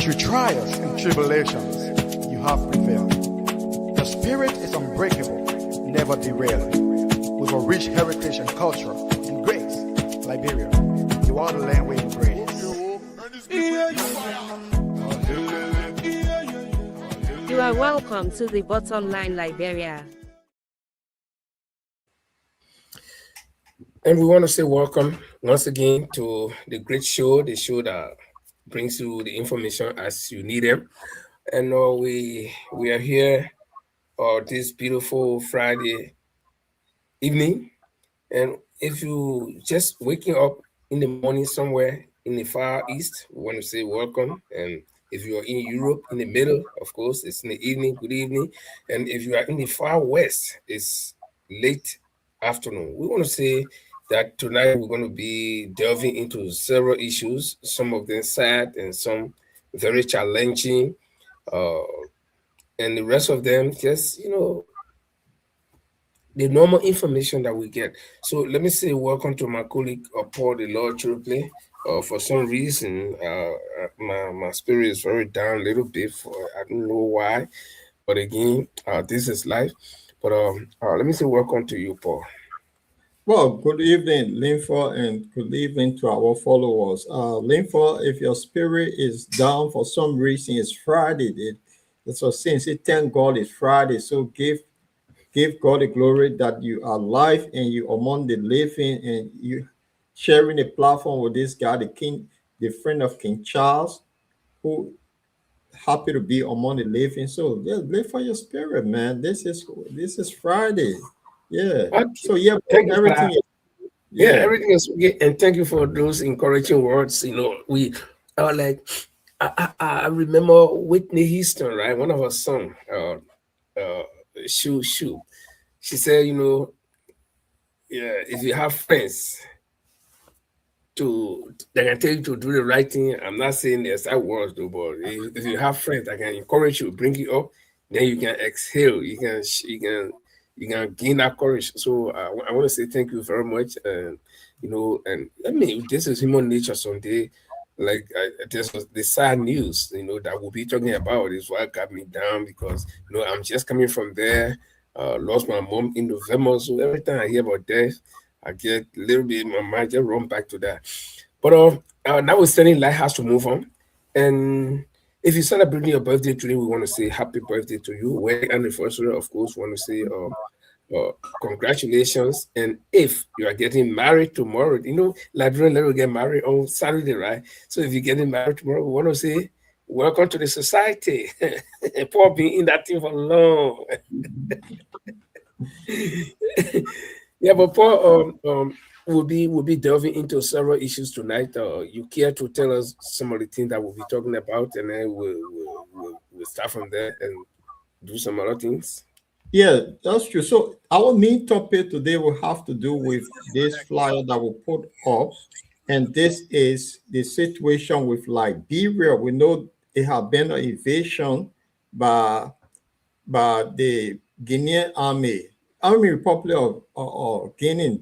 Through trials and tribulations, you have prevailed. The spirit is unbreakable, never derailed. With a rich heritage and culture and grace, Liberia, you are the land where you grace. You are welcome to the Bottomline Liberia. And we want to say welcome once again to the great show, the show that brings you the information as you need them. And we are here this beautiful Friday evening. And if you just waking up in the morning somewhere in the far east, we want to say welcome. And if you are in Europe, in the middle, of course, it's in the evening, good evening. And if you are in the far west, it's late afternoon. We want to say that tonight we're going to be delving into several issues, some of them sad and some very challenging, and the rest of them just, the normal information that we get. So let me say welcome to my colleague, Paul the Lord Triple. For some reason, my spirit is very down a little bit. I don't know why, but again, this is life. But let me say welcome to you, Paul. Well, good evening, Linford, and good evening to our followers. Linford, if your spirit is down for some reason, it's Friday. That's what saying. Say, thank God it's Friday. So give God the glory that you are alive and you are among the living, and you sharing a platform with this guy, the king, the friend of King Charles, who happy to be among the living. So yeah, live for your spirit, man. This is Friday. Yeah. Okay. So yeah, everything is, everything is okay. And thank you for those encouraging words. We are like, I remember Whitney Houston, right? One of her songs, Shoo. She said, if you have friends that can tell you to do the right thing, I'm not saying there's that words though, but if you have friends that can encourage you, bring you up, then you can exhale. You can gain that courage. So I want to say thank you very much. And and I mean, this is Human Nature Sunday. Like this was the sad news, that we'll be talking about is what got me down, because I'm just coming from there. Lost my mom in November, so every time I hear about death, I get a little bit in my mind just run back to that. But notwithstanding, life has to move on. And if you're celebrating your birthday today, we want to say happy birthday to you. Wedding anniversary, of course, we want to say congratulations. And if you are getting married tomorrow, Liberian will get married on Saturday, right? So if you're getting married tomorrow, we want to say welcome to the society. Paul been in that thing for long. Yeah, but Paul, we'll be delving into several issues tonight. You care to tell us some of the things that we'll be talking about, and then we'll start from there and do some other things. Yeah, that's true. So our main topic today will have to do with this flyer that we put up, and this is the situation with Liberia. We know it has been an invasion by the Guinean Army Republic of Guinea,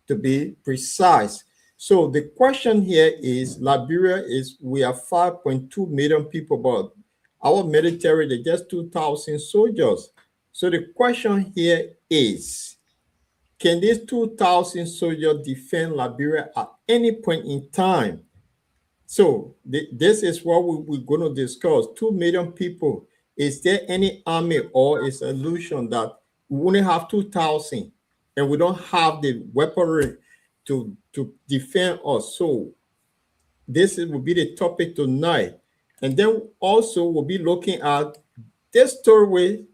to be precise. So the question here is, Liberia we are 5.2 million people, but our military, they just 2,000 soldiers. So the question here is, can these 2,000 soldiers defend Liberia at any point in time? So this is what we're going to discuss. 2 million people. Is there any army or is a illusion that we only have 2,000 and we don't have the weaponry to defend us? So this will be the topic tonight. And then also we'll be looking at this story with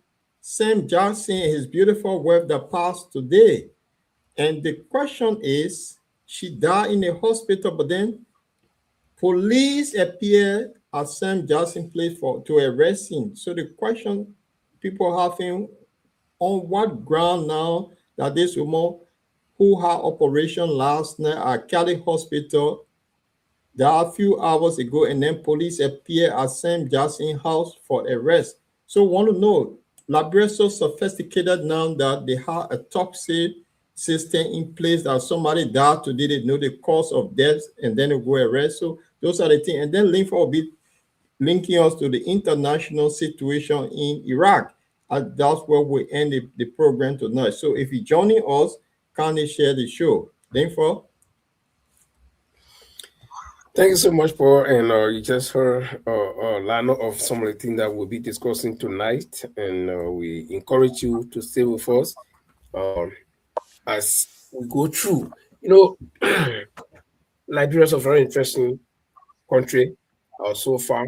Sam Jackson and his beautiful wife that passed today. And the question is, she died in a hospital, but then police appeared at Sam Jackson place to arrest him. So the question people having, on what ground now that this woman who had operation last night at Cali Hospital, there are a few hours ago, and then police appeared at Sam Jackson house for arrest. So want to know, Liberia is so sophisticated now that they have a autopsy system in place that somebody died today, they know the cause of death, and then they go arrest. So those are the things. And then Linford will be linking us to the international situation in Iraq. And that's where we end the program tonight. So if you're joining us, kindly share the show. Therefore, Thank you so much, Paul. And you just heard a lot of some of the things that we'll be discussing tonight. And we encourage you to stay with us as we go through. Liberia is a very interesting country so far,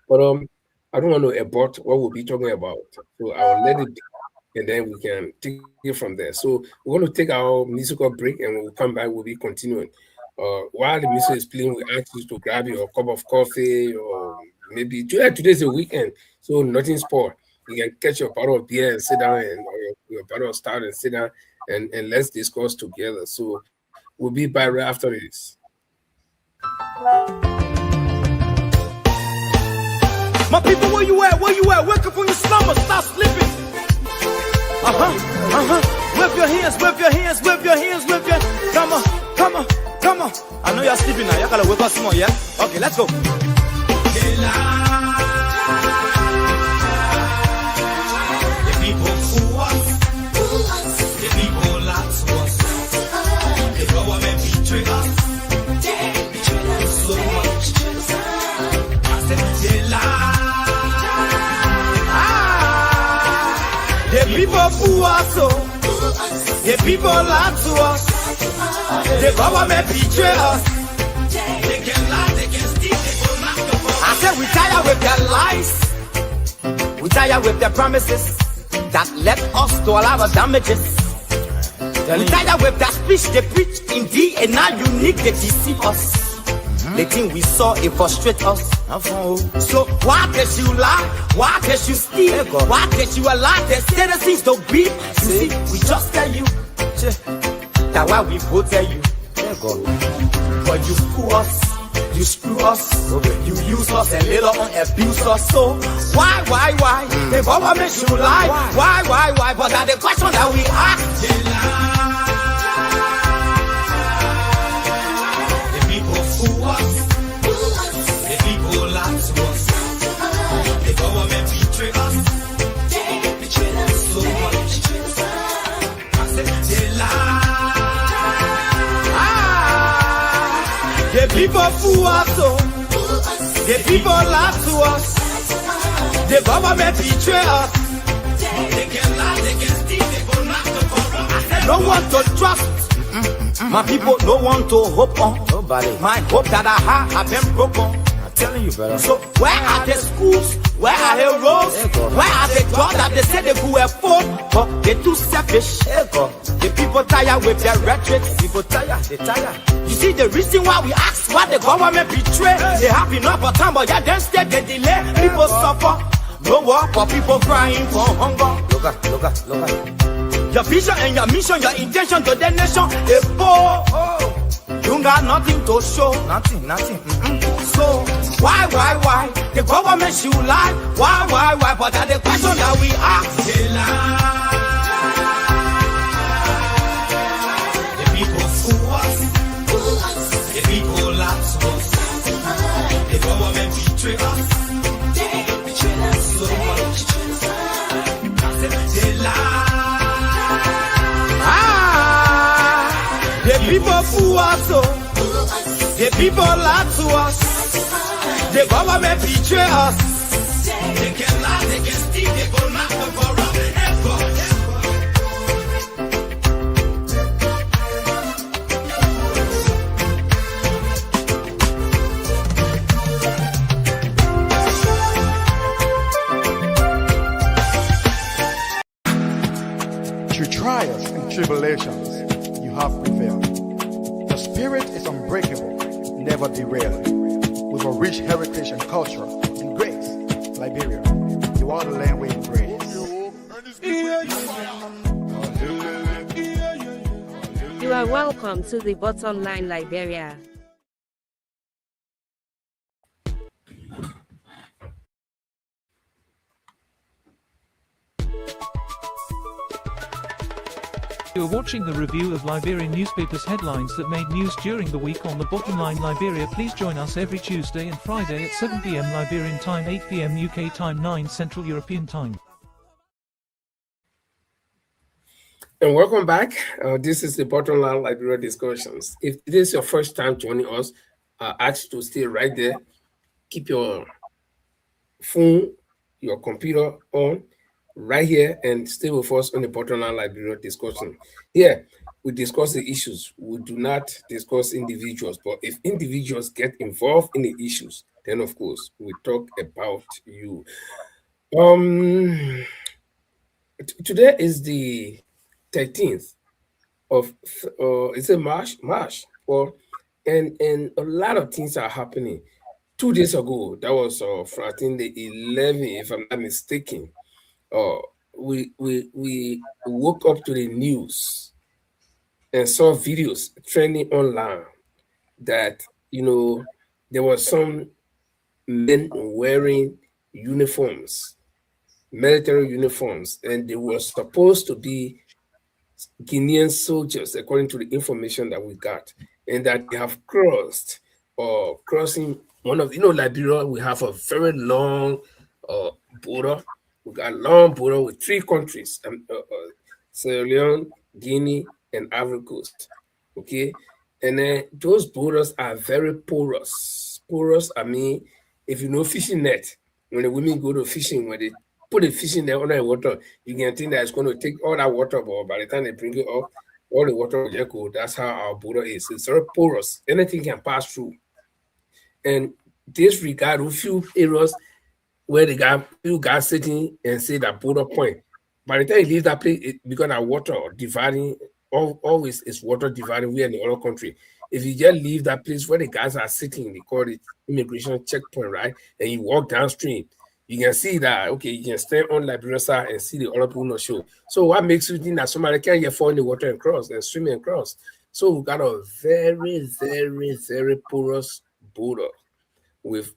but I don't want to abort what we'll be talking about. So I'll let it be, and then we can take it from there. So we're going to take our musical break, and when we come back, we'll be continuing. While the music is playing, we ask you to grab your cup of coffee, or maybe today's a weekend, so nothing's spoiled. You can catch your bottle of beer and sit down, or your bottle of stout and sit down, and let's discuss together. So we'll be back right after this. My people, where you at? Where you at? Wake up from your slumber, stop sleeping. Wave your hands, wave your hands, wave your hands, wave your hands. Come on, come on, come on. I know you're sleeping now. You gotta wake up some more, yeah? Okay, let's go. The people who us, the people lie to us, the government betray us, so much. I said they lie. The people who us, the people lie to us, the government betray us. They can lie, they can steal, they will not go. I said we tired with their lies, we tired with their promises that led us to all our damages. We tired with that speech they preach in thee, and now unique they deceive us. The thing we saw, it frustrate us. So why did you lie? Why did you steal? Why did you allow the citizens to be? You see, we just tell you that why we vote tell you. But you screw us, you screw us, you use us and later on abuse us. So why? The government should lie. Why? But that's the question that we ask. The people fool us, the people lie to us, the government betray us, so much. I said they lie. The people fool us, the people lie to us, the government betray us. They can lie, they can steal, they will not corrupt. No one to trust. My people, no one to hope on. Nobody. My hope that I have been broken. I'm telling you, brother. So where are the schools? Where are the roads? Where are the jobs that they say they could afford? But they're too selfish. The people tired with their rhetoric. People tired, they tired. You see the reason why we ask why the government betray. They have enough of time, but yeah, then stay, they delay. People suffer. No work for people crying for hunger. Look at. Your vision and your mission, your intention to the nation, they poor. You got nothing to show. Nothing. So, why? The government should lie. Why? But that's the question that we ask. They lie. The people fool us. The people lie to us. The government betray us. So much. I said they lie. The people fool us, the people lie to us, the government betray us. They can lie, they can steal, they will not corrupt. Through trials and tribulations, you have prevailed. The spirit is unbreakable, never derailed. With a rich heritage and culture and grace, Liberia, you are the land we embrace. You are welcome to the Bottomline Liberia. You are watching the review of Liberian newspapers headlines that made news during the week on the Bottomline Liberia. Please join us every Tuesday and Friday at 7 p.m. Liberian time, 8 p.m. UK time, 9 Central European time. And welcome back. This is the Bottomline Liberia discussions. If it is your first time joining us, ask you to stay right there. Keep your phone, your computer on right here and stay with us on the Bottomline Liberia discussion. Here, we discuss the issues. We do not discuss individuals, but if individuals get involved in the issues, then of course we talk about you. Today is the 13th of is it March? And a lot of things are happening. 2 days ago, that was I think the 11th, if I'm not mistaken. We woke up to the news and saw videos trending online that there were some men wearing uniforms, military uniforms, and they were supposed to be Guinean soldiers, according to the information that we got, and that they have crossing one of Liberia. We have a very long border. We got a long border with 3 countries: Sierra Leone, Guinea, and Ivory Coast. Okay, and then those borders are very porous. Porous, I mean, if you know fishing net, when the women go to fishing, when they put the fishing net under the water, you can think that it's going to take all that water, but by the time they bring it up, all the water will just go. That's how our border is. It's very porous. Anything can pass through. And disregard a few areas where few guys sitting and say that border point. By the time you leave that place, because of water dividing, always is water dividing. We are in the other country. If you just leave that place where the guys are sitting, they call it immigration checkpoint, right? And you walk downstream, you can see that, okay, you can stand on Liberia side and see the other people not show. So what makes you think that somebody can get fall in the water and cross and swim and cross? So we got a very, very, very porous border with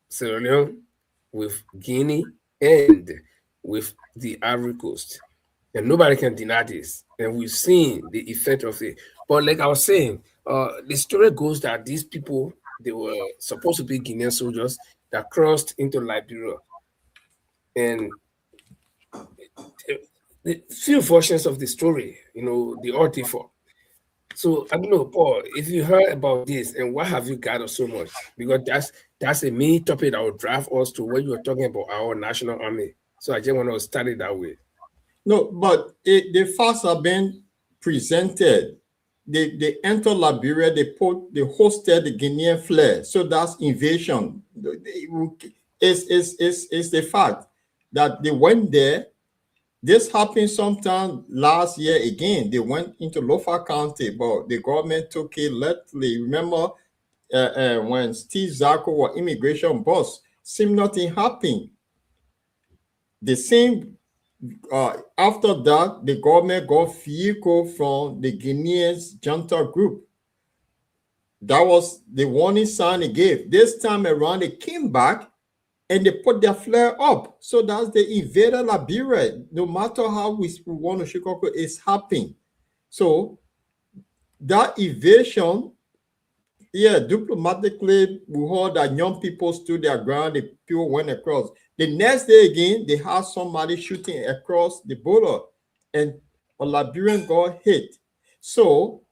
Sierra Leone, with Guinea, and with the Ivory Coast. And nobody can deny this. And we've seen the effect of it. But like I was saying, the story goes that these people, they were supposed to be Guinean soldiers that crossed into Liberia. And the few versions of the story, they all differ. So I don't know, Paul, if you heard about this and what have you gathered so much? Because that's a main topic that will drive us to what you were talking about, our national army. So I just want to start it that way. No, but the facts are being presented. They entered Liberia, they hosted the Guinean flag. So that's invasion. It's the fact that they went there. This happened sometime last year again. They went into Lofa County, but the government took it lightly. Remember when Steve Zako was immigration boss, seemed nothing happened. The same, after that, the government got vehicle from the Guineans junta group. That was the warning sign they gave. This time around, they came back and they put their flag up. So that's the invader Liberia. No matter how we want to Chicago, it's happening. So that invasion, diplomatically, we heard that young people stood their ground, the people went across. The next day again, they had somebody shooting across the border and a Liberian got hit. So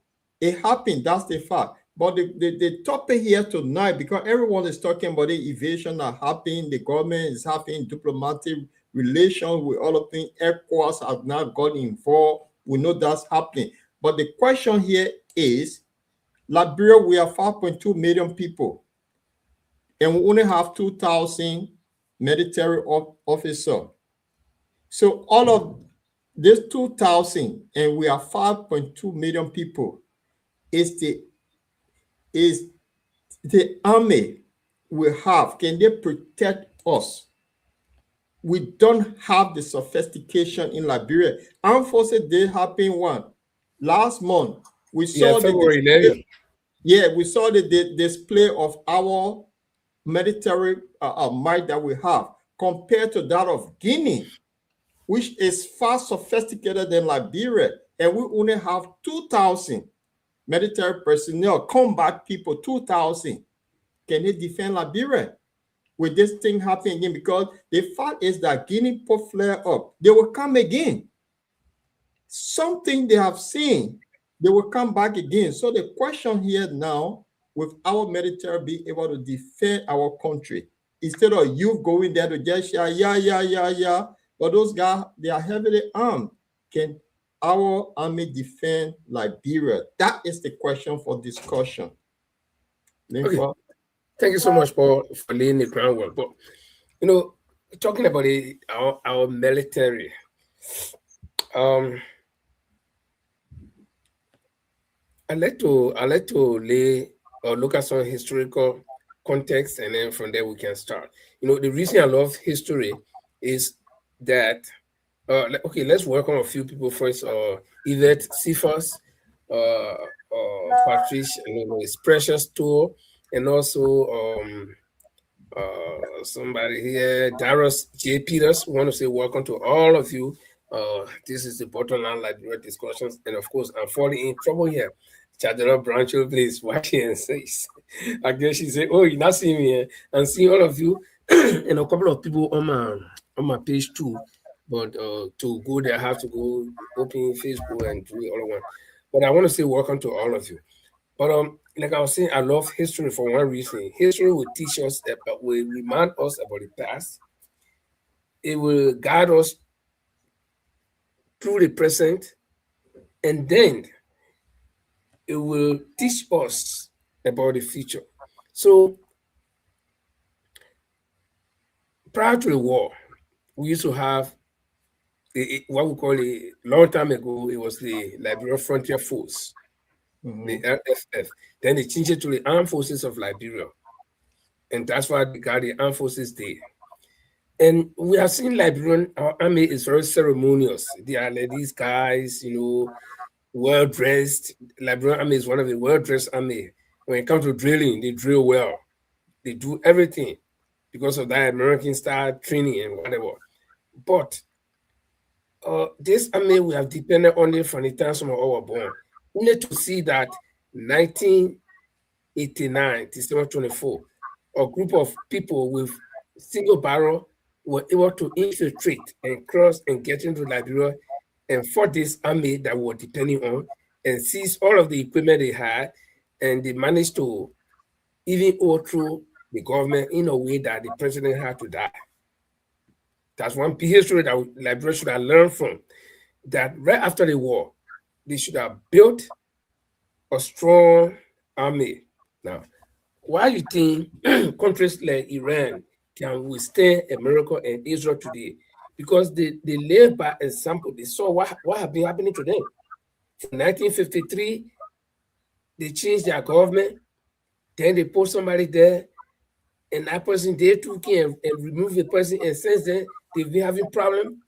it happened, that's the fact. But the topic here tonight, because everyone is talking about the invasion that happened, the government is having diplomatic relations with all of things, ECOWAS have not got involved. We know that's happening. But the question here is, Liberia, we are 5.2 million people, and we only have 2,000 military officers. So all of this 2,000, and we are 5.2 million people, is the army we have. Can they protect us? We don't have the sophistication in Liberia. Armed Forces Day happened last month. We saw February 11th. We saw the display of our military might that we have compared to that of Guinea, which is far sophisticated than Liberia. and we only have 2,000 military personnel, combat people, 2,000. Can they defend Liberia? Will this thing happen again? Because the fact is that Guinea put flare up. They will come again. Something they have seen, they will come back again. So the question here now, with our military being able to defend our country, instead of you going there to just shout, yeah. But those guys, they are heavily armed. Can our army defend Liberia? That is the question for discussion. Okay. Thank you so much, Paul, for laying the groundwork. But talking about our military, I'd like to lay or look at some historical context, and then from there we can start. The reason I love history is that okay, let's work on a few people first. Yvette Cephas, Patrice, it's Precious Tour, and also somebody here, Darius J. Peters. I want to say welcome to all of you. This is the Bottomline Liberia discussions, and of course, I'm falling in trouble here. Chadera Brancho, please watch here and say, I guess she said, "Oh, you're not seeing me here," and see all of you, and a couple of people on my page too. But to go there, I have to go open Facebook and do it all at once. But I want to say welcome to all of you. But like I was saying, I love history for one reason. History will teach us, will remind us about the past. It will guide us through the present, and then it will teach us about the future. So prior to the war, we used to have what we call a long time ago, it was the Liberia Frontier Force, the LFF. Then they changed it to the Armed Forces of Liberia. And that's why they got the Armed Forces Day. And we have seen Liberian, our army is very ceremonious. They are like these guys, well-dressed. Liberian army is one of the well-dressed army. When it comes to drilling, they drill well. They do everything because of that American style training and whatever. But this army we have depended on it from the time some of our born. We need to see that 1989, December 24, a group of people with single barrel were able to infiltrate and cross and get into Liberia and fought this army that we were depending on and seize all of the equipment they had, and they managed to even overthrow the government in a way that the president had to die. That's one piece of history that Liberia should have learned from. That right after the war, they should have built a strong army. Now, why do you think countries like Iran can withstand America and Israel today? Because they live by example. They saw what has been happening to them. From 1953, they changed their government. Then they put somebody there, and that person, they took in and removed the person, and since then, they've been having problems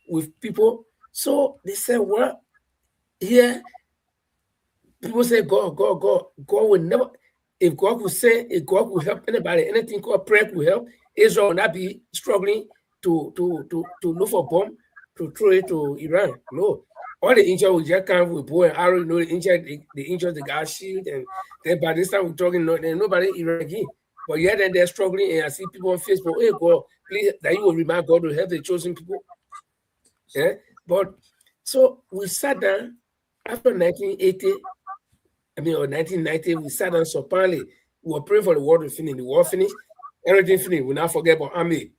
with people. So they said, well, here, people say, God will never, if God could say, if God could help anybody, anything called prayer could help, Israel will not be struggling to look for bomb to throw it to Iran. No. All the injured will just come with bow and arrow, the injured the got shield, and then by this time we're talking, nobody Iran again. But yet then they're struggling, and I see people on Facebook, hey God, please, that you will remind God to help the chosen people. Yeah. But so we sat down after 1980, or 1990, we sat down so apparently we were praying for the war to finish. The war finished, everything finished. We now forget about army.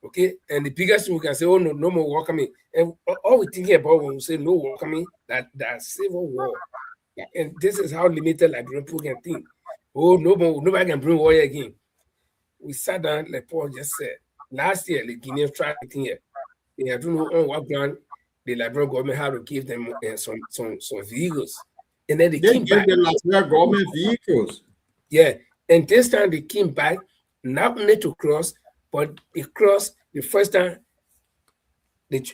Okay, and the biggest thing we can say, oh no more war coming. And all we thinking about when we say no war coming, that civil war. And this is how limited Liberian people can think. Oh, nobody can bring war again. We sat down, like Paul just said. Last year, the Guineans tried here. They had to know on what ground the Liberian government had to give them some vehicles. And then they came back. The Liberian government vehicles. Yeah, and this time they came back, not only to cross, but they crossed the first time. The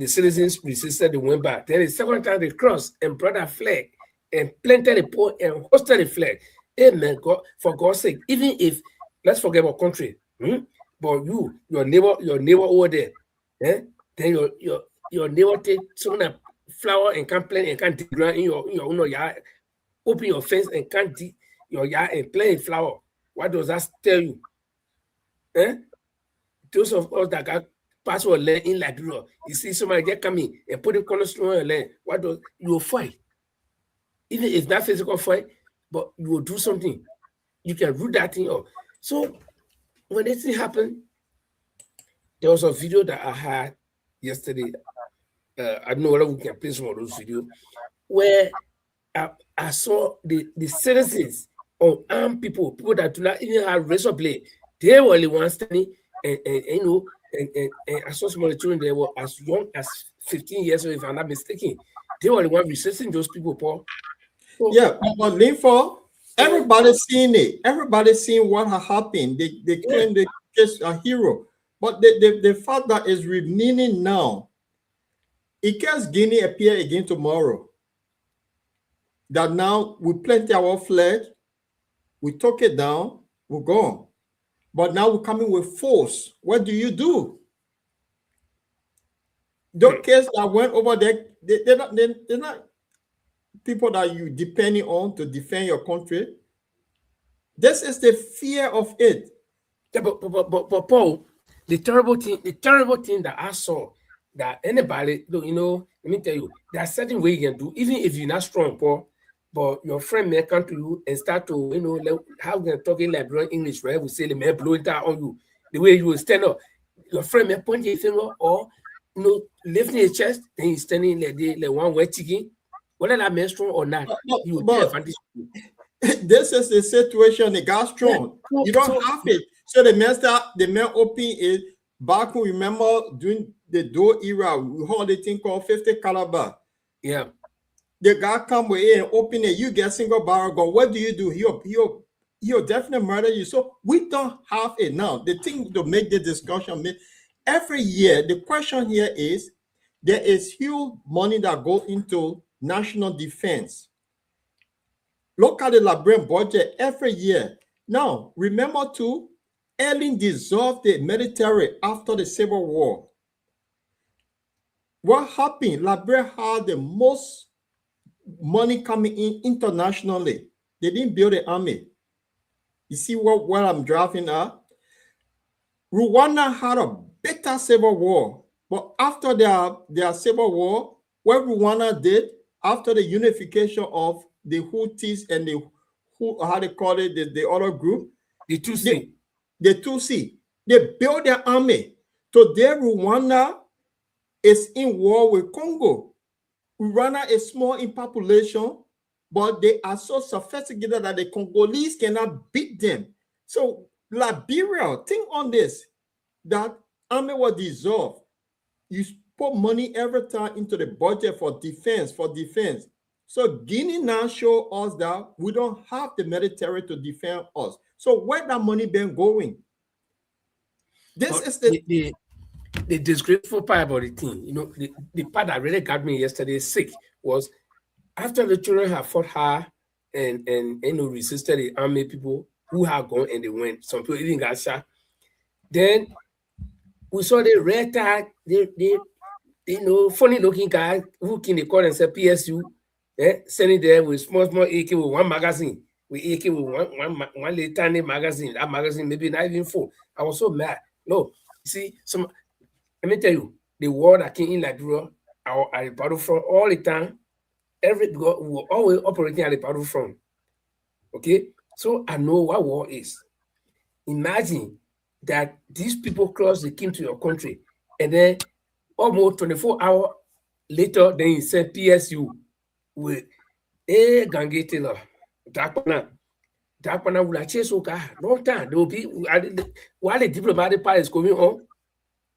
citizens resisted, they went back. Then the second time they crossed and brought a flag and planted a pole and hosted the flag. Amen. God, for God's sake, even if, let's forget about country, but your neighbor over there, then your neighbor take someone flower and can't plant and can't dig ground in your own yard, open your fence and can't dig your yard and plant a flower. What does that tell you? Those of us that got password land in Liberia, you see somebody get coming and put a cornerstone on your land. What does you will fight? Even if it's not physical fight, but you will do something. You can root that thing up. So when this thing happened, there was a video that I had yesterday. I don't know whether we can play some of those videos where I saw the citizens or armed people that do not even have razor blade. They were the ones standing and you know, and I saw some of the children, they were as young as 15 years old, if I'm not mistaken. They were the ones resisting those people, Paul. So, yeah, but Linford, everybody's seen it. Everybody's seen what has happened. They claim they just a hero. But the fact that is remaining now, it can Guinea appear again tomorrow. That now we plenty our flag, we took it down, we're gone. But now we're coming with force. What do you do? Those kids that went over there, they're not people that you depending on to defend your country. This is the fear of it. Yeah, but Paul, the terrible thing that I saw that anybody, you know, let me tell you, there's certain way you can do, even if you're not strong, Paul. But your friend may come to you and start to, you know, how can talk in Liberian English, right? We say the man blow it out on you. The way you will stand up, your friend may point your finger or, you know, lifting his chest, then he's standing like one wet chicken. Whether that man strong or not, you will take advantage. This is the situation. They got strong. Yeah. You don't have it. So the man open it back when, remember during the door era, we had the thing called 50 caliber. Yeah. The guy come with it and open it, you get single barrel gun. What do you do? He'll definitely murder you. So we don't have it now. The thing to make the discussion, every year, the question here is, there is huge money that goes into national defense. Look at the Liberian budget every year. Now, remember too, Ellen dissolved the military after the Civil War. What happened? Liberia had the most money coming in internationally. They didn't build an army. You see what I'm driving at? Rwanda had a better civil war, but after their civil war, what Rwanda did after the unification of the Houthis and the how they call it, the other group, the Tutsi. The Tutsi, they built their army. Today, Rwanda is in war with Congo. Rwanda is small in population, but they are so sophisticated that the Congolese cannot beat them. So Liberia, think on this, that army was dissolved. You put money every time into the budget for defense. So Guinea now show us that we don't have the military to defend us. So where that money been going? This is the disgraceful part about the thing, you know, the part that really got me yesterday sick was after the children have fought hard and you know resisted the army people who have gone and they went. Some people even got shot. Then we saw the red tag, they you know, funny looking guy who can they call themselves PSU, sending there with small AK with one magazine, with AK with one little tiny magazine. That magazine maybe not even full. I was so mad. No, see, let me tell you, the war that came in Liberia at the battlefront all the time, we were always operating at the battlefront. Okay, so I know what war is. Imagine that these people crossed the came to your country, and then almost 24 hours later, then you send PSU with a gangue tailor. Dakwana will chase Oka long time. There will be while the diplomatic part is going on.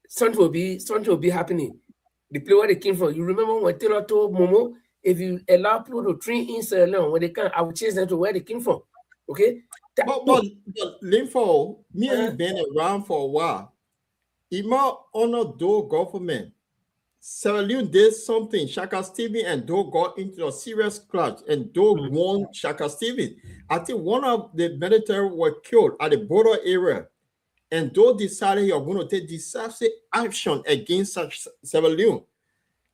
Something will be happening. The place where they came from. You remember when Taylor told Momo, if you allow people to train in Sierra Leone, when they can, I will chase them to where they came from. Okay? But Linford, me and you been around for a while. Ima honor Do government. Sierra Leone did something. Shaka Stevens and Do got into a serious clash, and Do won Shaka Stevens. I think one of the military were killed at the border area. And though decided you're going to take decisive action against Sierra Leone.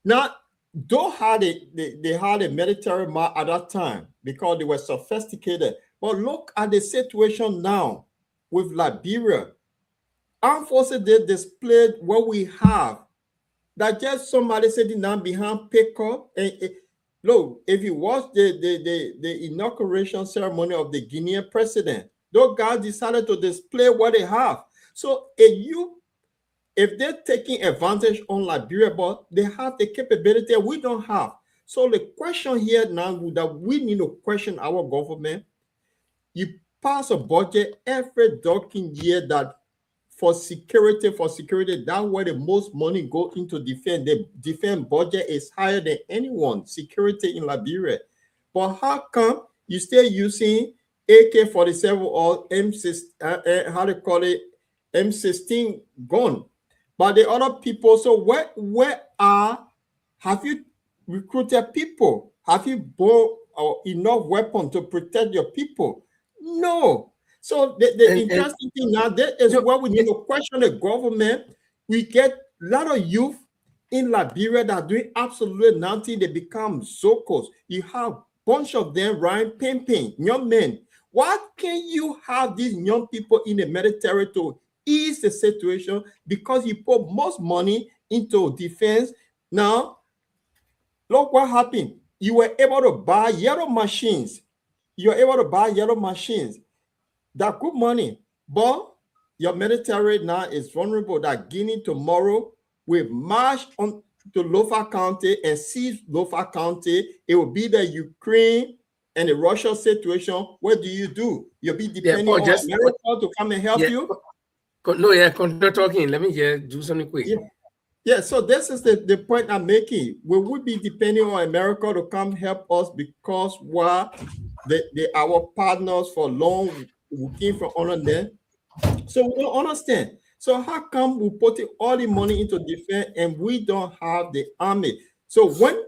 Now, Though they had a military might at that time because they were sophisticated. But look at the situation now with Liberia. Armed forces, they displayed what we have. That just somebody sitting down behind pickup. And look, if you watch the inauguration ceremony of the Guinean president, those guys decided to display what they have. So if they're taking advantage on Liberia, but they have the capability we don't have. So the question here now that we need to question our government. You pass a budget every docking year that for security, that's where the most money go into defense. The defense budget is higher than anyone, security in Liberia. But how come you still using AK-47 or M16, how they call it, M16 gun? But the other people, so have you recruited people? Have you bought enough weapons to protect your people? No. So the interesting thing now, that is where we need to question the government. We get a lot of youth in Liberia that are doing absolutely nothing. They become Zokos. You have a bunch of them, Ryan pimping, young men. Why can't you have these young people in the military to ease the situation? Because you put most money into defense. Now, look what happened. You were able to buy yellow machines. You're able to buy yellow machines. That good money, but your military now is vulnerable. That Guinea tomorrow will march on to Lofa County and seize Lofa County. It will be the Ukraine and the Russia situation. What do? You'll be depending on America to come and help you. No, continue talking. Let me just do something quick. Yeah, so this is the point I'm making. We would be depending on America to come help us because they our partners for long. We came from all of them. So we don't understand. So how come we put all the money into defense and we don't have the army? So when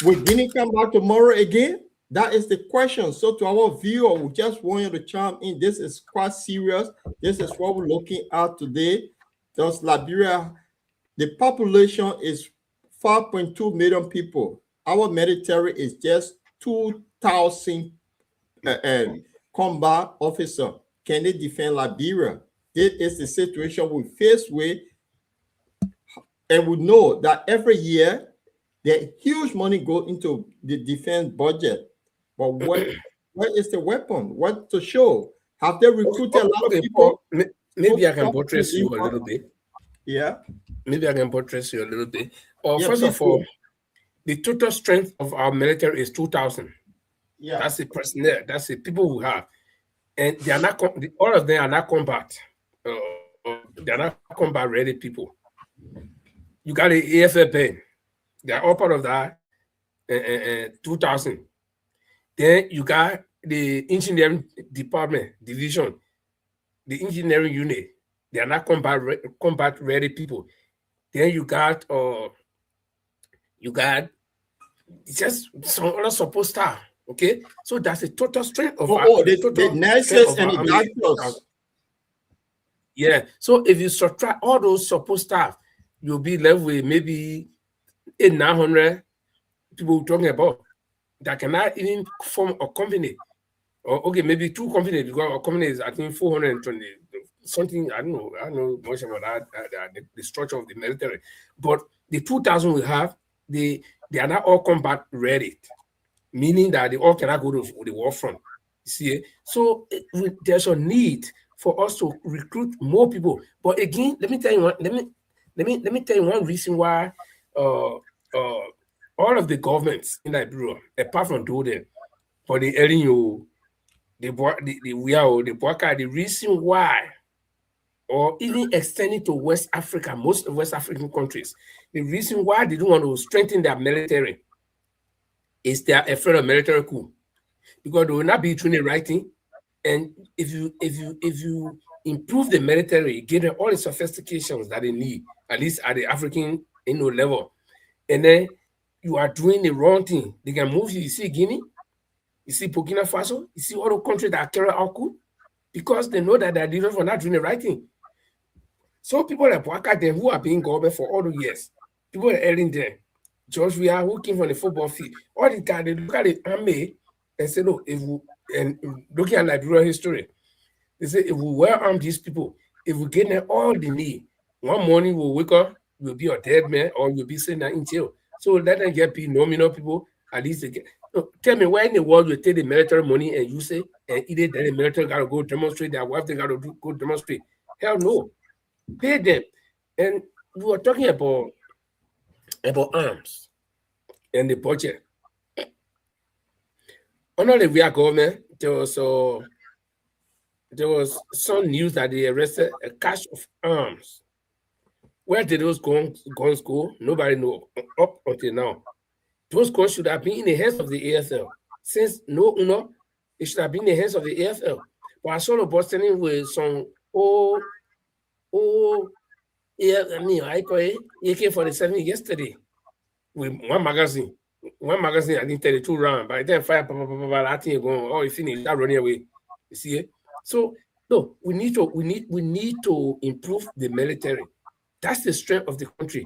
we didn't come back tomorrow again, that is the question. So to our viewer, we just want you to chime in. This is quite serious. This is what we're looking at today. Does Liberia, the population is 5.2 million people. Our military is just 2,000 combat officer. Can they defend Liberia? This is the situation we face with, and we know that every year the huge money goes into the defense budget. But where is the weapon? What to show? Have they recruited a lot of people? Maybe I can buttress you a little bit. Yeah. Maybe I can buttress you a little bit. First of all, the total strength of our military is 2,000. Yeah, that's the personnel. That's the people we have, and they are not. All of them are not combat. They are not combat ready people. You got the AFFN. They are all part of that. 2,000. Then you got the engineering division, the engineering unit. They are not combat ready people. Then you got just some other support staff. Okay, so that's the total strength of the nurses and the doctors. Yeah, so if you subtract all those support staff, you'll be left with maybe 800-900 people we're talking about that cannot even form a company. Or okay, maybe two companies, because a company is I think 420 something. I don't know much about that, the structure of the military. But the 2,000 we have, they are not all combat ready. Meaning that they all cannot go to the war front. See, so there's a need for us to recruit more people. But again, let me tell you one. Let me tell you one reason why all of the governments in Liberia, apart from Doden, for the Elinyo, the reason why, or even extending to West Africa, most of West African countries, the reason why they don't want to strengthen their military is they are afraid of military coup, because they will not be doing the right thing. And if you improve the military, give them all the sophistications that they need, at least at the African level, and then you are doing the wrong thing, they can move you. You see Guinea, you see Burkina Faso, you see all the countries that carry out coup, because they know that their leaders were not doing the right thing. So people like Boaka, them who are being governed for all the years, people are ailing there. George Weah, who came from the football field. All the guys, they look at the army and say, no, if we, and looking at Liberia history, they say, if we well arm these people, if we get them all they need, one morning we'll wake up, you'll be a dead man or you'll be sitting there in jail. So let them get nominal people, at least they get. No, tell me, why in the world you take the military money and you say, and either then the military got to go demonstrate, their wife, they got to go demonstrate. Hell no. Pay them. And we were talking about arms and the budget. Under the real government, there was some news that they arrested a cache of arms. Where did those guns go? Nobody knows up until now. Those guns should have been in the hands of the AFL. Since it should have been in the hands of the AFL. But I saw the boss standing with some AK-47 yesterday with one magazine. I think 32 rounds. By then, fire, that thing going. Oh, you finish that running away. You see it? So no, we need to improve the military. That's the strength of the country.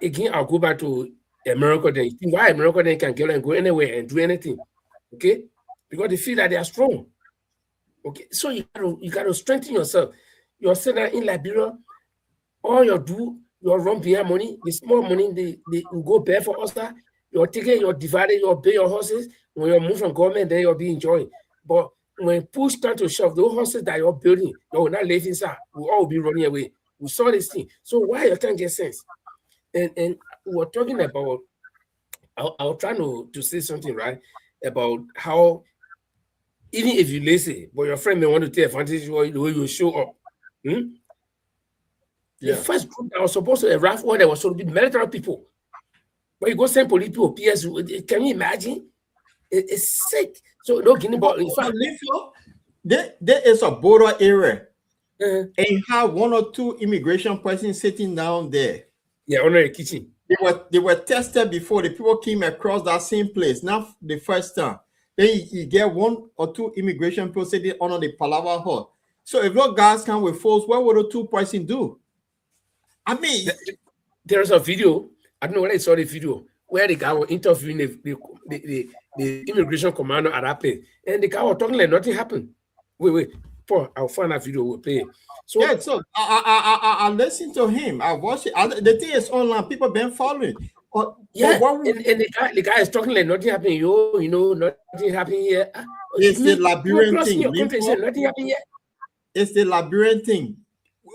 Again, I'll go back to America. Then why America then can get and go anywhere and do anything? Okay, because they feel that they are strong. Okay, so you gotta strengthen yourself. You're sitting in Liberia, all you do, you run behind money, the small money they go bare for us. You're taking, you're divided, you're pay your horses. When you move from government, then you'll be enjoying. But when push comes to shove, those horses that you're building, you're not living inside, we'll all be running away. We saw this thing. So why you can't get sense? And we're talking about, I'll try to say something, right? About how even if you're lazy, but your friend may want to take advantage of the way you show up. The first group that was supposed to arrive where there was supposed to be military people. But you go send police people, PS, can you imagine? It's sick. So no Guinea, but in fact, there is a border area. And you have one or two immigration persons sitting down there. Yeah, under the kitchen. They were tested before the people came across that same place. Not the first time. Then you get one or two immigration people sitting under the Palava Hall. So if those guys come with force, what would the two persons do? I mean, there's a video. I don't know whether I saw the video where the guy was interviewing the immigration commander at that place, and the guy was talking like nothing happened. Wait, Paul, I'll find that video. We'll play. So yeah, so I listened to him. I watched it. The thing is online. People been following. And the guy is talking like nothing happened. Nothing happened here. It's the Liberian thing. Nothing happened here. It's the Liberian thing.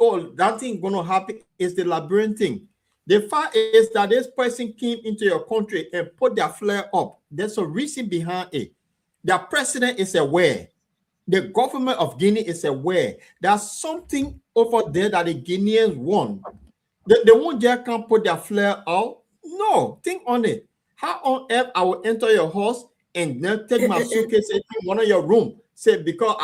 Oh, that thing gonna happen. It's the Liberian thing. The fact is that this person came into your country and put their flag up. There's a reason behind it. The president is aware. The government of Guinea is aware. There's something over there that the Guineans want. They won't just come put their flag out. No, think on it. How on earth I will enter your house and then take my suitcase into one of your room? Say, because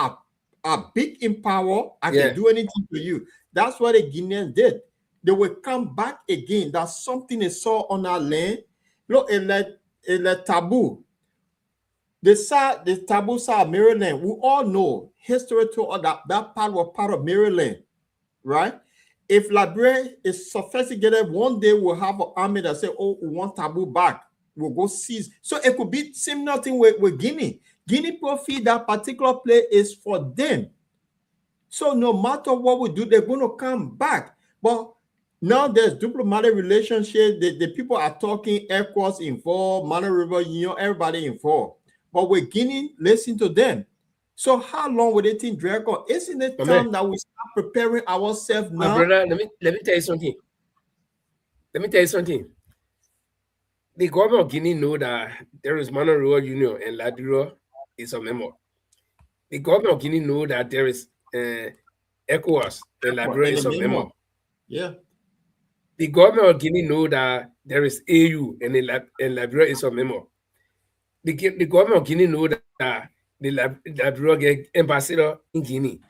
I'm big in power, I can do anything to you. That's what the Guineans did. They will come back again. That's something they saw on our land. Look, it's taboo. The taboo side of Maryland, we all know history to that part was part of Maryland, right? If Liberia is sophisticated, one day we'll have an army that say, oh, we want taboo back. We'll go seize. So it could be similar thing with Guinea. Guinea profit, that particular place is for them. So no matter what we do, they're going to come back. But now there's diplomatic relationship. The people are talking, ECOWAS involved, Mana River Union, everybody involved. But with Guinea, listen to them. So how long will they think drag on? Isn't it time that we start preparing ourselves now? My brother, let me tell you something. The government of Guinea know that there is Mana River Union and Liberia is a member. The government of Guinea know that there is ECOWAS and Liberia is a member. Yeah. The government of Guinea know that there is AU and Liberia is a member. The government of Guinea know that the Liberia get ambassador in Guinea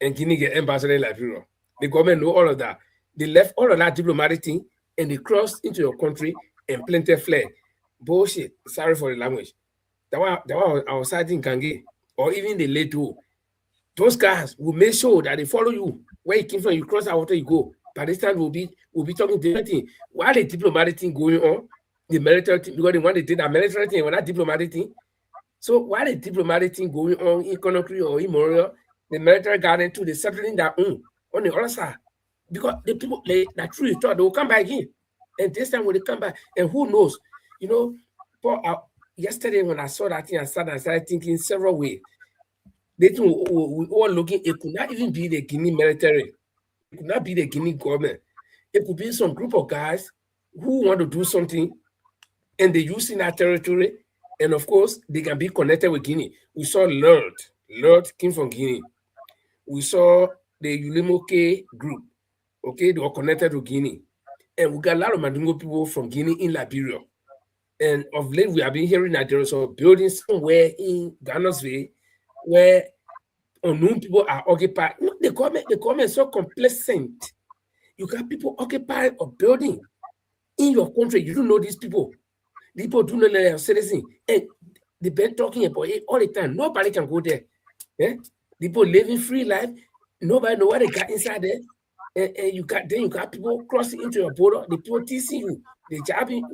and Guinea get ambassador in Liberia. The government know all of that. They left all of that diplomatic thing and they crossed into your country and planted flag. Bullshit. Sorry for the language. That was outside in Kange or even the late too. Those guys will make sure that they follow you. Where you came from, you cross out, you go. By this time, we'll be talking different thing. While the diplomatic thing going on, the military thing, because they want to do that military thing, or that diplomatic thing. So while the diplomatic thing going on in Conakry or in Montreal, the military garden too, they settling their own on the other side. Because the people, that truly thought they will come back in. And this time when they come back, and who knows, yesterday when I saw that thing, I started thinking several ways. They think we all looking, it could not even be the Guinea military. It could not be the Guinea government. It could be some group of guys who want to do something and they use in that territory. And of course, they can be connected with Guinea. We saw Lord. Lord came from Guinea. We saw the Ulimoke group. Okay, they were connected to Guinea. And we got a lot of Mandingo people from Guinea in Liberia. And of late, we have been hearing that there is a building somewhere in Ghana's Way where unknown people are occupied. No, the government is so complacent. You got people occupying a building in your country. You don't know these people. People do not know their citizens. And they've been talking about it all the time. Nobody can go there. Yeah? People living free life. Nobody know what they got inside there. And you got people crossing into your border. The people teasing you. They jabbing.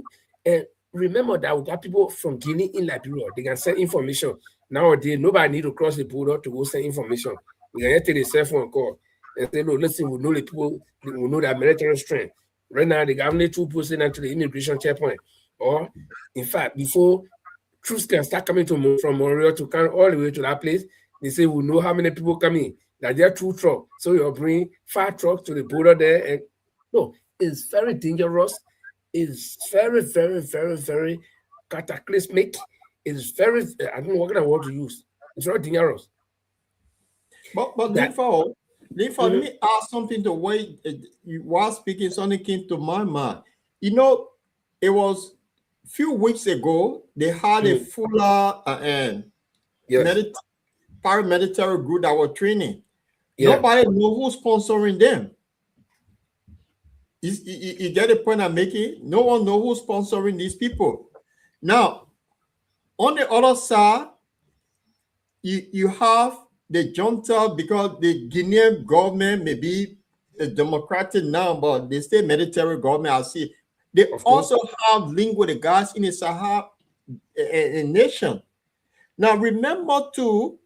And remember that we got people from Guinea in Liberia. They can send information. Nowadays, nobody need to cross the border to go send information. We can just take a cell phone call and say, no, listen, we know the people, we know that military strength. Right now, the government two people send them to the immigration checkpoint. Or, in fact, before troops can start coming from Montreal to come all the way to that place, they say, we know how many people come in. That there are 2 trucks. So you'll bring 5 trucks to the border there. And no, it's very dangerous. It's very, very, very, very cataclysmic. It's very, I don't know what kind of word to use. It's very dangerous. But Linford, let me ask something the way you were speaking, something came to my mind. You know, it was a few weeks ago, they had a fuller paramilitary group that were training. Yeah. Nobody know who's sponsoring them. You get the point I'm making? No one knows who's sponsoring these people. Now, on the other side, you have the junta, because the Guinean government may be democratic now, but they stay military government. I see. They also have link with the guys in the Sahel nation. Now, remember too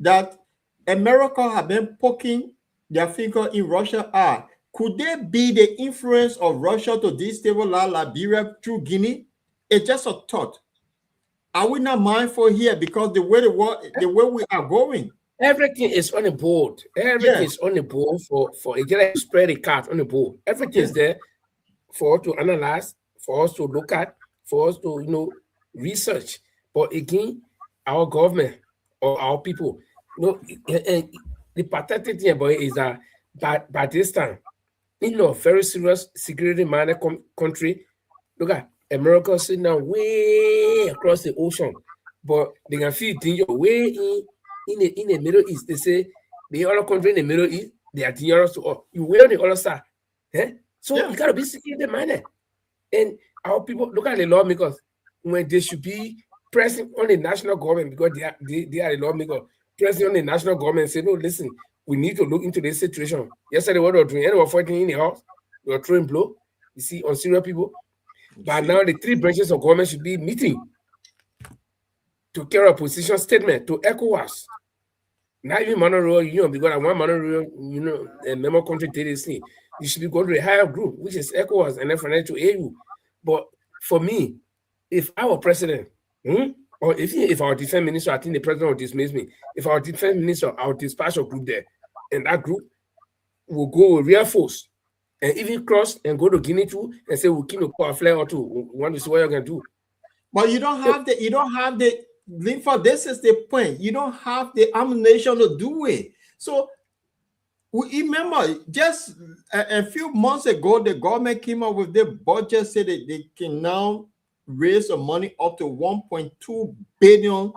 that America have been poking their finger in Russia's eye. Could there be the influence of Russia to destabilize Liberia through Guinea? It's just a thought. Are we not mindful here because the way we are going? Everything is on the board. Everything is on the board for a like spread the card on the board. Everything is there for us to analyze, for us to look at, for us to research. But again, our government or our people, the pathetic thing about it is that by this time, in a very serious security minded country, look at America sitting down way across the ocean, but they can feel danger way in the Middle East. They say the other country in the Middle East, they are dangerous to us. You way on the other side. So you gotta be security minded. And our people, look at the lawmakers when they should be pressing on the national government, because they are the lawmakers, pressing on the national government and say, no, listen, we need to look into this situation. Yesterday, what they were doing, they were fighting in the house, they were throwing blow, you see, on serious people. But now the 3 branches of government should be meeting to carry a position statement to ECOWAS. Not even Monroe, because one Monroe, a member country did this thing. You should be going to a higher group, which is ECOWAS, and then financial AU. But for me, if I were president, or if our defense minister, I think the president will dismiss me. If our defense minister, I would dispatch a group there, and that group will go with real force and even cross and go to Guinea too and say we'll keep a flare or two. We want to see what you're gonna do. But you don't have the Linford, this is the point. You don't have the ammunition to do it. So we remember just a few months ago, the government came up with the budget, said that they can now raise the money up to $1.2 billion.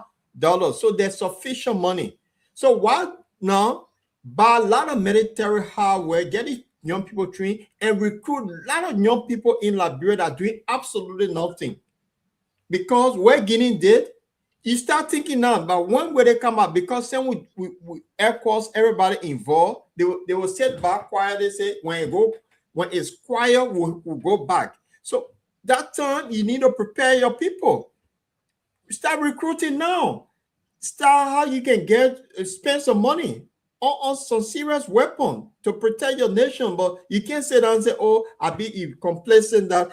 So there's sufficient money. So why now buy a lot of military hardware, getting young people trained, and recruit a lot of young people in Liberia that are doing absolutely nothing? Because what Guinea did, you start thinking now, but when will they come out? Because then we air course everybody involved, they will sit back quiet. They say when it's quiet, we'll go back. So That time you need to prepare your people. Start recruiting now. Start how you can spend some money on some serious weapon to protect your nation. But you can't sit down and say, "Oh, I'll be complacent that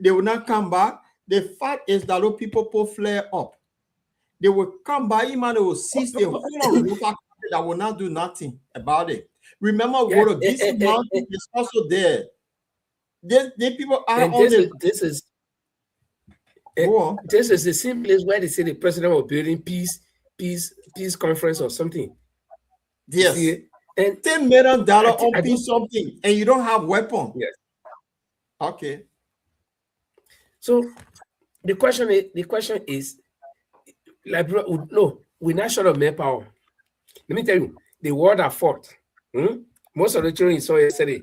they will not come back." The fact is that those people put flare up. They will come by, man, they will seize the whole of local country that will not do nothing about it. Remember, Wodogisi Mountain is also there. The people are and on this is the same place where they say the president was building peace conference or something. Yes. And $10 million on peace something, and you don't have weapon. Yes. Okay. So the question is, Liberia, no, we're not short of manpower. Let me tell you, the war that fought, most of the children you saw yesterday,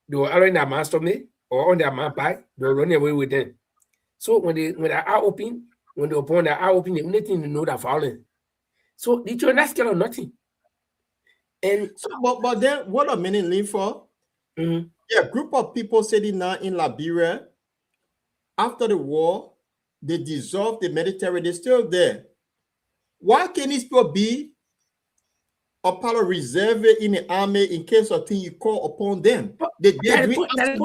they were already in their man's stomach or on their man bike, they were running away with them. So when their eye open, when they open their eye open, they only thing to know that violence. So the children not scared of nothing. And so, but then what a minute live for? Yeah, a group of people sitting now in Liberia after the war, they dissolved the military, they're still there. Why can't these people be a part of reserve in the army in case of thing you call upon them? That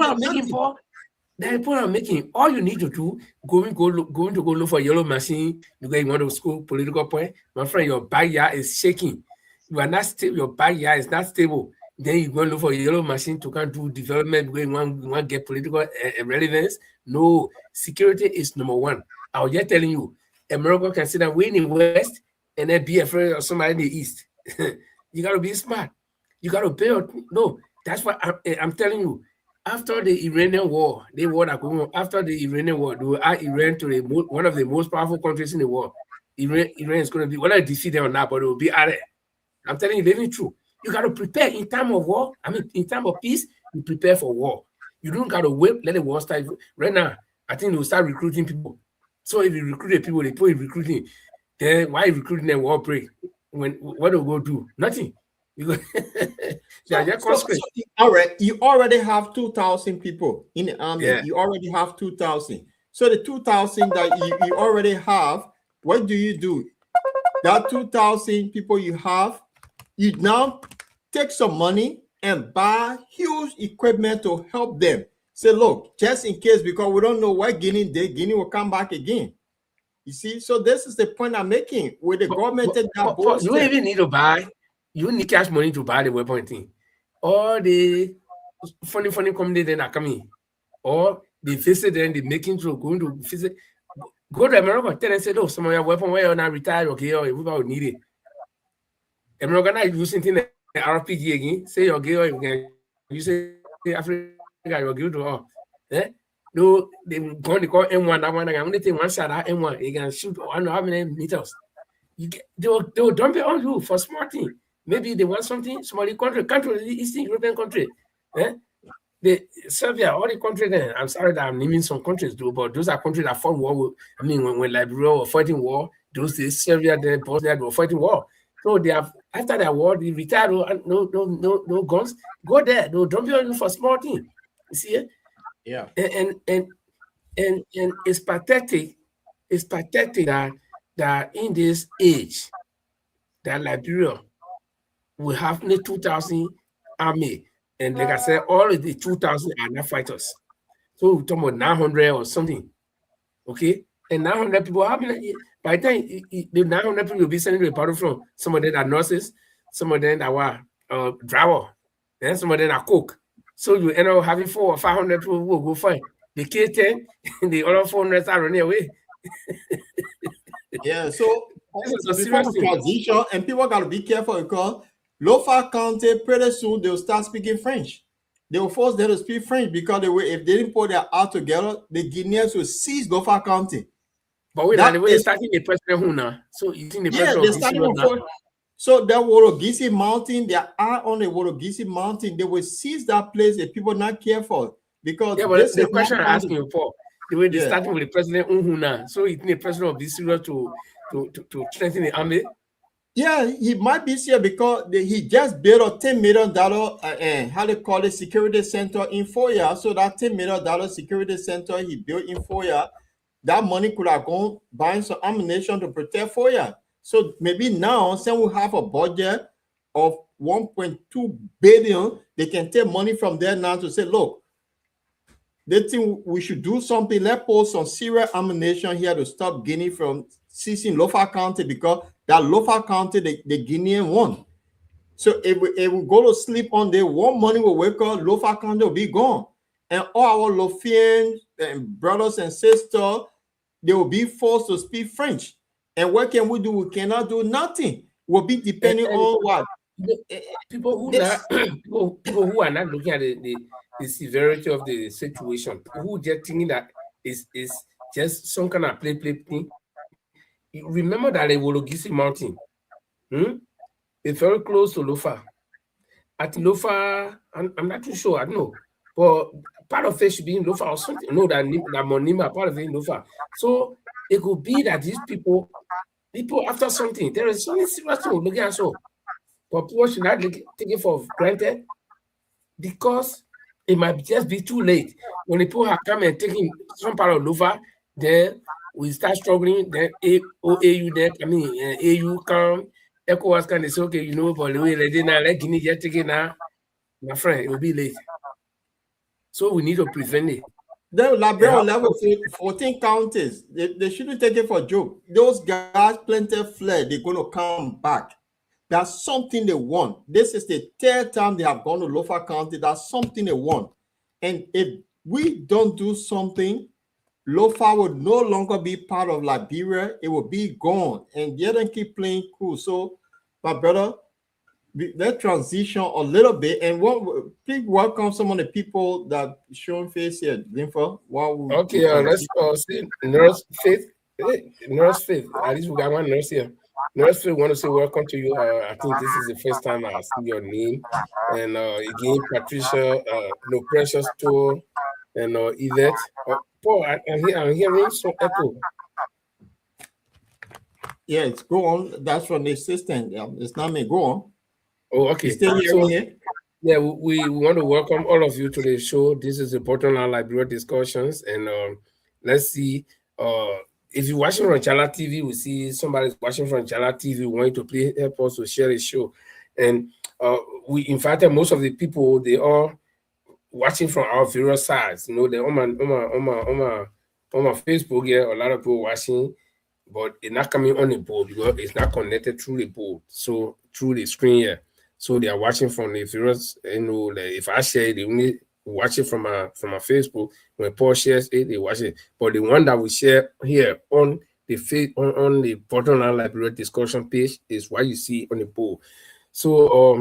point I'm making, all you need to do, going to go look for yellow machine, you want to school political point, my friend, your backyard is shaking. You are not stable, your backyard is not stable. Then you go look for a yellow machine to come do development where you want to get political relevance. No, security is number one. I was just telling you, America can sit and win in West and then be afraid of somebody in the East. You got to be smart. You got to build. No, that's what I'm telling you. After the Iranian war, after the Iranian war, they will add Iran to one of the most powerful countries in the world. Iran is going to be, whether I defeat them or not, but it will be added. I'm telling you, living true. You got to prepare in time of war. I mean, in time of peace, you prepare for war. You don't got to wait, let the war start. Right now, I think they'll start recruiting people. So if you recruit the people, they put in recruiting. Then why recruiting them war break? What do go do? Nothing. All right, you already have 2,000 people in the army. Yeah. You already have 2,000. So the 2,000 that you already have, what do? That 2,000 people you have, you now take some money and buy huge equipment to help them. Say, look, just in case, because we don't know what Guinea will come back again. You see, so this is the point I'm making with the government. You don't even need to buy. You need cash money to buy the weapon thing. All the funny company then are coming. Or they visit them, they making sure going to visit. Go to America, tell them, say, no, some of your weapon where you're not retired, okay, or everybody need it. America not using thing like RPG again. Say your girl, you say Africa, you're good to all. No, they going to call M1, that one, I'm going to take one shot at M1, you can shoot, I don't know how many meters. They will dump it on you for smart thing. Maybe they want something, Somali country, Eastern European country. The Serbia, all the countries there, I'm sorry that I'm naming some countries too, but those are countries that fought war. When Liberia were fighting war, those days, Serbia, then Bosnia, they were fighting war. So they have, after that war, they retired, no guns. Go there, they'll dump it on you for small thing. You see it? Yeah. And it's pathetic. It's pathetic that in this age, that Liberia will have the 2,000 army. And like I said, all of the 2,000 are not fighters. So we're talking about 900 or something. Okay? And 900 people, by the time the 900 people will be sending to the battlefront, some of them are nurses, some of them are driver, and some of them are cook. So you end up having 400 or 500 people who will go fight. The K10, the other 400 are running away. Yeah, so before we transition, and people got to be careful because Lofa County, pretty soon they'll start speaking French. They will force them to speak French because if they didn't put their out together, the Guineans will seize Lofa County. But wait, the way they're starting the president who now? So you think the president they're starting now? So that Wodogisi Mountain, they are on the Wodogisi Mountain. They will seize that place if people not careful. Because but the question I'm asking you for, the way they're starting with the president Unhuna, so you think the president will be serious to strengthen the army? Yeah, he might be here because he just built a $10 million how they call it security center in 4 years. So that $10 million security center he built in 4 years, that money could have gone buying some ammunition to protect 4 years. So maybe now, since we have a budget of 1.2 billion, they can take money from there now to say, look, they think we should do something. Let's put some serious ammunition here to stop Guinea from seizing Lofa County, because that Lofa County, the Guinean won. So if we go to sleep on day, one morning we wake up, Lofa County will be gone. And all our Lofian and brothers and sisters, they will be forced to speak French. And what can we do? We cannot do nothing. We'll be depending on what? People who not people who are not looking at the severity of the situation, who just thinking that is just some kind of play thing. You remember that the Wologisi Mountain, it's very close to Lofa. At Lofa, I'm not too sure, I don't know, but part of it should be in Lofa or something. No, that Monima, part of it in Lofa. So it could be that these people after something, there is something serious to look at. So, but people should not take it for granted, because it might just be too late. When the people have come and taken some part of Lofa, then we start struggling. Then AU there, AU come, ECOWAS can say, okay, but the way they did now, let Guinea just take it now, my friend, it will be late. So we need to prevent it. The Liberia level 14 counties, they shouldn't take it for a joke. Those guys plenty fled, they're going to come back. That's something they want. This is the third time they have gone to Lofa County. That's something they want. And if we don't do something, Lofa will no longer be part of Liberia. It will be gone. And yet they keep playing cool. So, my brother, let's transition a little bit. And please welcome some of the people that showing face here, Linfa. Let's see. Nurse Faith. Nurse Faith. At least we got one nurse here. Nurse Faith, want to say welcome to you. I think this is the first time I see your name. And again, Patricia, No Precious Tour, and Yvette. Paul, I'm hearing some echo. Yeah, it's go on. That's from the assistant. Yeah, it's not me. Go on. Oh, okay. Still hearing here? Yeah, we want to welcome all of you to the show. This is the Bottomline Liberia discussions, and let's see. If you're watching from Chala TV, we see somebody's watching from Chala TV. We want you to help us to share the show, and we invited most of the people. They are watching from our various sides. They're on my Facebook here. A lot of people watching, but it's not coming on the board because it's not connected through the board. So through the screen here. So they are watching from the various, like if I share it, they only watch it from my Facebook. When Paul shares it, they watch it. But the one that we share here on the on the Bottomline Liberia discussion page is what you see on the board. So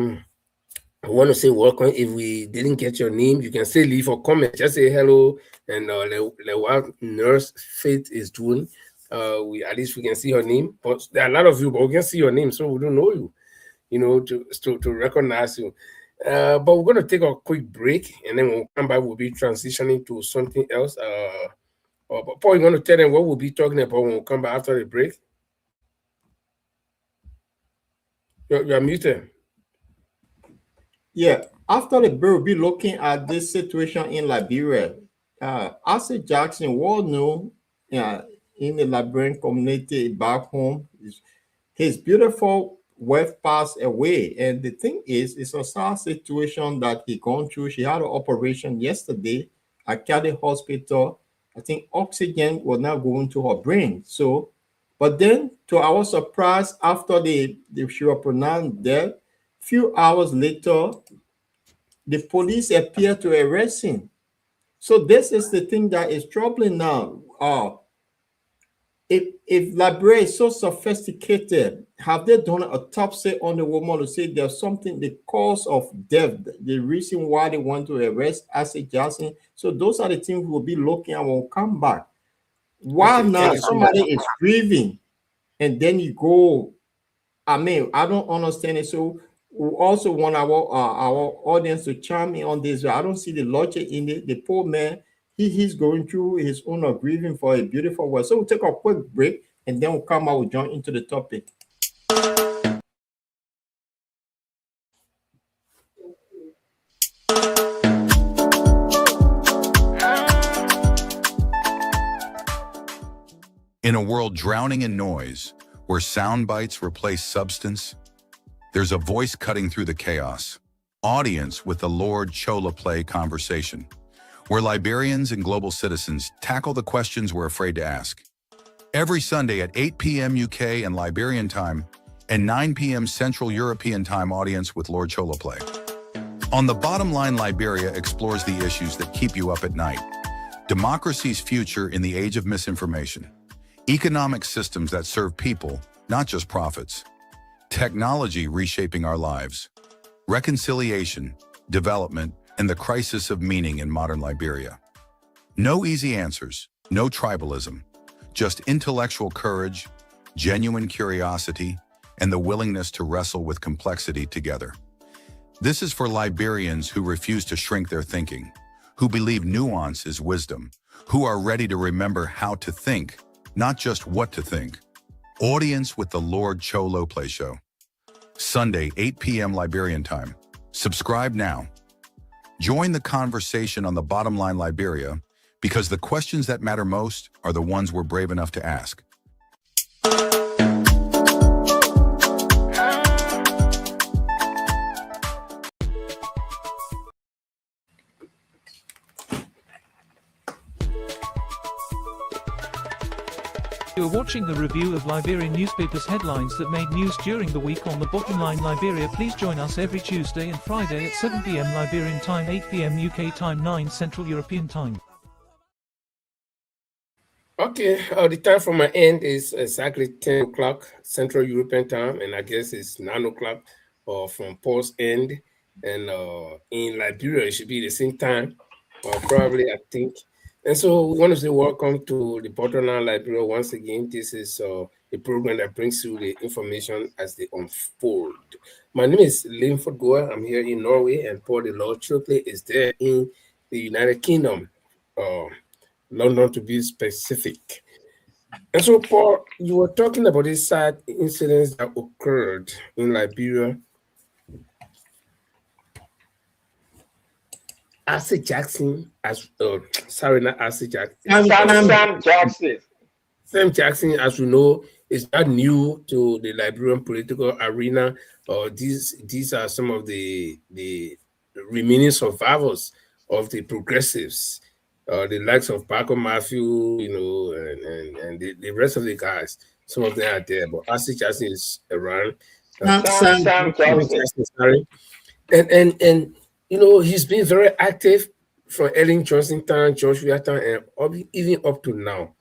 I want to say welcome. If we didn't get your name, you can still leave a comment. Just say hello and what Nurse Faith is doing. At least we can see her name. But there are a lot of you, but we can see your name, so we don't know you. To recognize you. But we're going to take a quick break, and then when we come back, we'll be transitioning to something else. But Paul, you want to tell them what we'll be talking about when we come back after the break? You're muted. Yeah, after the break, we'll be looking at this situation in Liberia. Asset Jackson, well known in the Liberian community back home, his beautiful wife passed away, and the thing is, it's a sad situation that he gone through. She had an operation yesterday at Cady Hospital. I think oxygen was not going to her brain. So, but then to our surprise, after she was pronounced dead, few hours later, the police appeared to arrest him. So this is the thing that is troubling now. If Liberia is so sophisticated, have they done a autopsy on the woman to say there's something, the cause of death, the reason why they want to arrest Asset Jackson? So those are the things we'll be looking at when we come back. Why not? Somebody is grieving, and then you go. I don't understand it. So we also want our audience to chime in on this. I don't see the logic in it. The poor man, he's going through his own grieving for a beautiful world. So we'll take a quick break, and then we'll come out, we'll join into the topic. In a world drowning in noise, where sound bites replace substance, there's a voice cutting through the chaos. Audience with the Lord Chola Play conversation, where Liberians and global citizens tackle the questions we're afraid to ask. Every Sunday at 8 p.m. UK and Liberian time, and 9 p.m. Central European time, Audience with Lord Chola Play. On the Bottom Line, Liberia explores the issues that keep you up at night. Democracy's future in the age of misinformation. Economic systems that serve people, not just profits. Technology reshaping our lives. Reconciliation, development, and the crisis of meaning in modern Liberia. No easy answers, no tribalism, just intellectual courage, genuine curiosity, and the willingness to wrestle with complexity together. This is for Liberians who refuse to shrink their thinking, who believe nuance is wisdom, who are ready to remember how to think, not just what to think. Audience with the Lord Chola Play Show. Sunday, 8 p.m. Liberian time. Subscribe now. Join the conversation on the Bottom Line Liberia, because the questions that matter most are the ones we're brave enough to ask. You are watching the review of Liberian newspapers' headlines that made news during the week on the Bottomline Liberia. Please join us every Tuesday and Friday at 7 p.m. Liberian time, 8 p.m. UK time, 9 Central European time. Okay, the time from my end is exactly 10 o'clock Central European time, and I guess it's 9 o'clock from Paul's end. And in Liberia, it should be the same time, probably, I think. And so we want to say welcome to the Bottomline Liberia once again. This is a program that brings you the information as they unfold. My name is Linford Goa. I'm here in Norway, and Paul the Lord Chokley is there in the United Kingdom, London to be specific. And so, Paul, you were talking about these sad incidents that occurred in Liberia. Acid Jackson, not Acid Jackson. Sam Jackson. Sam Jackson, as we know, is not new to the Liberian political arena. These are some of the remaining survivors of the progressives, the likes of Paco Matthew, and the rest of the guys. Some of them are there, but Acid Jackson is around. Sam Jackson. Sorry, and he's been very active from Ellen Johnsontown, Georgetown, and even up to now.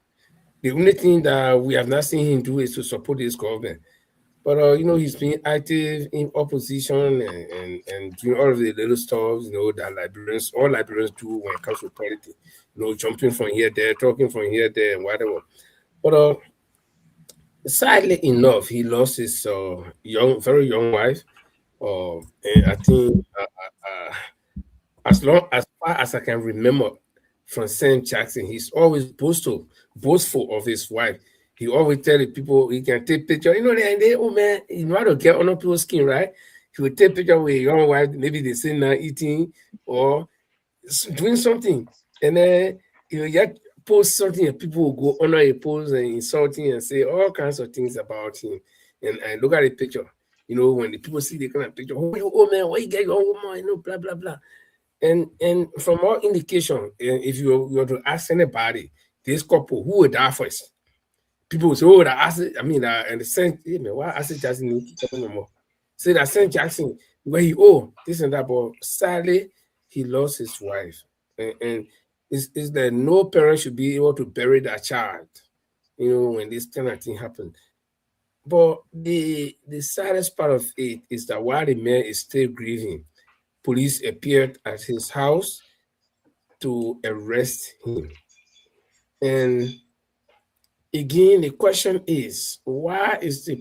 The only thing that we have not seen him do is to support his government. But, he's been active in opposition and doing all of the little stuff, that all Liberians do when it comes to politics. Jumping from here, there, talking from here, there, and whatever. But sadly enough, he lost his very young wife. And I think as far as I can remember from Sam Jackson, he's always boastful of his wife. He always tell the people he can take picture. Oh man, you know how to get under people's skin, right? He would take picture with a young wife, maybe they sit now eating or doing something. And then you post something and people will go under a post and insulting and say all kinds of things about him. And look at the picture. When the people see the kind of picture, oh man, why you get your woman, blah, blah, blah. And from all indication, if you were to ask anybody, this couple, who would die first? People will say, oh, and the Saint, why Acid Jackson need to tell no more? Say that Saint Jackson, where this and that, but sadly, he lost his wife. And is that no parent should be able to bury their child, when this kind of thing happened. But the saddest part of it is that while the man is still grieving, police appeared at his house to arrest him. And again, the question is, why are the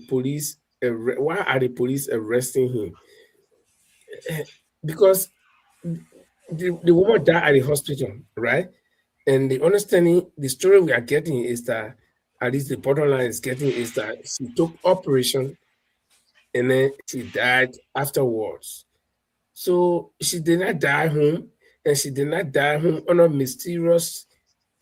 police arresting him? Because the woman died at the hospital, right? And the story we are getting is that, at least the bottom line is getting, is that she took operation and then she died afterwards. So she did not die home, and she did not die home under mysterious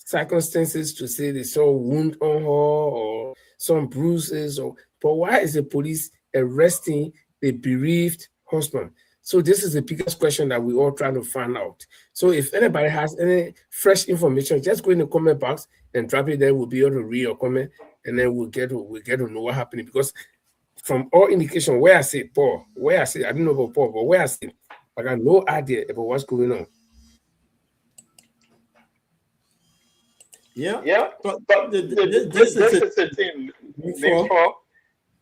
circumstances to say they saw a wound on her or some bruises, but why is the police arresting the bereaved husband? So this is the biggest question that we all trying to find out. So if anybody has any fresh information, just go in the comment box and drop it there. We'll be able to read your comment, and then we'll get to know what happened. Because from all indication, where I say Paul, I don't know about Paul, but where I say, I got no idea about what's going on. Yeah, but this is the thing. Before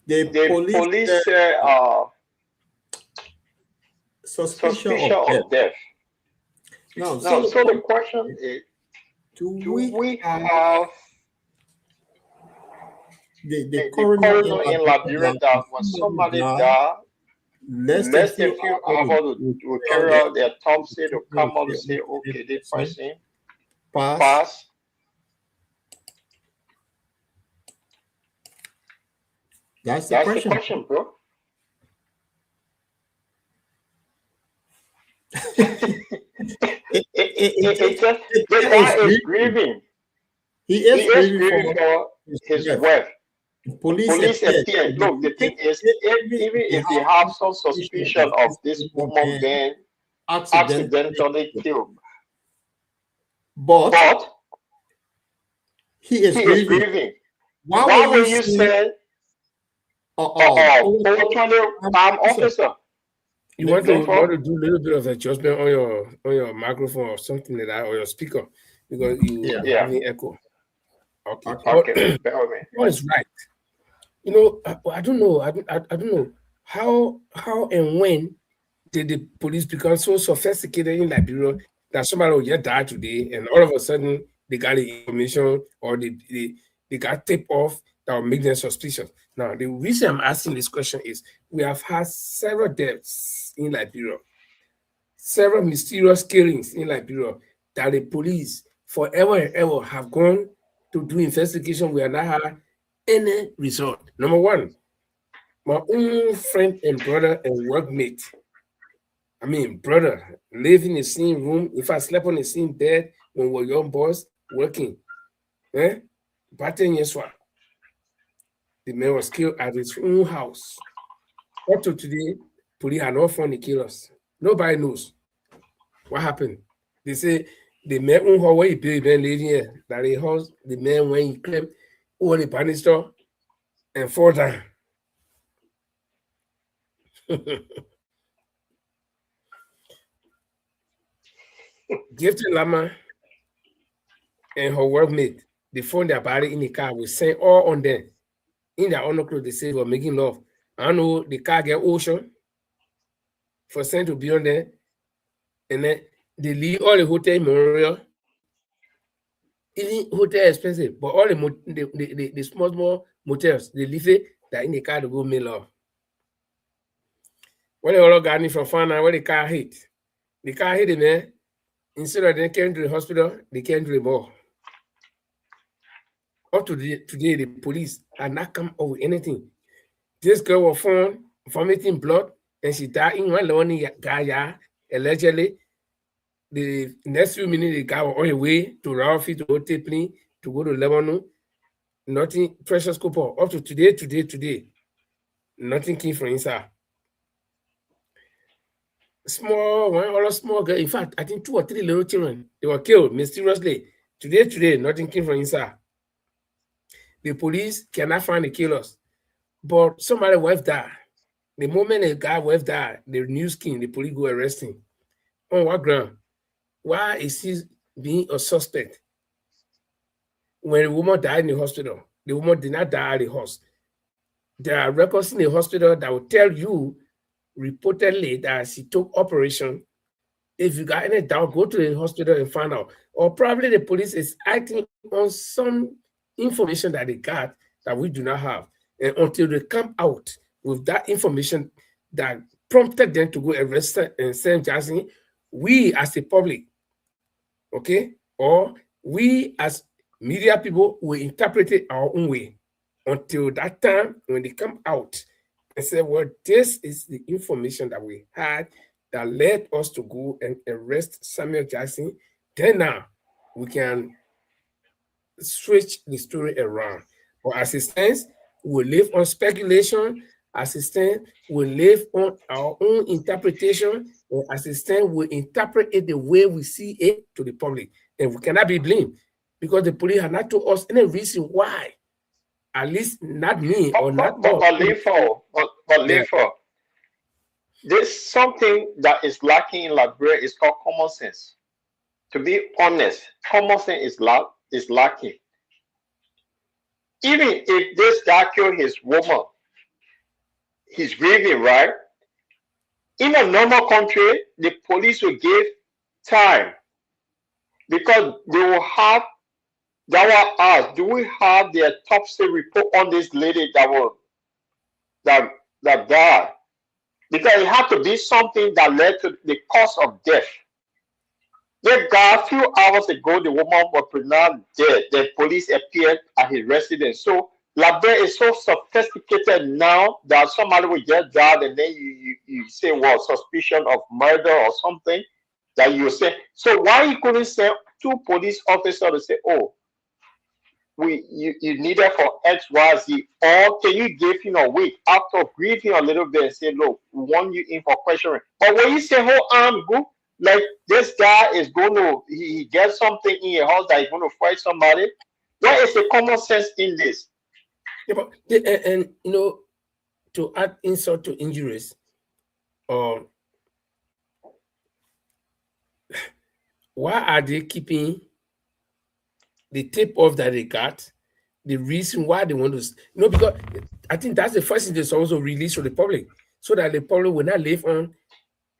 the police suspicion of death. Now, so the question is, do we have the coroner in Liberia that when somebody died, less than few hours to carry out their autopsy to come out and say, okay, this person passed? That's the question, bro. It's just the guy is grieving. He is grieving for his wife. Police appeared. Look, the thing is, even if they have some suspicion of this woman being accidentally killed, but he is grieving. Why will you say, farm officer? You want to do a little bit of adjustment on your microphone or something like that, or your speaker, because you having echo. Okay. What is right? You know, I don't know. I don't know how and when did the police become so sophisticated in Liberia that somebody will get died today, and all of a sudden they got the information or they got tip off that will make them suspicious. Now, the reason I'm asking this question is we have had several deaths in Liberia, several mysterious killings in Liberia that the police forever and ever have gone to do investigation. We have not had any result. Number one, my own friend and brother and workmate, brother, live in the same room. If I slept on the same bed when we were young boys working, about 10 years ago, the man was killed at his own house. Up to today, police are not found the killers. Nobody knows what happened. They say the man who Hawaii built living here, that the house, the man when he climbed over the banister and fall down. Gifted Lama and her workmate, they found their body in the car. We sent all on them. In their underclothes, they say they were making love. I don't know, the car get ocean for sent to be on there. And then they leave all the hotel memorial. Even hotel expensive, but all the small motels, they leave it that in the car to go make love. When they all got me from Fana, where the car hit the man. Instead of them came to the hospital, they came to the mall. Up to today, the police had not come up with anything. This girl was found vomiting blood, and she died in one lonely guy. Allegedly, the next few minutes, the guy was on his way to Ralphie to go to plane to go to Lebanon. Nothing precious couple. Up to today, nothing came from inside. Small girl. In fact, I think 2 or 3 little children, they were killed mysteriously. Today, nothing came from inside. The police cannot find the killers, but somebody's wife died. The moment a guy's wife died, the news came, the police go arrest him. On what ground? Why is he being a suspect? When the woman died in the hospital, the woman did not die at the hospital. There are records in the hospital that will tell you reportedly that she took operation. If you got any doubt, go to the hospital and find out. Or probably the police is acting on some information that they got that we do not have. And until they come out with that information that prompted them to go arrest and Sam Jackson, we as the public, okay, or we as media people will interpret it our own way. Until that time, when they come out and say, well, this is the information that we had that led us to go and arrest Samuel Jackson, then now we can switch the story around. But as it stands, we live on speculation. As it stands, we live on our own interpretation. And as it stands, we interpret it the way we see it to the public. And we cannot be blamed because the police have not told us any reason why. At least not me or not us. But there's something that is lacking in Liberia. It's called common sense. To be honest, common sense is lacking. Even if this guy killed his woman, he's grieving, right? In a normal country, the police will give time because they will have. They will ask, do we have the autopsy report on this lady that died? Because it had to be something that led to the cause of death. That guy, a few hours ago, the woman was pronounced dead. The police appeared at his residence. So Liberia is so sophisticated now that somebody will just die and then you say, well, suspicion of murder or something that you say. So why you couldn't send 2 police officers to say, oh, you needed for X, Y, Z, or can you give him a week after grieving a little bit and say, look, we want you in for questioning. But when you say, oh, I'm good, like this guy is going to, he gets something in your house that he's going to fight somebody, where is the common sense in this? Yeah, but, and you know, to add insult to injuries, why are they keeping the tip off that they got? The reason why they want to, because I think that's the first thing they also release to the public, so that the public will not live on,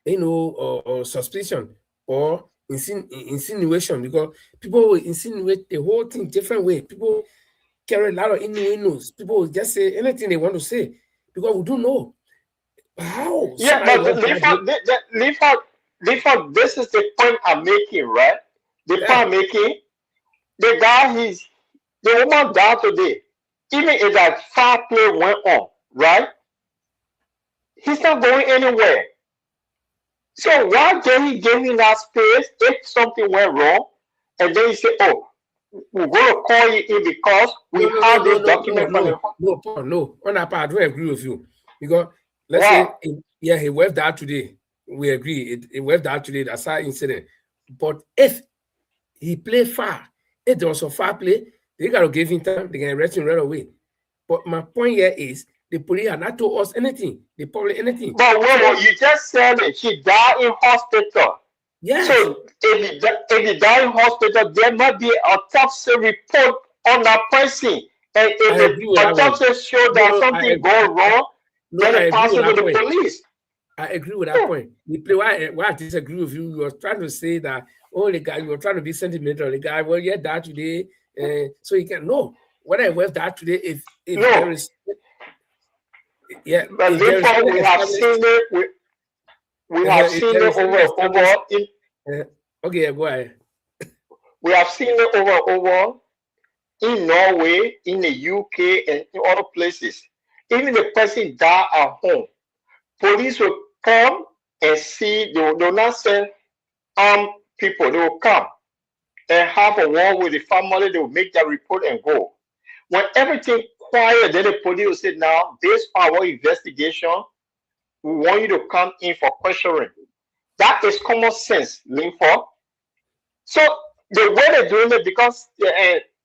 or suspicion or insinuation, because people will insinuate the whole thing different way. People carry a lot of innuendos. People will just say anything they want to say because we don't know how. Yeah, but leave out. This is the point I'm making, right? The point I'm making. The guy, the woman died today. Even if that foul play went on, right? He's not going anywhere. So why don't he give him that space if something went wrong, and then he say, "Oh, we're going to call you in because we have this document from the." No, on that part, I don't agree with you, because let's say, he went out today. We agree, it went out today. That's our incident. But if he played far, if there was a foul play, they gotta give him time. They can arrest him right away. But my point here is the police have not told us anything. The public anything. But you just said it. He died in hospital. Yes. So if he died in hospital, there might be an autopsy report on that person. And if the autopsy show that something goes wrong, then it passes to the police. I agree with that point. Why I disagree with you? You were trying to say that, the guy, you were trying to be sentimental. The guy, well, died today, so he can know whether he was died today. If there is, but we have seen it. We have seen it over and over. Okay, go ahead. We have seen it over and over in Norway, in the UK, and in other places. Even the person died at home, police will come and see. They will not send armed people. They will come and have a war with the family. They will make their report and go. When everything quiet, then the police will say, now, based on our investigation, we want you to come in for questioning. That is common sense, Linford. So the way they're doing it, because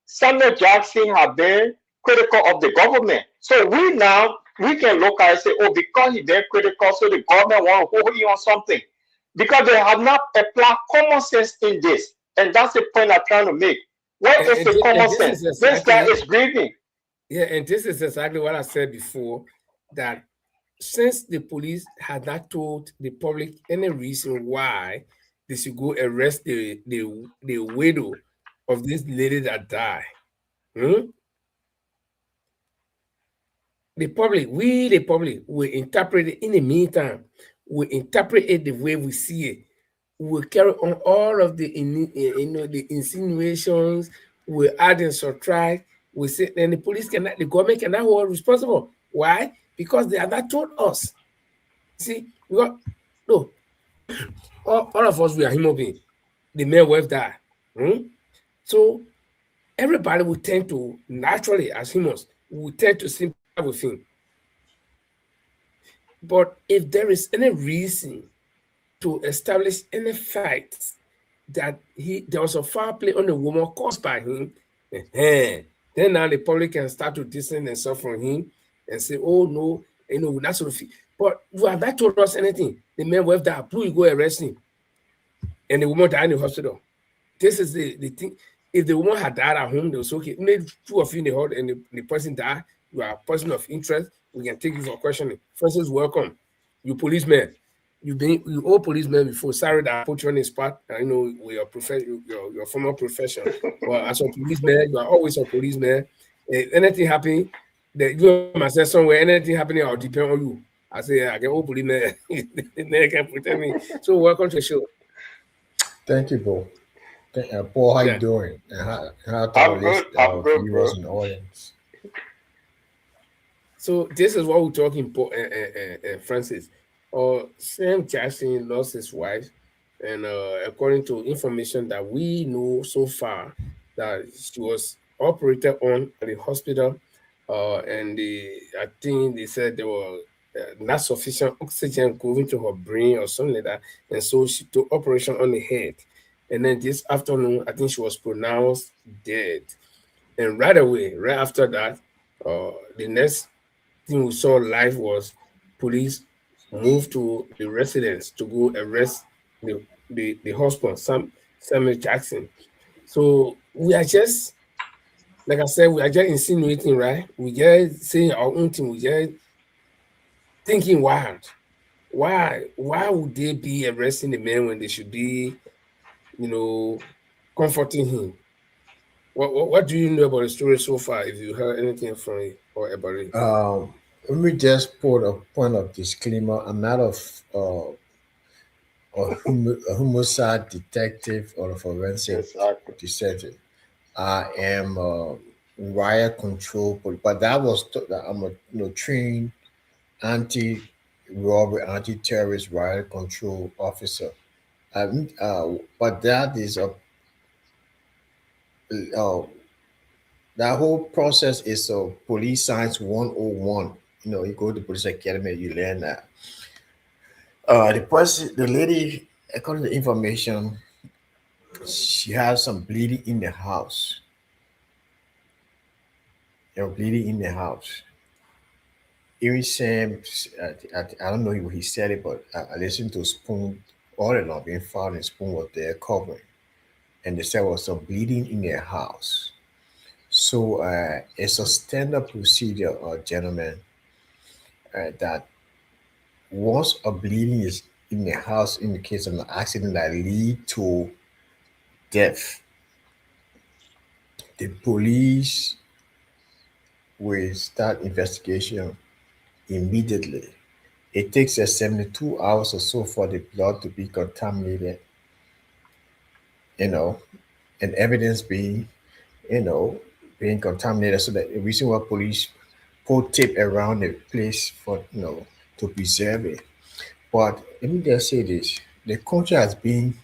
Samuel Jackson have been critical of the government. So we can look at it and say, oh, because he's been critical, so the government want to hold you on something. Because they have not applied common sense in this. And that's the point I'm trying to make. Where is the common sense? This guy is grieving. Yeah, and this is exactly what I said before, that since the police had not told the public any reason why they should go arrest the widow of this lady that died, the public will interpret it in the meantime. We interpret it the way we see it. We carry on all of the the insinuations. We add and subtract. We say, and the government cannot hold responsible. Why? Because they have not told us. See, all of us, we are human beings. The male wife died. So everybody will tend to, naturally as humans, will tend to sympathize with him. But if there is any reason to establish any facts that there was a foul play on the woman caused by him, then now the public can start to distance themselves from him and say, oh no, that sort of thing. But you have not told us anything. The man with that blue, you go arrest him. And the woman died in the hospital. This is the thing. If the woman had died at home, they was okay. Maybe two of you in the hall and the person died, you are a person of interest, we can take you for questioning. Francis, welcome. You policeman. You old policeman before. Sorry that I put you on the spot. I know with your former profession. Well, as a policeman, you are always a policeman. If anything happen, that you must say somewhere, anything happening, I'll depend on you. I say I get old policeman. They can protect me. So welcome to the show. Thank you, Bo. Paul, how you Yeah. doing? And how I'm good. I'm good, bro. viewers and audience? So this is what we're talking, Francis. Sam Jackson lost his wife, and according to information that we know so far, that she was operated on at the hospital, and I think they said there were not sufficient oxygen going to her brain or something like that, and so she took operation on the head. And then this afternoon, I think she was pronounced dead. And right away, right after that, the next thing we saw live was police moved to the residence to go arrest the husband, Samuel Jackson. So we are just, like I said, we are just insinuating, right? We just saying our own thing. We just thinking wild. Why would they be arresting the man when they should be, comforting him? What do you know about the story so far? If you heard anything from it or about it? Let me just put a point of disclaimer. I'm not a homicide detective or a forensic Exactly. detective. I am riot control, but that was I'm a trained anti-robbery, anti-terrorist riot control officer. But that is uh, that whole process is a police science 101. You go to police academy, you learn that. The lady, according to information, she has some bleeding in the house. Bleeding in the house. Even Sam, I don't know if he said it, but I listened to Spoon all along, being found in Spoon was there covering. And they said was some bleeding in their house. So it's a standard procedure, gentlemen, that once a bleeding is in the house in the case of an accident that lead to death, the police will start investigation immediately. It takes 72 hours or so for the blood to be contaminated, and evidence being contaminated. So that the reason why police put tape around the place for to preserve it. But let me just say this: the country has been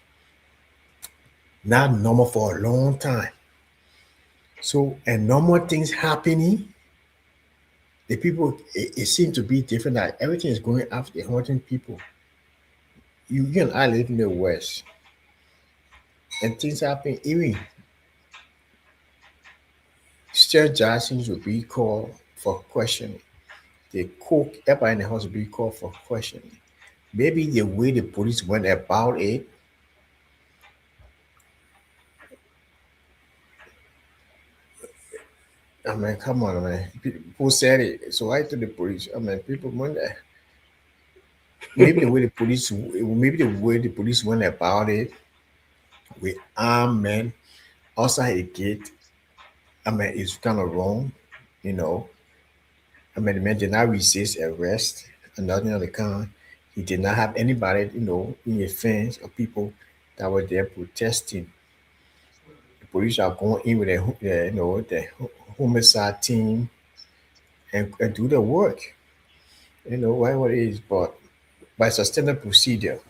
not normal for a long time. So, and normal things happening, the people it seems to be different. That everything is going after haunting people. You and I live in the West, and things happen. Even Sir Johnson's will be called for questioning. The cook, everybody in the house will be called for questioning. Maybe the way the police went about it, I mean, come on, man. People said it. So I told the police, I mean, people wonder. Maybe the way the police went about it with armed men outside the gate, I mean, it's kind of wrong, you know. I mean, the man did not resist arrest and nothing of the kind. He did not have anybody, in the fence or people that were there protesting. The police are going in with the homicide team and do the work. Whatever it is, but by it's a standard procedure.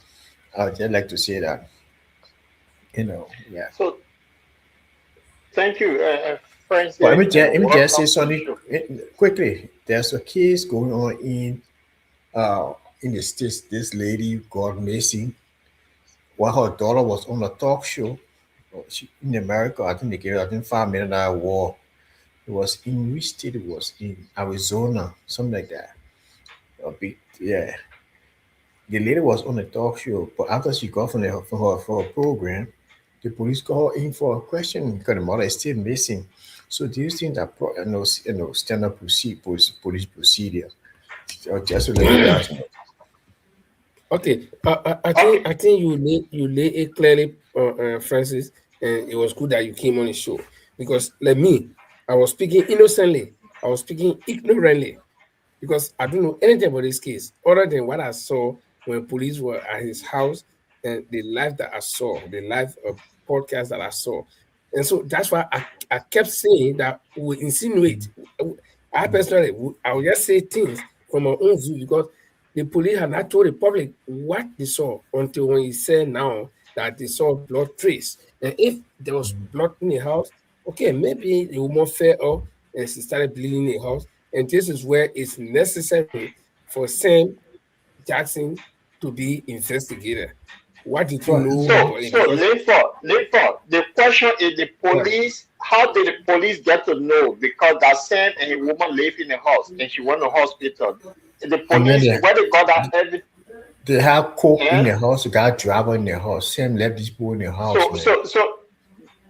I'd just like to say that, yeah. So Thank you, Francis, But and let me just say welcome to the something show. quickly. There's a case going on in the States. This lady got missing while her daughter was on a talk show. In America, I think they gave her, I think, $5 million award. It was in which state? It was in Arizona, something like that. A big, yeah. The lady was on a talk show, but after she got from her program, the police called in for a question because the mother is still missing. So do you think that standard police procedure? Just to let you guys know. Okay, Okay. I think you lay it clearly, Francis, and it was good that you came on the show because like me, I was speaking innocently, I was speaking ignorantly because I don't know anything about this case other than what I saw when police were at his house and the live that I saw, the live podcast that I saw, and so that's why I kept saying that we insinuate. I personally, I will just say things from my own view because the police had not told the public what they saw until when he said now that they saw blood trace. And if there was blood in the house, okay, maybe the woman fell up and she started bleeding in the house. And this is where it's necessary for Sam Jackson to be investigated. What did you But know So, about it? so Because Linford, the question is the yeah, police. How did the police get to know? Because that Sam and a woman live in the house, and she went to hospital. The I mean, police, where they got that evidence? they have coke in Eh? the house. They got driver in the house. Sam left these people in the house, man. So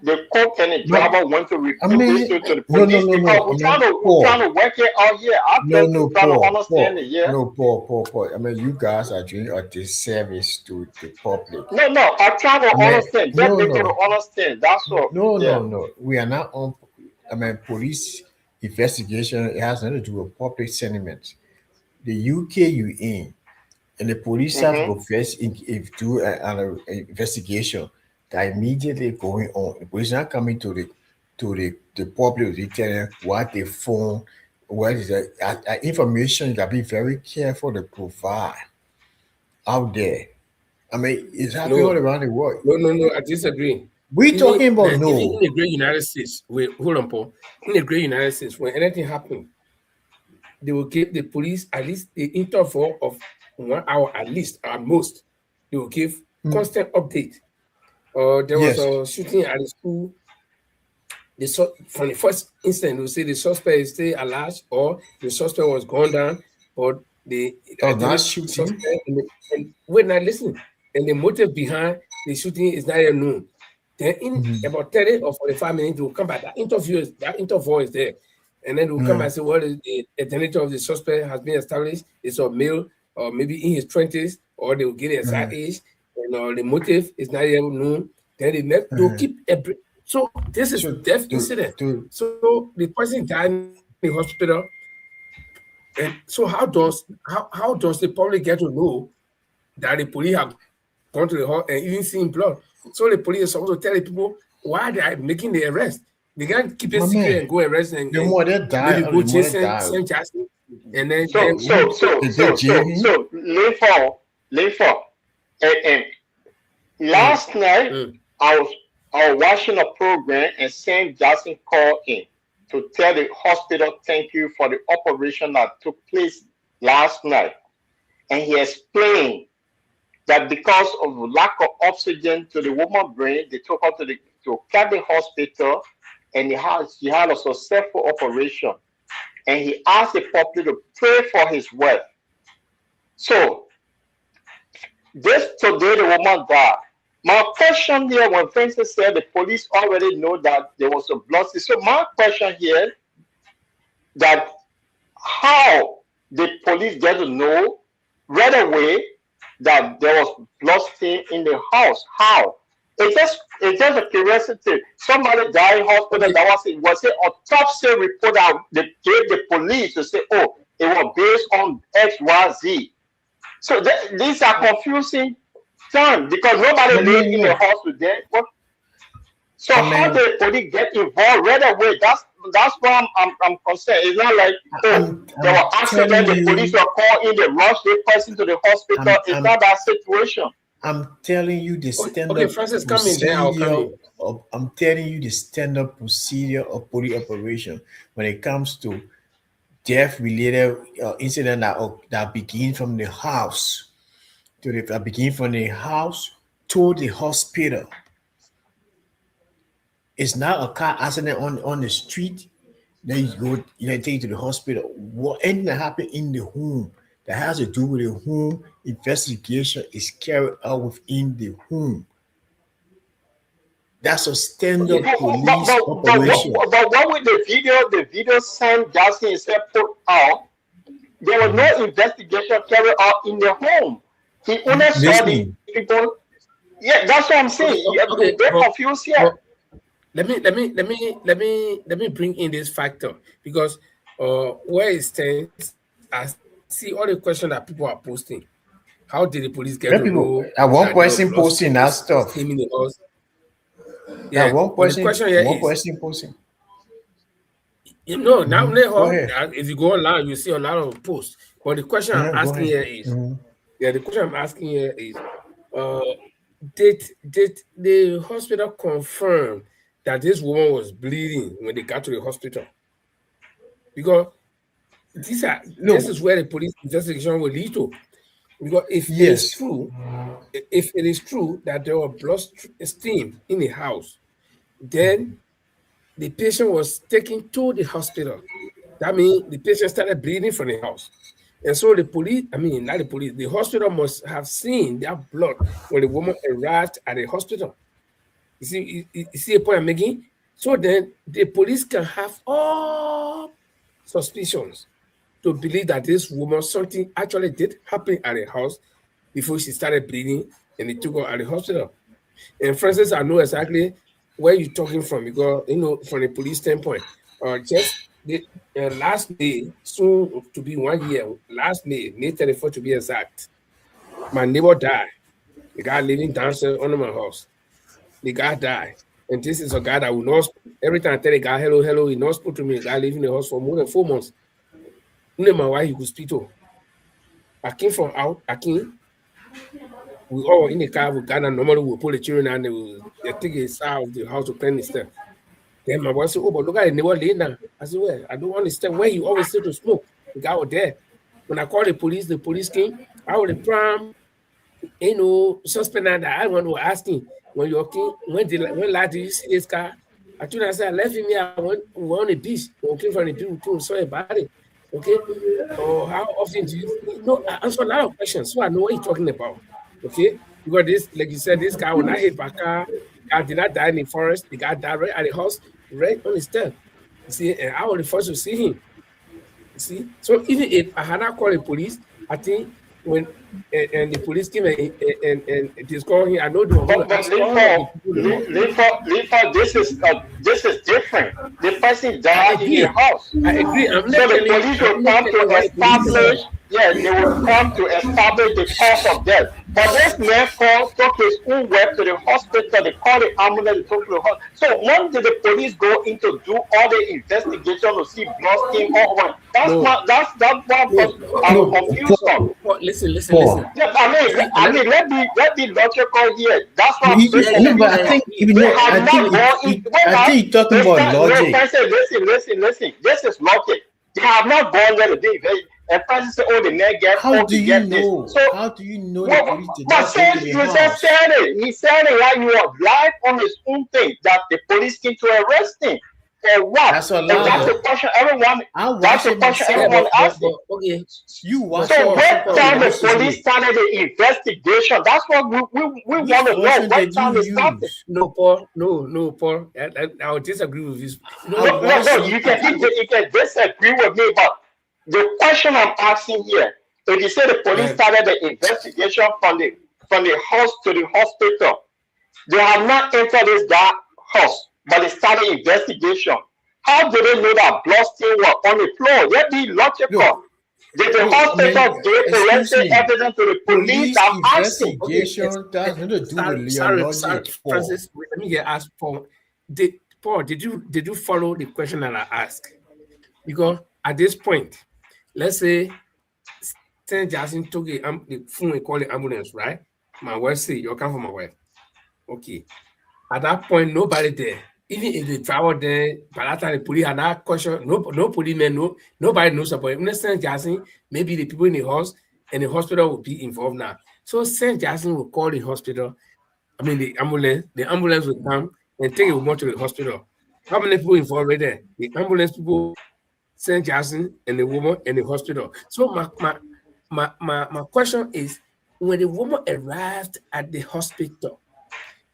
the cook and the No, driver went to I report this mean, to the no, police because I mean, we're trying Paul. to work it out here. I'm No, just no, trying to Paul, understand it. Yeah. No, Paul. I mean, you guys are doing a disservice to the public. No. I'm trying to I mean, understand. Just make it to understand. That's all. Yeah. no. We are not on. I mean, police investigation. It has nothing to do with public sentiment. The UK you in, and the police have to Mm-hmm. go first if do an investigation that immediately going on. The police not coming to the public. They tell them what they found. What is the information you gotta be very careful to provide out there. I mean, it's happening all no, around the world. no, I disagree. We talking about Even no. in the great United States, wait, hold on, Paul. In the great United States, when anything happened, they will give the police at least the interval of 1 hour at least, at most. They will give constant update. There was Yes. a shooting at the school. From the first instant, they will say the suspect is still alive or the suspect was gone down, but the Oh, not identity shooting. suspect and wait, now listen, and the motive behind the shooting is not yet known. Then in about 30 or 45 minutes, they will come back. That interval is there. And then they will come back and say, well, the identity of the suspect has been established. It's a male or maybe in his 20s, or they will get the exact age, and the motive is not yet known. Then they'll keep so this is So death incident. So the person died in the hospital. And so how does the public get to know that the police have gone to the hospital and even seen blood? So the police is supposed to tell the people why they are making the arrest. They can't keep it My secret man, and go arrest and the mother died. maybe go The chase mother died. Sam Jackson. And then Did they jail him? So Linford, and last night I was watching a program and Sam Jackson called in to tell the hospital thank you for the operation that took place last night. And he explained that because of lack of oxygen to the woman's brain, they took her to Caddy Hospital, and she had a successful operation. And he asked the public to pray for his wife. So this today the woman died. My question here, when Francis said the police already know that there was a blood. So my question here, that how the police get to know right away that there was blood stain in the house? How? It's just a curiosity. Somebody died in hospital. That was an autopsy report that they gave the police to say, oh, it was based on X, Y, Z. So these are confusing terms because nobody lived in the house with them. So how did the police get involved right away? That's why I'm concerned. It's not like there were accident, the police were called in, they rushed the person to the hospital. It's not that situation. I'm telling you the standard Okay, Francis, come in. Then I'll come in. I'm telling you the standard procedure of police operation when it comes to death-related incident that begin from the house to the hospital. It's not a car accident on the street. Then you take it to the hospital. What anything that happened in the home that has to do with the home, investigation is carried out within the home. That's a standard police operation. But what with the video Sam Jackson said put out, there was no investigation carried out in the home. He only saw the people. Yeah, that's what I'm saying. Okay, they're confused here. Let me bring in this factor, because where it stands, I see all the questions that people are posting. How did the police get to know? One person posting that stuff. Him in the house. Yeah, one person posting. You know, now if you go online, you see a lot of posts. But the question I'm asking here is, did the hospital confirm that this woman was bleeding when they got to the hospital? Because this is where the police investigation will lead to. Because if it is true that there was blood stream in the house, then the patient was taken to the hospital. That means the patient started bleeding from the house. And so the hospital must have seen that blood when the woman arrived at the hospital. You see the point I'm making? So then the police can have all suspicions to believe that this woman, something actually did happen at the house before she started bleeding and they took her at the hospital. And Francis, I know exactly where you're talking from, because, from the police standpoint, last May, soon to be 1 year, last May 34th to be exact, my neighbor died. The guy living downstairs under my house. The guy died. And this is a guy that will not, every time I tell the guy, hello, he not spoke to me. The guy living in the house for more than 4 months. Only my wife, he could speak to. I came from out, we all in the car, we got and normally we'll pull the children and they take a side of the house to clean the stuff. Then my wife said, but look at it, neighbor laying down. I said, well, I don't understand where you always say to smoke. The guy was there. When I called the police came. I was the prime, suspect that I was asking, when last did you see this car? I told him, I said, I left him here, we were on the beach. We came from the beach, we saw about it. Okay? How often do you I answer a lot of questions, so I know what you're talking about. Okay? Because this, like you said, this guy was not hit by a car. The guy did not die in the forest. The guy died right at the house, right on the step. You see, and I was the first to see him. You see? So even if I had not called the police, I think when and the police came and discovered him, I know they were going to ask this is different. The person died in the house. I agree. So the police will come to establish. Yes, they will come to establish the cause of death. But this man took his own work to the hospital. They called the ambulance. They took to the hospital. So when did the police go in to do all the investigation to see blood stain or what? That's what I'm confused on. Listen. Yeah, I mean, let be logical here. That's what I'm saying. No, but I think I think you're talking about logic. Listen. This is logic. They have not gone there today. And Francis said, "Oh, the man get." How do you know? So, how do you know the police did not go to the house? He said it while you were live on his own thing that the police came to arrest him. For what? That's a lie. That's the question everyone. That's the question everyone asking. Okay, you watch. So what time the police started the investigation? That's what we want to know. What time it started? No, Paul. I would disagree with you. No. You can disagree with me, but the question I'm asking here, if you say the police started the investigation from the house to the hospital, they have not entered this guy's house, but they started investigation. How do they know that blood stain was on the floor? Let be logical. Did the hospital give forensic evidence to the police? I'm asking. Investigation has nothing to do with your logic. Francis, let me get asked, Paul. Did you follow the question that I asked? Because at this point, let's say St. Jackson took the phone and called the ambulance, right? My wife say, you come for my wife. Okay. At that point, nobody there. Even if the driver there, by that time the police had that question, no policeman, nobody knows about it. St. Jackson, maybe the people in the house and the hospital will be involved now. So St. Jackson will call the hospital. I mean the ambulance will come and take a woman to the hospital. How many people involved right there? The ambulance people, St. Jackson, and the woman and the hospital. So my question is, when the woman arrived at the hospital,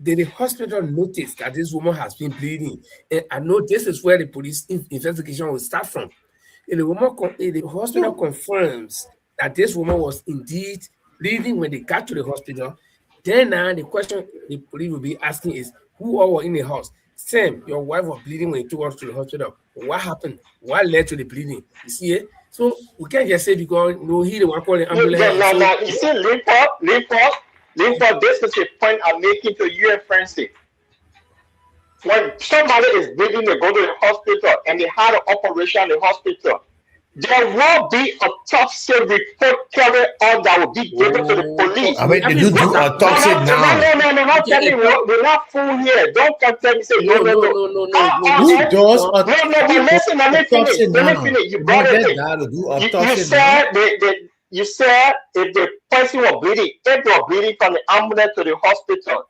did the hospital notice that this woman has been bleeding? And I know this is where the police investigation will start from. If the hospital confirms that this woman was indeed bleeding when they got to the hospital, then now the question the police will be asking is, who all were in the house? Sam, your wife was bleeding when you took her to the hospital. What happened? What led to the bleeding? You see it? So we can't just say because he the one calling ambulance. No. You see, Linford, this is a point I'm making to you and Francis. When somebody is bleeding, they go to the hospital and they had an operation in the hospital. There will be a autopsy report carried on that will be given to the police. I mean, they do autopsy now. No, tell me, we're not fool here. Don't come tell me, say, no. Who does autopsy? No, listen, let me finish. You brought it. You said if the person was bleeding, if they were bleeding from the ambulance to the hospital,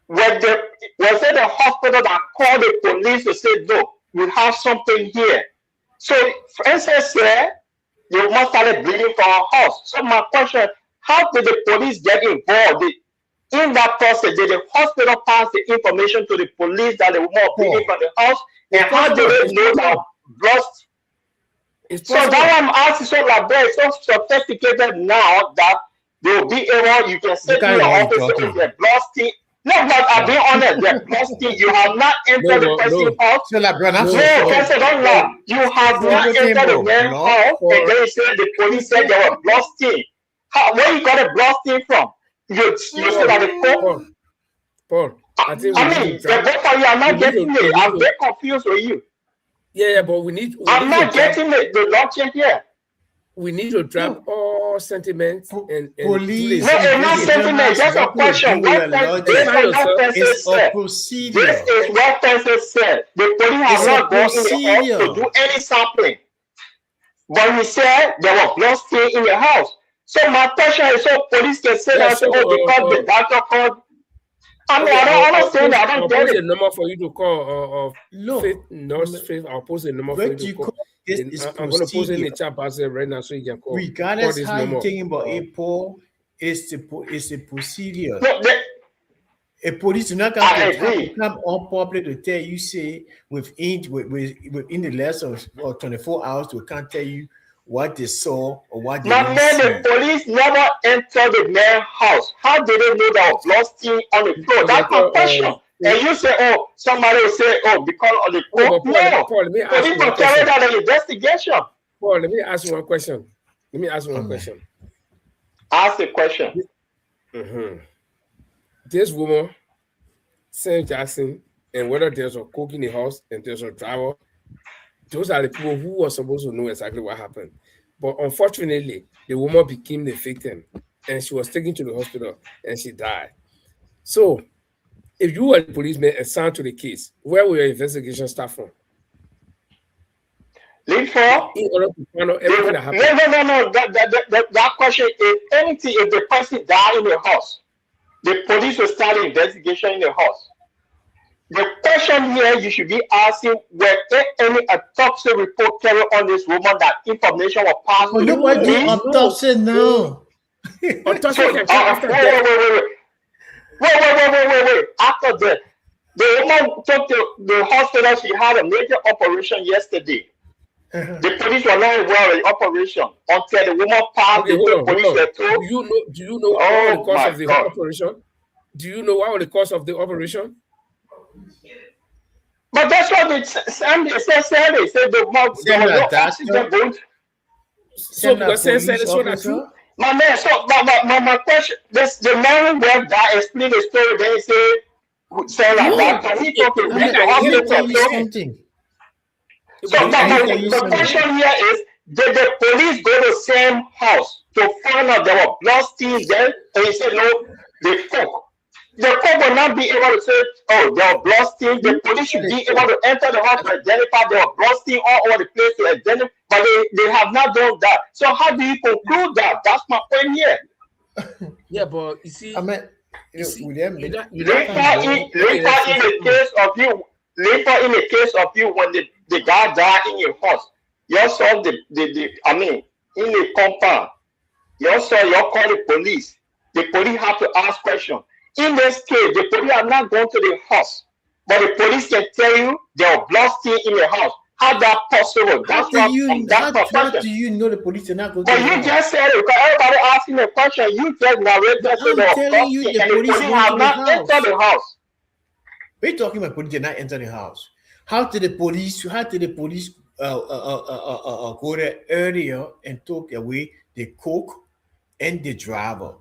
was it the hospital that called the police to say, no, we have something here? So Francis said the woman started bleeding from her house. So my question, how did the police get involved in that process? Did the hospital pass the information to the police that the woman was bleeding from the house? And how did they know that blood? So that I'm asking, so like that, it's so sophisticated now that they will be able, you can say to your officer, the blood stain. No, but I'll be honest, the blood stain, you have not entered the person's house. So like, bro, don't lie. You have not entered the man's house, and then you said the police said there were blood stain. Where you got a blood stain from? You said that the court. Paul, I mean, the both of you are not getting it. I'm very confused with you. Yeah, but I'm not getting the logic here. We need to drop all sentiments and police. No, it's not sentiment. Just a question. It's a procedure. This is what Francis said. The police have not gone in the house to do any sampling. But he said there was blood stain in the house. So my question is, so police can say that, because the doctor called. I mean, I don't understand that. I don't get it. I'll post a number for you to call. Faith, I'll post a number for you to call. I'm going to post in the chat box right now so you can call. Regardless how you thinking about it, Paul, it's a procedure. No, a police is not going to come on public to tell you, say, within the less of 24 hours, we can't tell you what they saw or what they didn't see. The police never entered the man's house. How did they know there was blood stain on the floor? That's my question. And you say, oh, somebody will say, oh, because of the court. No, police will carry out an investigation. Paul, let me ask you one question. Ask a question. This woman, St. Jackson, and whether there's a cook in the house and there's a driver, those are the people who were supposed to know exactly what happened. But unfortunately, the woman became the victim and she was taken to the hospital and she died. So, if you were the policeman assigned to the case, where will your investigation start from? Linford? In order to find out everything that happened. No. That question is anything. If the person died in the house, the police will start an investigation in the house. The question here you should be asking, were there any autopsy report carried on this woman that information was passed to the police? Autopsy now. Autopsy can come after death. Wait. After that, the woman took the hospital. She had a major operation yesterday. The police were not aware of the operation until the woman passed. The police were told. Do you know what the cause of the operation? Do you know what was the cause of the operation? But that's what it said. They said the oxygen going. So because it's not true. My man, so my question, the man went that explain the story, then he said like that. He talking to the hospital. So the question here is, did the police go to the same house? to find out there were blood stains there, and he said no, the cook. The court will not be able to say, oh, there are blood stains. The police should be able to enter the house to identify there are blood stains all over the place to identify, but they have not done that. So how do you conclude that? That's my point here. Yeah, but you see, I mean, Later in the case of you, when the guy died in your house, you saw in the compound, you call the police. The police have to ask questions. In this case, the police are not going to the house, but the police can tell you there are blood stains in the house. How that possible? How do you know the police are not going to but the you house? just said it because everybody asking the question. You just narrated that I'm telling you, the police have not entered the house. We're talking about police did not enter the house. How did the police go there earlier and took away the cook and the driver?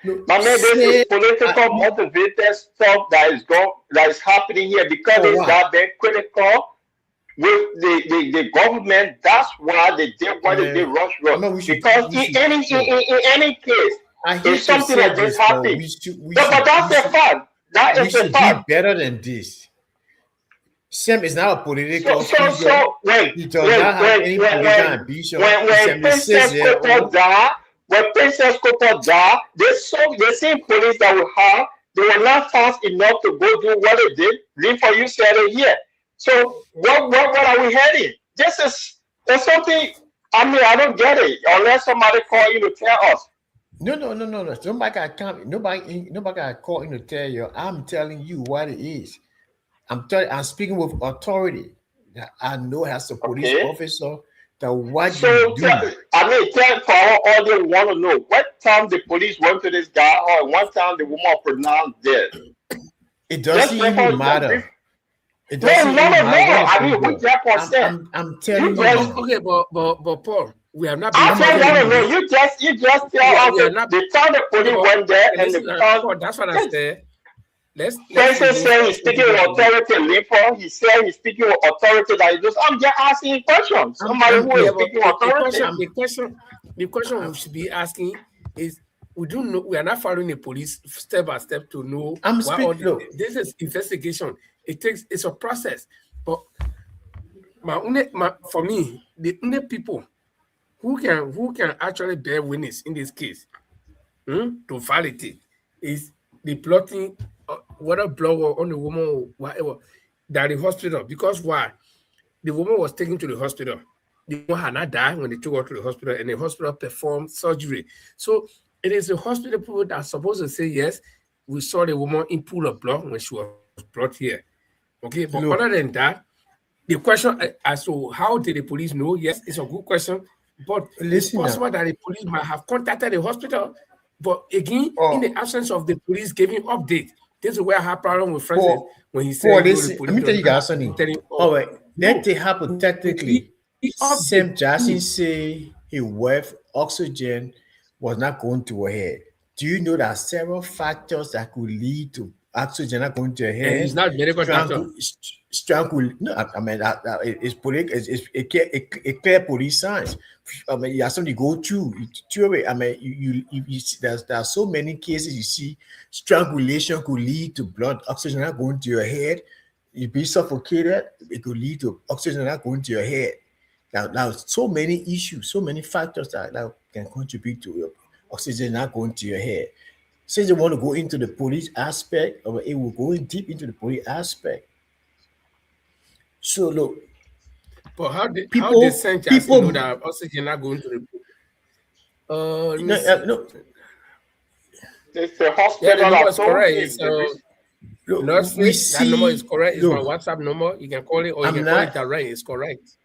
But man, this is political motivated stuff that is happening here because they got been critical with the government. That's why they did what they did rush. Because in any case, if something like this happens, but that's a fact. That is a fact. Be better than this. Sam is now a political figure. So he does not have any political ambition. When Princess Cooper died, the same police that we have, they were not fast enough to go do what they did. Leave for you said it here. So what are we heading? There's something. I mean, I don't get it unless somebody call you to tell us. No. Nobody got call you to tell you. I'm telling you what it is. I'm speaking with authority. I know as a police officer. What so you do. Tell for our audience want to know what time the police went to this guy or what time the woman pronounced dead. It doesn't even matter. It doesn't matter. I mean, with that consent. I'm telling you. Okay, but Paul, we have not been. I just want to know. You just tell us the time the police went there and the time. That's what I said. Princess said he's speaking with authority. Lipo, he said he's speaking with authority. I'm just asking questions. Somebody who is speaking with authority. The question we should be asking is: we don't know. We are not following the police step by step to know. This is investigation. It's a process. But for me, the only people who can actually bear witness in this case to validate is the plotting. Whether blood on the woman or whatever, that the hospital. Because why? The woman was taken to the hospital. The woman had not died when they took her to the hospital, and the hospital performed surgery. So it is the hospital people that are supposed to say, yes, we saw the woman in pool of blood when she was brought here. Okay, but other than that, the question as to how did the police know? Yes, it's a good question, but it's possible that the police might have contacted the hospital. But again, in the absence of the police giving update, this is where I have problem with Francis when he said, let me tell you guys something. All right, let's say hypothetically, Sam Jackson say his wife oxygen was not going to her head. Do you know there are several factors that could lead to oxygen not going to her head? And he's not medical doctor. No, I mean it's a clear police science. I mean, you have something to go through. I mean, you there are so many cases you see strangulation could lead to blood oxygen not going to your head. You be suffocated, it could lead to oxygen not going to your head. Now so many issues, so many factors that can contribute to your oxygen not going to your head. Since you want to go into the police aspect, or it will go in deep into the police aspect. So look, but how did Saint Jackson know that oxygen not going to the no. It's the hospital. Yeah, the number is correct. That number is correct. It's my WhatsApp number. You can call it or you can call it direct. It's correct.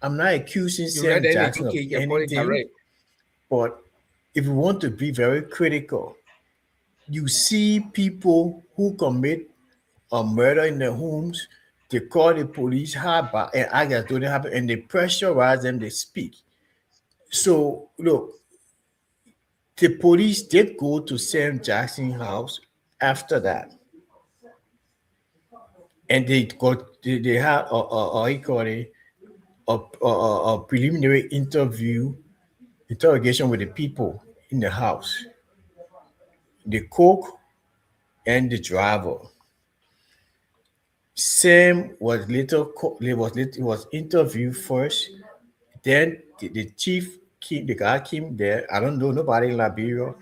I'm not accusing Saint Jackson of anything, but if you want to be very critical, you see people who commit a murder in their homes, they call the police hard by and I guess don't happen and they pressurize them, they speak. So look, the police did go to Sam Jackson's house after that. And they had a preliminary interrogation with the people in the house, the cook and the driver. Sam was was interviewed first. Then the chief came, the guy came there. I don't know nobody in Liberia,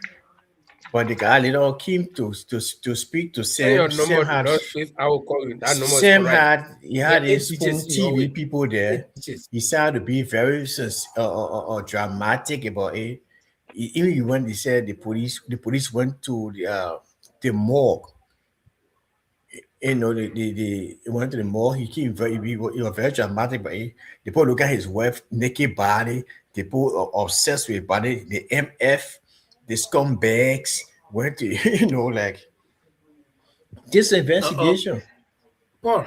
but the guy later on came to speak to Send your Sam. number to that faith. I will call you. That number is Sam correct. had Eight his digits spoon in your TV way. people there. 8 digits. He started to be very dramatic about it. Even when they said the police went to the morgue. You know, they went to the mall. He was very dramatic, but they put look at his wife naked body. They put obsessed with body. The MF, the scumbags went to like this investigation. Paul,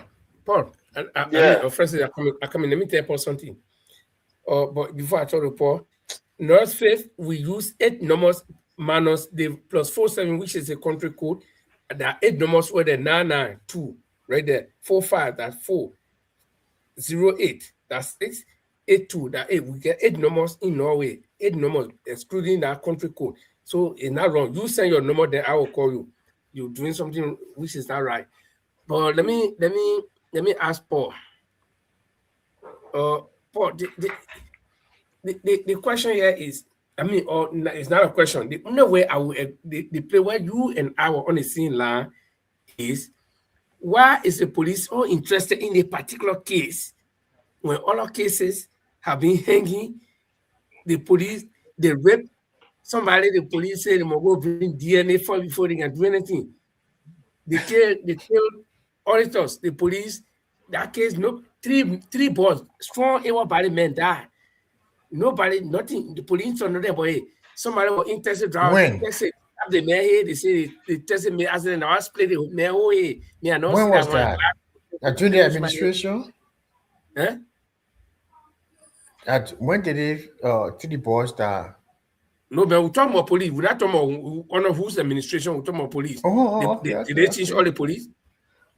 I mean, Francis, I come in. Let me tell Paul something. But before I tell you, Paul, North Faith, we use 8 numbers minus the plus 47, which is a country code. There are 8 numbers where the 992 right there, 45, that's 4, 08, that's 6, 82, that's 8. We get 8 numbers in Norway, 8 numbers excluding that country code. So it's not wrong. You send your number, then I will call you. You're doing something which is not right. But let me ask Paul. Paul, the question here is, I mean, or it's not a question. The only way I will the play where you and I were on the scene line is, why is the police so interested in a particular case when other cases have been hanging? The police, they rape somebody, the police say they must go bring DNA for before they can do anything. They kill auditors, the police. That case, no, three boys, strong able body men die. Nobody, nothing. The police are not there, but hey, somebody was interested driver. When? They say the man here, they say they tested me as an hour split the man. Oh, hey, me I know. When was that? During the administration? Huh? When did it to the boys die? No, but we're talking about police. We're not talking about one of whose administration. We're talking about police. Did they change all the police?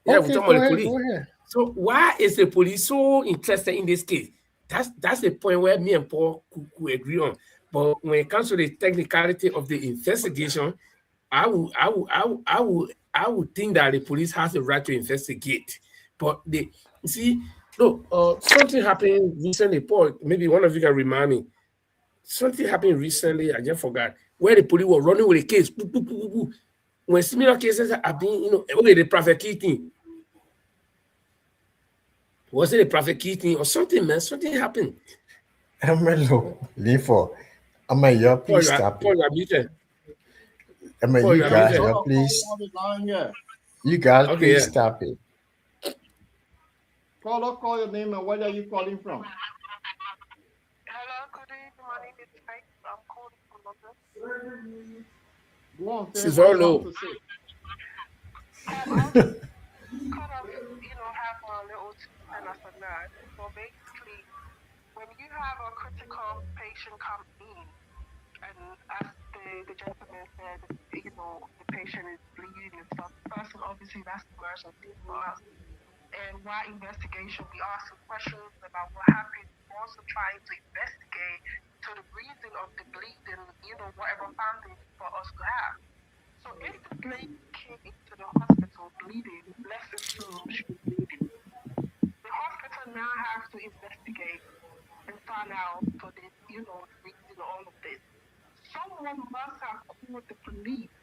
Yeah, we're talking about the police. Go ahead. So why is the police so interested in this case? That's the point where me and Paul could agree on. But when it comes to the technicality of the investigation, I would think that the police has the right to investigate. But something happened recently, Paul. Maybe one of you can remind me. Something happened recently, I just forgot, where the police were running with a case. When similar cases have been, the prophet key thing. Was it a prophet key thing or something, man? Something happened. Please stop Paul, it. you are muted. You guys, please. You guys, Okay, please yeah. stop it. Call your name and where are you calling from? Hello, good evening. My name is Faith. I'm calling from London. Go on, She's all low. Have a little and as a nurse. So basically, when you have a critical patient come in, and as the gentleman said, the patient is bleeding and stuff, first, obviously, that's the emergency for us. And while investigation, we ask some questions about what happened, also trying to investigate to the reason of the bleeding, whatever findings for us to have. So if the lady came into the hospital bleeding, let's assume she was bleeding. The hospital now has to investigate and find out for the reason of all of this. Someone must have called the police.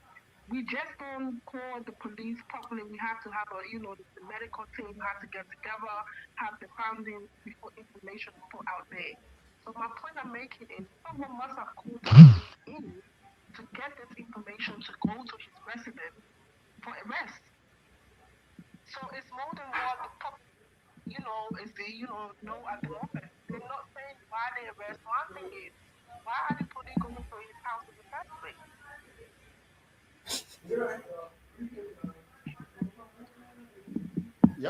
We just don't call the police properly. We have to have the medical team have to get together, have the findings before information is put out there. So my point I'm making is someone must have called the police in to get this information to go to his residence for arrest. So it's more than what the public, is no at the moment. They're not saying why they arrest. One thing is, why are the police going to his house in the first place?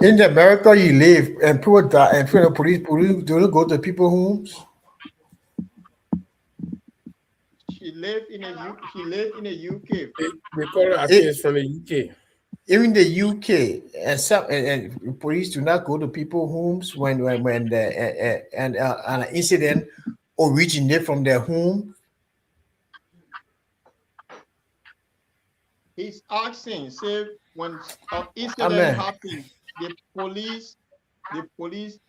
In America, you live and people die, and police don't go to people's homes. She lived in the UK. They call her, I think it's from the UK. Even the UK and some and police do not go to people's homes when the an incident originate from their home. He's asking, say when an incident happens, the police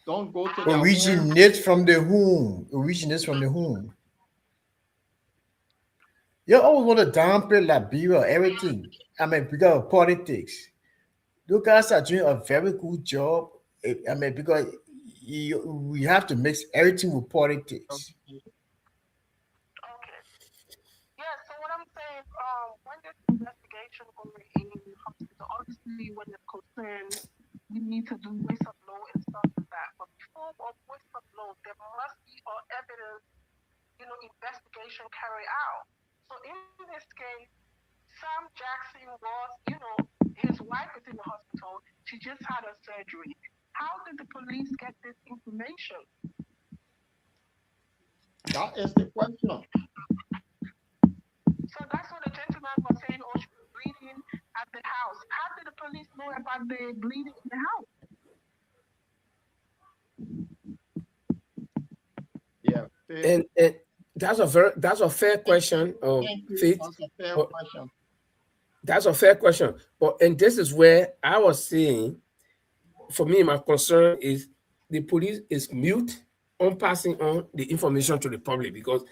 don't go to their home. Originates from the home. Originates from the home. You always want to downplay Liberia, everything. I mean, because of politics. Those guys are doing a very good job. I mean, because we have to mix everything with politics. Okay. Yeah, so what I'm saying, when there's investigation going in the hospital, obviously when it concerns, we need to do whistleblow and stuff like that. But before whistleblow, there must be evidence, investigation carried out. So in this case, Sam Jackson was, his wife is in the hospital. She just had a surgery. How did the police get this information? That is the question. So that's what the gentleman was saying, she was bleeding at the house. How did the police know about the bleeding in the house? Yeah. And that's a fair question. Faith. That's a fair question. That's a fair question. And this is where I was saying, for me, my concern is the police is mute on passing on the information to the public, because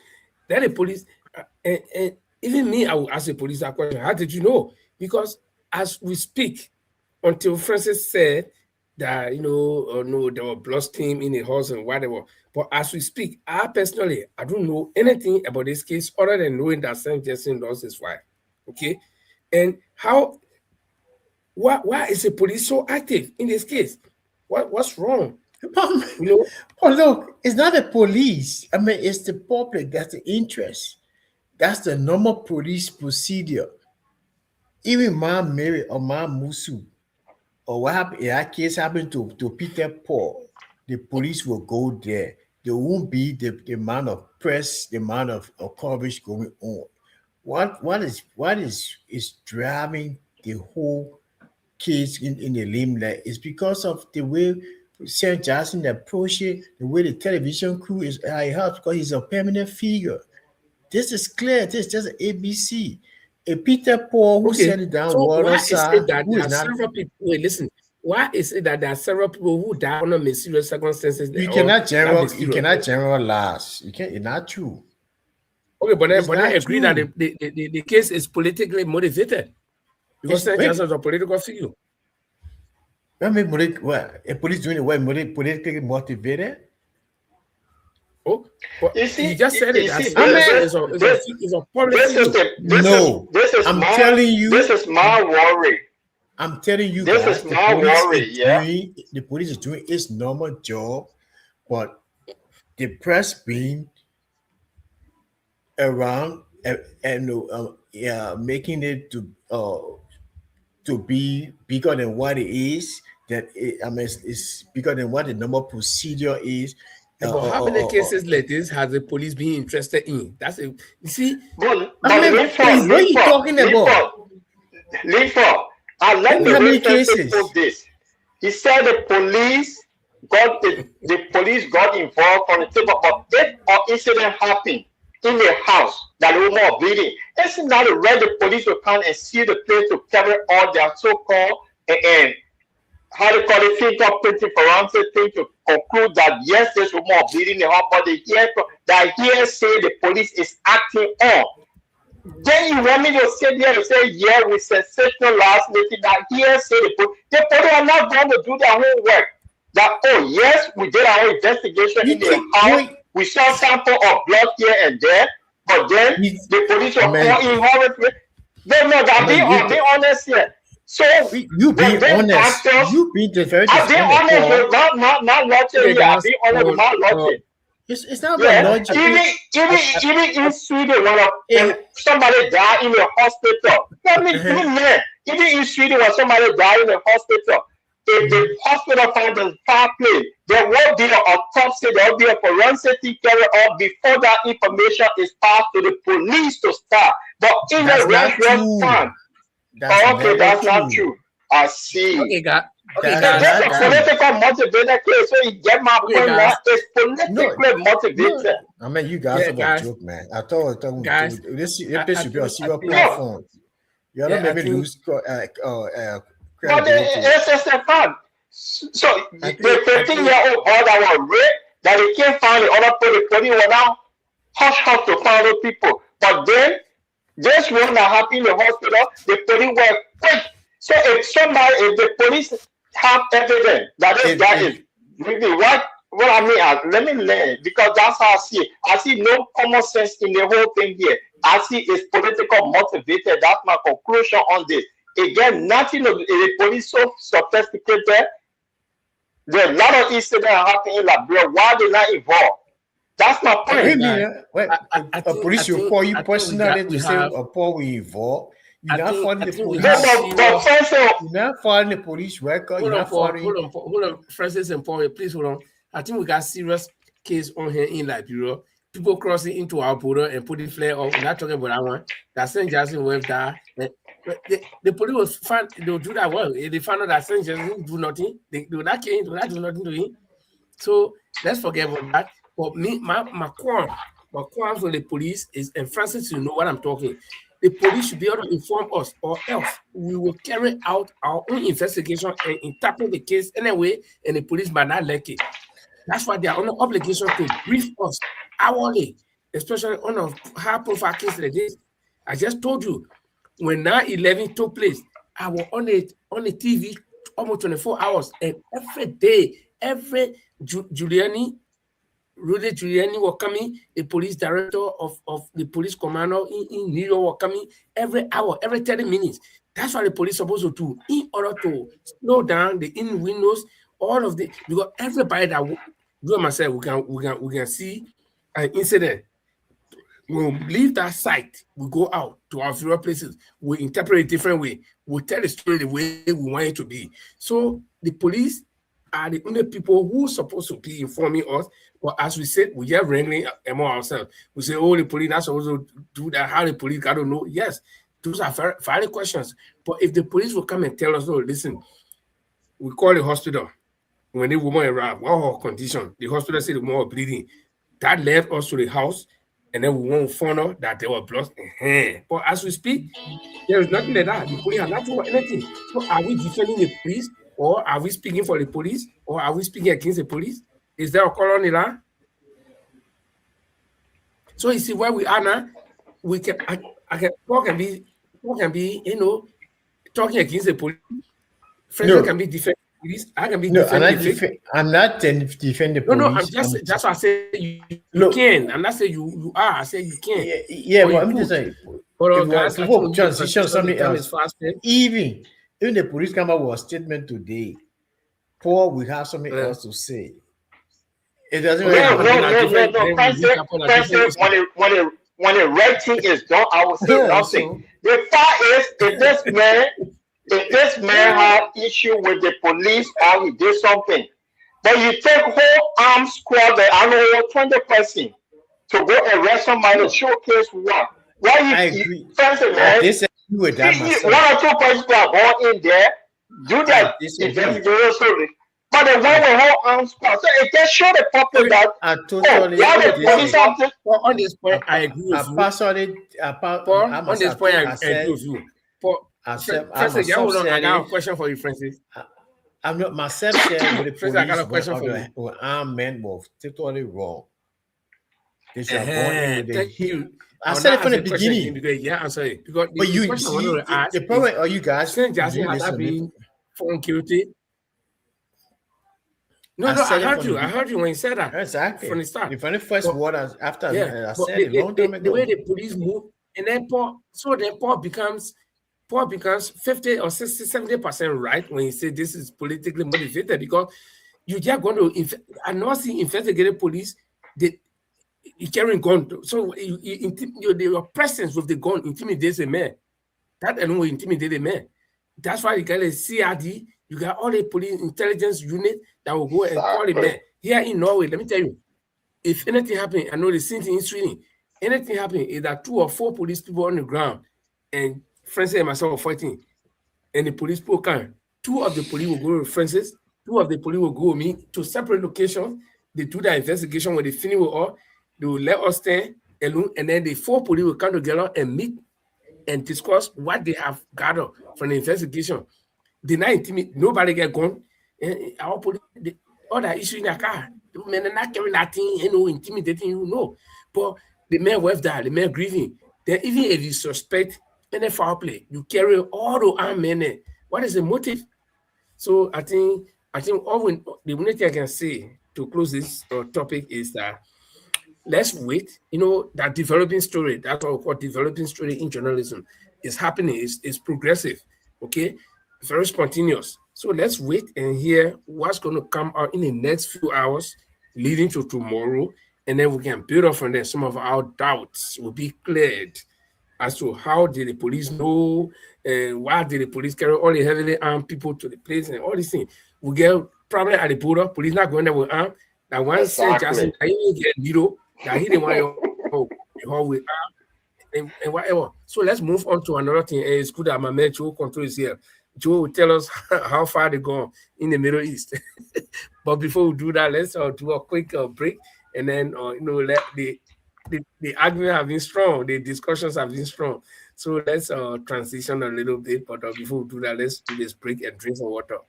then the police, and even me, I will ask the police that question. How did you know? Because as we speak, until Francis said that, no, there were blood stain in the house and whatever. But as we speak, I don't know anything about this case other than knowing that Sam Jackson lost his wife. Okay? And why is the police so active in this case? What's wrong? Oh, look, it's not the police. I mean, it's the public. That's the interest. That's the normal police procedure. Even Ma Mary or Ma Musu, or what happened, that case happened to Peter Paul, the police will go there. There won't be the amount of press, the amount of coverage going on. What is driving the whole case in the limelight is because of the way Sam Jackson approached it, the way the television crew is helps, because he's a permanent figure. This is clear. This is just ABC. A Peter Paul who set it down. So why is it that there are several people? Wait, listen. Why is it that there are several people who die under mysterious circumstances? You cannot generalize. You can't. It's not true. Okay, but I agree that the case is politically motivated, because Sam Jackson is a political figure. I mean, a police doing it what politically motivated? Oh, but you just said it. It's a policy. I'm telling you. This is my worry. I'm telling you, this guys, is my worry. The police is doing its normal job, but the press being around and making it to be bigger than what it is. It's bigger than what the normal procedure is. But how many cases like this has the police been interested in? You see. What are you talking about? Linford, let me put this. He said the police got involved on the table, but if an incident happened in the house that the woman was bleeding, it's not the right the police will come and see the place to carry all their so-called and how they call it, fingerprinting forensic thing to conclude that yes, this woman was bleeding in the heart, but they say the police is acting on. Then you want me to sit there and say, yeah, we sensationalize making that hearsay. The police are not going to do their homework. That, oh, yes, we did our investigation in the house. We saw sample of blood here and there, but then the police are involved. I'm being honest here. So you be honest. You be very honest with not logic. Yeah, be honest with not logic. It's not about logic. Even in Sweden, when somebody died in the hospital, even in Sweden, when somebody died in the hospital, if the hospital finds a foul play, there will be an autopsy, there will be a forensic carry out before that information is passed to the police to start. But in the restaurant, that's not true. I see. Okay, guys. Okay, This guys. is a political motivated case, so you get my point now. It's politically motivated. I mean, you guys Yeah, are guys. a joke, man. I thought Guys, this should be a think- serious I think- platform. You're not Yeah, I maybe think- lose But credibility. it's a fact. So I the think- 13-year-old boy that was raped, that they can't find the other people, the police were now hush to find those people. But then this one that happened in the hospital, the police were quick. So if the police have evidence that this guy is really what I mean, let me learn, because that's how I see it. I see no common sense in the whole thing here. I see it's political motivated. That's my conclusion on this. Again, nothing of the police so sophisticated. There are a lot of incidents happening in Liberia. Why they not involved? That's my point. A police report you personally to say a Paul we involved. You're not following the police. You're not following the police record. You're not following. Hold on, Francis and Paul, please hold on. I think we got serious case on here in Liberia. People crossing into our border and putting flare off. We're not talking about that one. That St. Jackson went there. The police will find they'll do that well. They found out that St. Jackson do nothing. They do not kill him, do not do nothing to him. So let's forget about that. But me, my qualm for the police is, and Francis, you know what I'm talking. The police should be able to inform us, or else we will carry out our own investigation and interpret the case anyway, and the police might not like it. That's why they are on an obligation to brief us hourly, especially on a high-profile case like this. I just told you, when 9/11 took place, I was on the TV almost 24 hours, and every day, every Rudy Giuliani was coming, the police director of the police commander in New York was coming every hour, every 30 minutes. That's what the police supposed to do in order to slow down the in windows, all of the, because everybody that do it myself, we can see an incident. We'll leave that site, we go out to our various places, we interpret it a different way, we tell the story the way we want it to be. So the police are the only people who are supposed to be informing us. But as we said, we are wrangling among ourselves. We say, oh, the police not supposed to do that. How the police got to know? Yes, those are valid questions. But if the police will come and tell us, oh, listen, we call the hospital. When the woman arrived, what her condition? The hospital said the woman was bleeding. That led us to the house, and then we won't find out that there was blood. But as we speak, there is nothing like that. The police have not told anything. So are we defending the police? Or are we speaking for the police? Or are we speaking against the police? Is there a call on the line? So you see where we are now. We can, Paul can be, talking against the police. Francis can be defending the police. I can be defending the police. I'm not defending the police. No, I'm just that's why I say you can. I'm not saying you are. I say you can. Yeah, but I'm just saying. But transition something else. Even the police come up with a statement today, Paul will have something else to say. It doesn't no. Francis, when the writing is done, I will say nothing. The fact is, if this man had issue with the police or he did something, but you take whole armed squad, I know 20 person to go arrest somebody to showcase what? Why you Francis, man? One or two persons that are born in there, do that investigation. But the one with whole armed squad, so it just show the public that on this point, I agree with you. On this point, I agree with you. Francis, I got a question for you, Francis. I'm not myself saying with the police. I got a question for you. Armed men were totally wrong. They should have gone in with the I said it from the beginning. Yeah, I'm sorry. Because but you see, the problem are you guys saying Jackson has been found guilty. No, I heard you when you said that. Exactly. From the start. The very first word after I said it long time ago. The way the police move, and then Paul becomes 50 or 60, 70% right when you say this is politically motivated, because you just going to I'm not seeing investigative police, you carrying gun. So your presence with the gun intimidates a man. That alone will intimidate a man. That's why you got a CRD, you got all the police intelligence unit that will go and call a man. Here in Norway, let me tell you, if anything happen, I know the same thing in Sweden, anything happen, is that 2 or 4 police people on the ground, and Francis and myself are fighting, and the police people come, 2 of the police will go with Francis, 2 of the police will go with me to separate locations. They do the investigation. When they finish with all, they will let us stand alone, and then the 4 police will come together and meet and discuss what they have gathered from the investigation. They not intimidate, nobody get gone. And our police, other issue in their car, the men are not carrying nothing, intimidating you, no. But the men were there, the men grieving. Then even if you suspect any foul play, you carry all the armed men. What is the motive? So I think the only thing I can say to close this topic is that let's wait. That developing story, that's what we call developing story in journalism, is happening, is progressive, okay? Very spontaneous. So let's wait and hear what's going to come out in the next few hours leading to tomorrow, and then we can build up from there. Some of our doubts will be cleared as to how did the police know, and why did the police carry all the heavily armed people to the place, and all these things. We get probably at the border, police not going there with armed. That one said Jackson, I even get that he didn't want to with armed and whatever. So let's move on to another thing. It's good that my man Joe Control is here. Joe will tell us how far they go in the Middle East. But before we do that, let's do a quick break, and then let the argument have been strong, the discussions have been strong. So let's transition a little bit. But before we do that, let's do this break and drink some water.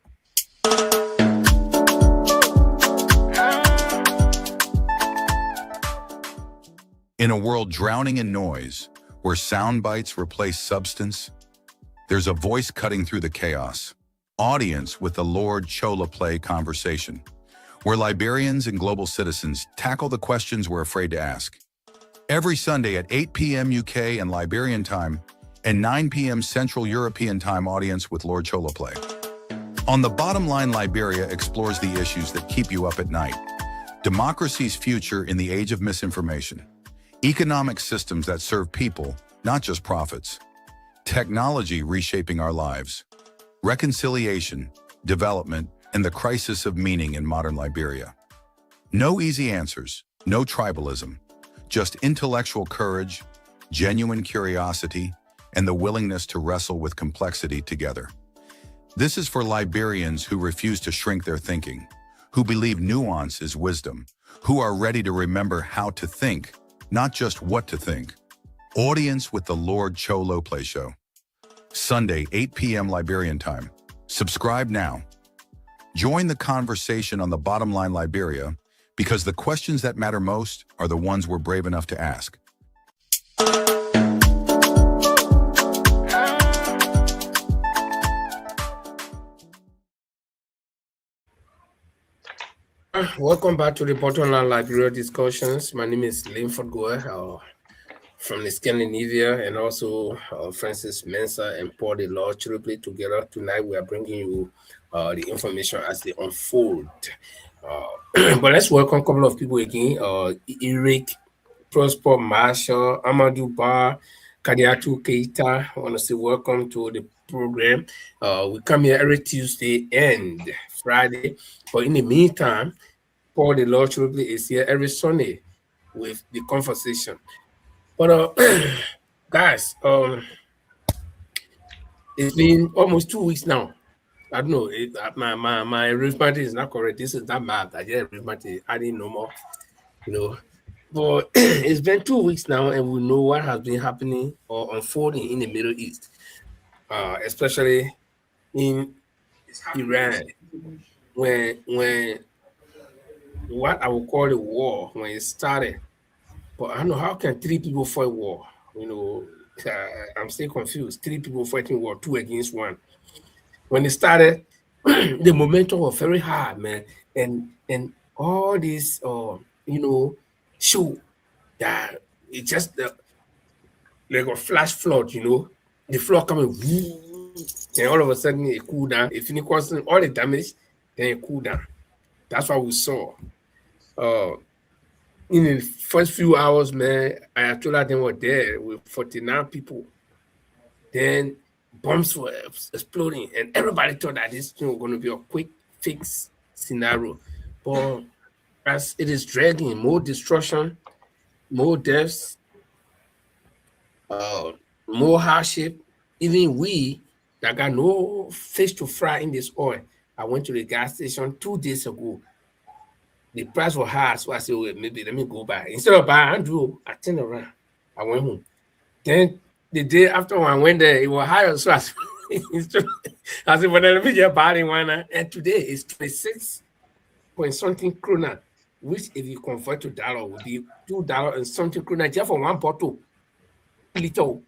In a world drowning in noise, where sound bites replace substance, there's a voice cutting through the chaos. Audience with the Lord Chola Play conversation, where Liberians and global citizens tackle the questions we're afraid to ask. Every Sunday at 8 p.m. UK and Liberian time, and 9 p.m. Central European time, Audience with Lord Chola Play. On the Bottom Line, Liberia explores the issues that keep you up at night. Democracy's future in the age of misinformation. Economic systems that serve people, not just profits. Technology reshaping our lives. Reconciliation, development, and the crisis of meaning in modern Liberia. No easy answers, no tribalism, just intellectual courage, genuine curiosity, and the willingness to wrestle with complexity together. This is for Liberians who refuse to shrink their thinking, who believe nuance is wisdom, who are ready to remember how to think, not just what to think. Audience with the Lord Cholo Play Show. Sunday, 8 p.m. Liberian time. Subscribe now. Join the conversation on the Bottom Line Liberia, because the questions that matter most are the ones we're brave enough to ask. Welcome back to the Bottomline Liberia discussions. My name is Linford Goer from the Scandinavia, and also Francis Mensah and Paul the Lord Chirupli together. Tonight we are bringing you the information as they unfold. But let's welcome a couple of people again. Eric, Prosper Marshall, Amadou Ba, Kadiatu Keita. I want to say welcome to the program. We come here every Tuesday and Friday. But in the meantime, Paul the Lord Chirupli is here every Sunday with the conversation. But guys, it's been almost 2 weeks now. I don't know. My arithmetic is not correct. This is not math. I get arithmetic. I didn't know more. But it's been 2 weeks now, and we know what has been happening or unfolding in the Middle East, especially in Iran, when what I would call a war when it started. But I don't know, how can 3 people fight war? I'm still confused. 3 people fighting war, 2 against 1. When it started, the momentum was very hard, man. And all this, show that it just like a flash flood, the flood coming, and all of a sudden it cool down. It finished causing all the damage, then it cool down. That's what we saw. In the first few hours, man, Ayatollah then were there with 49 people. Then bombs were exploding, and everybody thought that this thing was going to be a quick fix scenario. But as it is dragging, more destruction, more deaths, more hardship. Even we that got no fish to fry in this oil. I went to the gas station 2 days ago. The price was high, so I said, well, maybe let me go buy. Instead of buying Andrew, I turned around. I went home. Then the day after when I went there, it was higher. So I said, well, let me just buy one. And today it's 26 point something krona, which if you convert to dollar would be $2 and something krona just for one bottle. Little.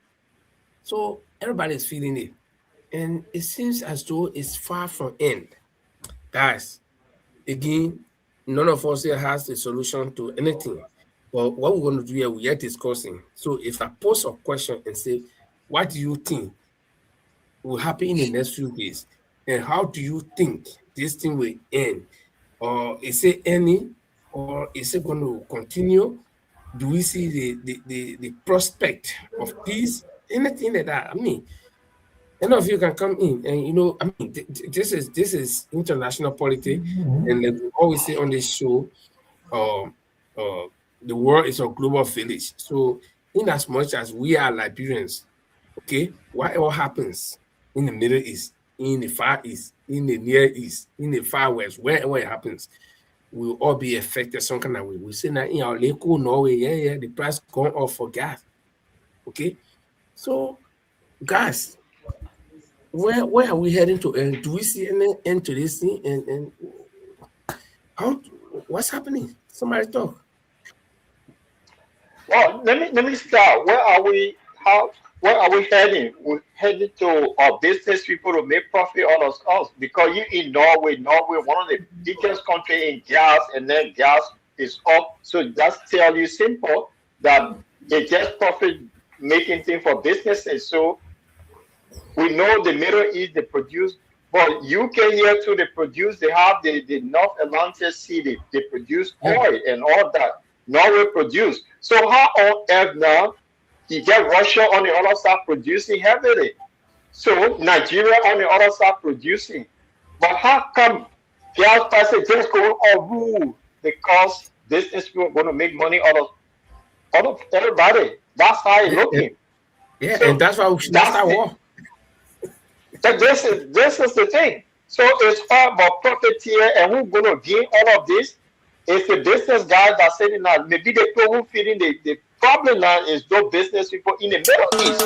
So everybody is feeling it. And it seems as though it's far from end. Guys, again, none of us here has the solution to anything. But what we're going to do here, we are discussing. So if I pose a question and say, what do you think will happen in the next few days? And how do you think this thing will end? Or is it ending? Or is it going to continue? Do we see the prospect of peace? Anything like that? I mean, any of you can come in, and I mean, this is international politics, and like we always say on this show, the world is a global village. So, in as much as we are Liberians, okay, whatever happens in the Middle East, in the Far East, in the Near East, in the Far West, wherever it happens, we will all be affected some kind of way. We say that in our local Norway, yeah, the price gone up for gas. Okay, so gas. Where are we heading to? And do we see any end to this thing? And what's happening? Somebody talk. Well, let me start. Where are we? Where are we heading? We're heading to our business people to make profit on us because you in Norway, one of the biggest country in gas, and then gas is up. So that's tell you simple that they just profit making thing for businesses. So we know the Middle East they produce, but UK here too they produce. They have the North Atlantic Sea. They produce oil and all that. Norway produce. So how on earth now you get Russia on the other side producing heavily? So Nigeria on the other side producing. But how come gas prices just going up? Because business people are going to make money out of everybody. That's how it's looking. Yeah, so and that's why we should start war. But this is the thing. So it's all about profiteer, and who's going to gain all of this? It's the business guys that say that maybe the people who feeding the problem now is those business people in the Middle East.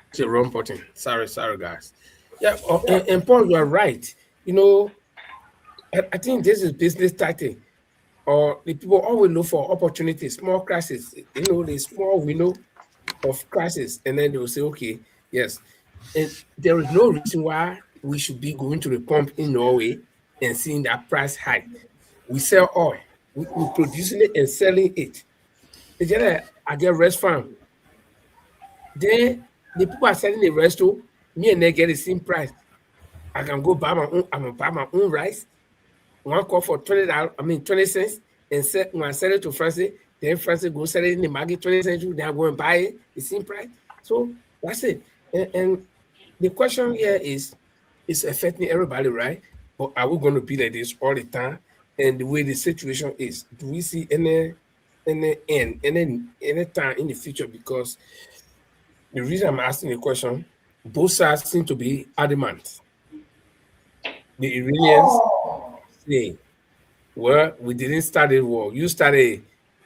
It's a wrong button. Sorry, guys. Yeah, and Paul, you are right. I think this is business tactic. Or the people always look for opportunities, small crisis, the small window of crisis, and then they will say, okay, yes. And there is no reason why we should be going to the pump in Norway and seeing that price hike. We sell oil, we're producing it and selling it. I get rest farm. Then the people are selling the rest to me and they get the same price. I can go buy my own, I'm gonna buy my own rice. One call for $20, 20 cents, and when I sell it to Francis, then Francis go sell it in the market 20 cents, then I go and buy it, the same price. So that's it. And the question here is, it's affecting everybody, right? But are we going to be like this all the time? And the way the situation is, do we see any end, any time in the future? Because the reason I'm asking the question, both sides seem to be adamant. The Iranians say, well, we didn't start the war. You started,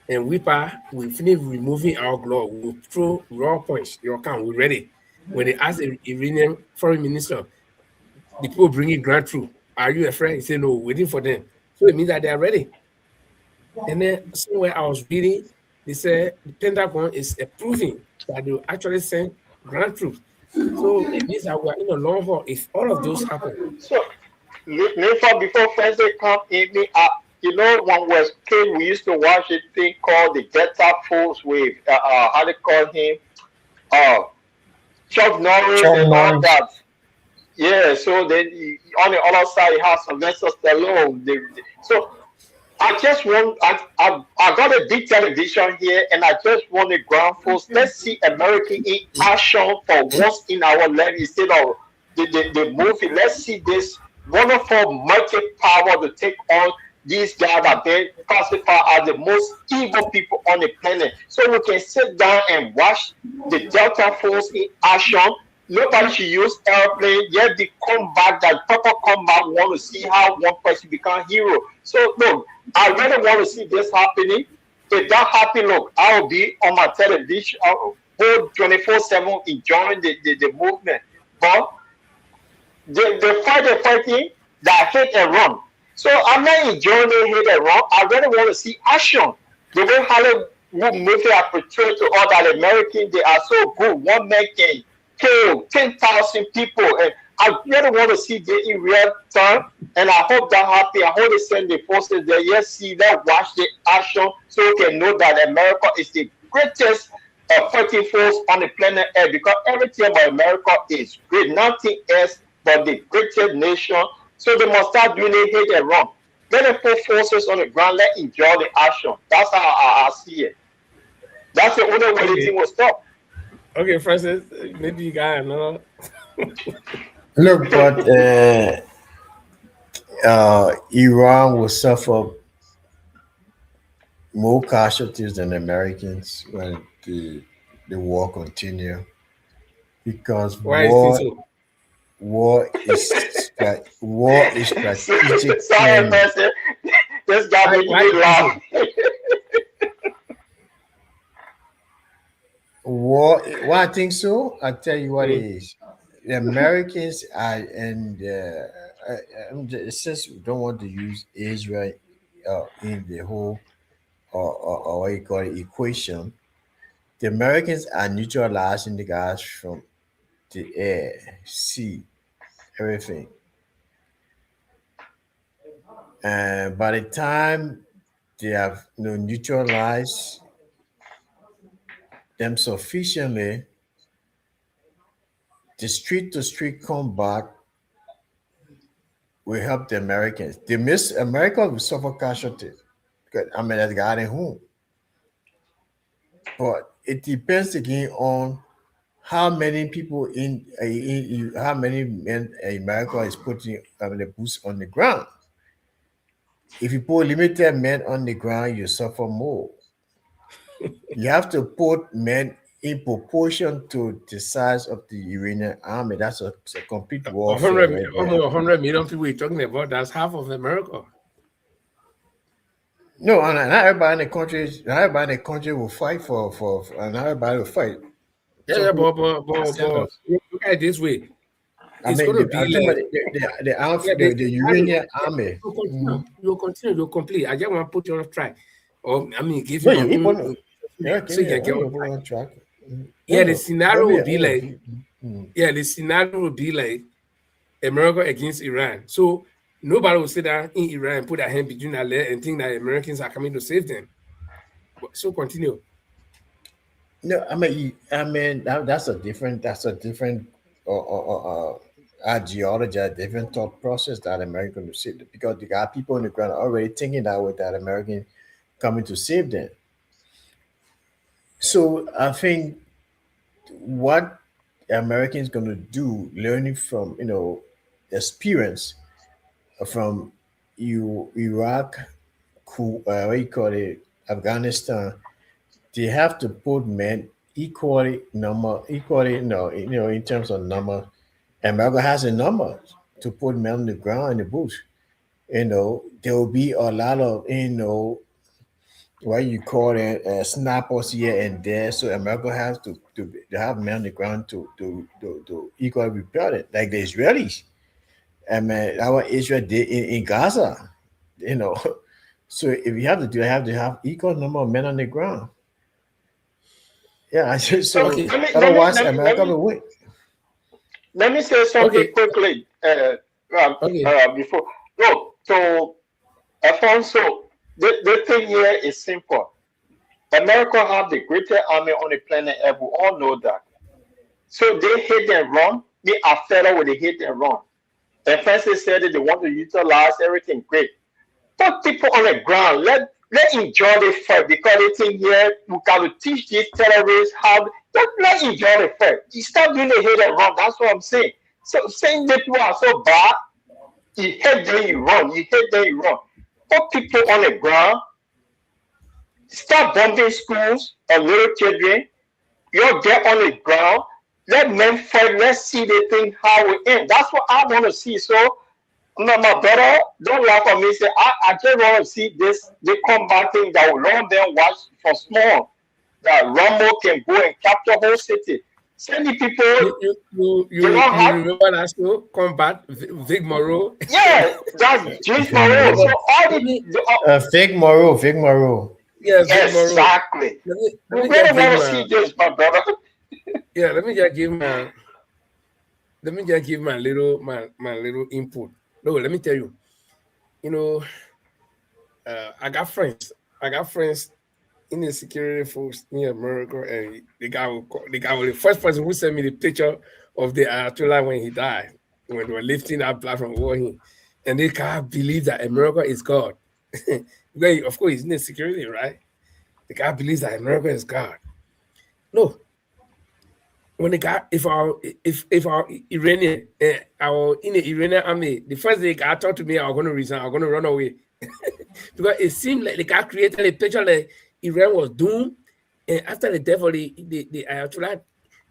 and we finished removing our glove. We throw raw punch. Your account, we're ready. When they ask the Iranian foreign minister, the people bringing ground through, are you afraid? He said, no, waiting for them. So it means that they are ready. And then somewhere I was reading, they said the Pentagon is approving that they will actually send ground troops. So it means that we're in a long haul if all of those happen. So, before friends they come in me up, when we was kid, we used to watch a thing called the Delta Force with how they call him, Chuck Norris and all that. Yeah, so then on the other side you have Sylvester Stallone. So I just want I got a big television here, and I just want the ground force. Let's see American in action for once in our life instead of the movie. Let's see this wonderful market power to take on these guys are being classified as the most evil people on the planet. So we can sit down and watch the Delta Force in action. Nobody should use airplane. Yet the combat, that proper combat, want to see how one person become hero. So look, I really want to see this happening. If that happen, look, I will be on my television, whole 24/7 enjoying the movement. But the fighting that hit and run. So I'm not enjoying the hit and run. I really want to see action. The way Hollywood movie are portrayed to all that Americans, they are so good. One man can kill 10,000 people, and I really want to see that in real time. And I hope that happens. I hope they send the forces there. Yes, see that, watch the action, so we can know that America is the greatest fighting force on the planet Earth. Because everything about America is great. Nothing else but the greatest nation. So they must start doing it hit and run. Let them put forces on the ground. Let enjoy the action. That's how I see it. That's the only way the thing will stop. Okay, Francis, maybe you got another. Look, but Iran will suffer more casualties than Americans when the war continue, because Why is it so? war is strategic Sorry, planning. person. This guy making me laugh. War, well, I think so. I'll tell you what it is. The Americans are, and since we don't want to use Israel in the whole or what you call it equation, the Americans are neutralizing the guys from the air, sea, everything. And by the time they have neutralized them sufficiently, the street to street combat will help the Americans. The miss America will suffer casualties. Because I mean that's God in whom. But it depends again on how many people how many men America is putting the boots on the ground. If you put limited men on the ground, you suffer more. You have to put men in proportion to the size of the Iranian army. That's a complete warfare. 100 million people you're talking about, that's half of America. No, and not everybody in the country will fight and everybody will fight. Yeah, but look at it this way. It's going to be like the Iranian army. You'll continue, you'll complete. I just want to put you on track. Or I mean, give you so you can get on track. Yeah, the scenario would be like, the scenario would be like America against Iran. So nobody will sit down in Iran and put their hand between their legs and think that Americans are coming to save them. So continue. No, I mean that's a different ideology, a different thought process that American will save, because they got people on the ground already thinking that way, that American coming to save them. So I think what Americans going to do, learning from experience from Iraq, what you call it, Afghanistan, they have to put men equally in terms of number. America has a number to put men on the ground in the bush. There will be a lot of what you call it, snappers here and there. So America has to have men on the ground to equally repel it, like the Israelis. I mean, our Israel did in Gaza. So if you have to have equal number of men on the ground. Yeah, so Okay. Otherwise America will win. Let me say something quickly before. No, so Alfonso, the thing here is simple. America have the greatest army on the planet ever. We all know that. So they hit and run. They are fed up with the hit and run. And Francis said that they want to utilize everything. Great. Put people on the ground. Let enjoy the fight, because the thing here, we got to teach these terrorists how. Let enjoy the fight. You stop doing the hit and run. That's what I'm saying. So saying that people are so bad, you hit then you run. You hit then you run. put people on the ground, start bombing schools or little children. You get on the ground, let men fight, let's see the thing how it ends. That's what I want to see. So my brother, don't laugh at me. Say, I just want to see this the combat thing that will long them watch for small. That Rambo can go and capture whole city. Send the people. You remember that show, Combat, Vic Morrow? Yeah, that's James Morrow. So all the Vic Morrow. Yeah, exactly. Let me We really want to see this, my brother. Yeah, let me just give my little input. No, let me tell you. You know, I got friends in the security force in America, and the guy was the first person who sent me the picture of the Ayatollah when he died, when they were lifting that platform over him, and they can't believe that America is God. Well, of course, he's in the security, right? The guy believes that America is God. No. When the guy, if our Iranian, our in the Iranian army, the first day guy talked to me, I'm going to resign, I'm going to run away. Because it seemed like the guy created a picture that Iran was doomed, and after the death of the Ayatollah,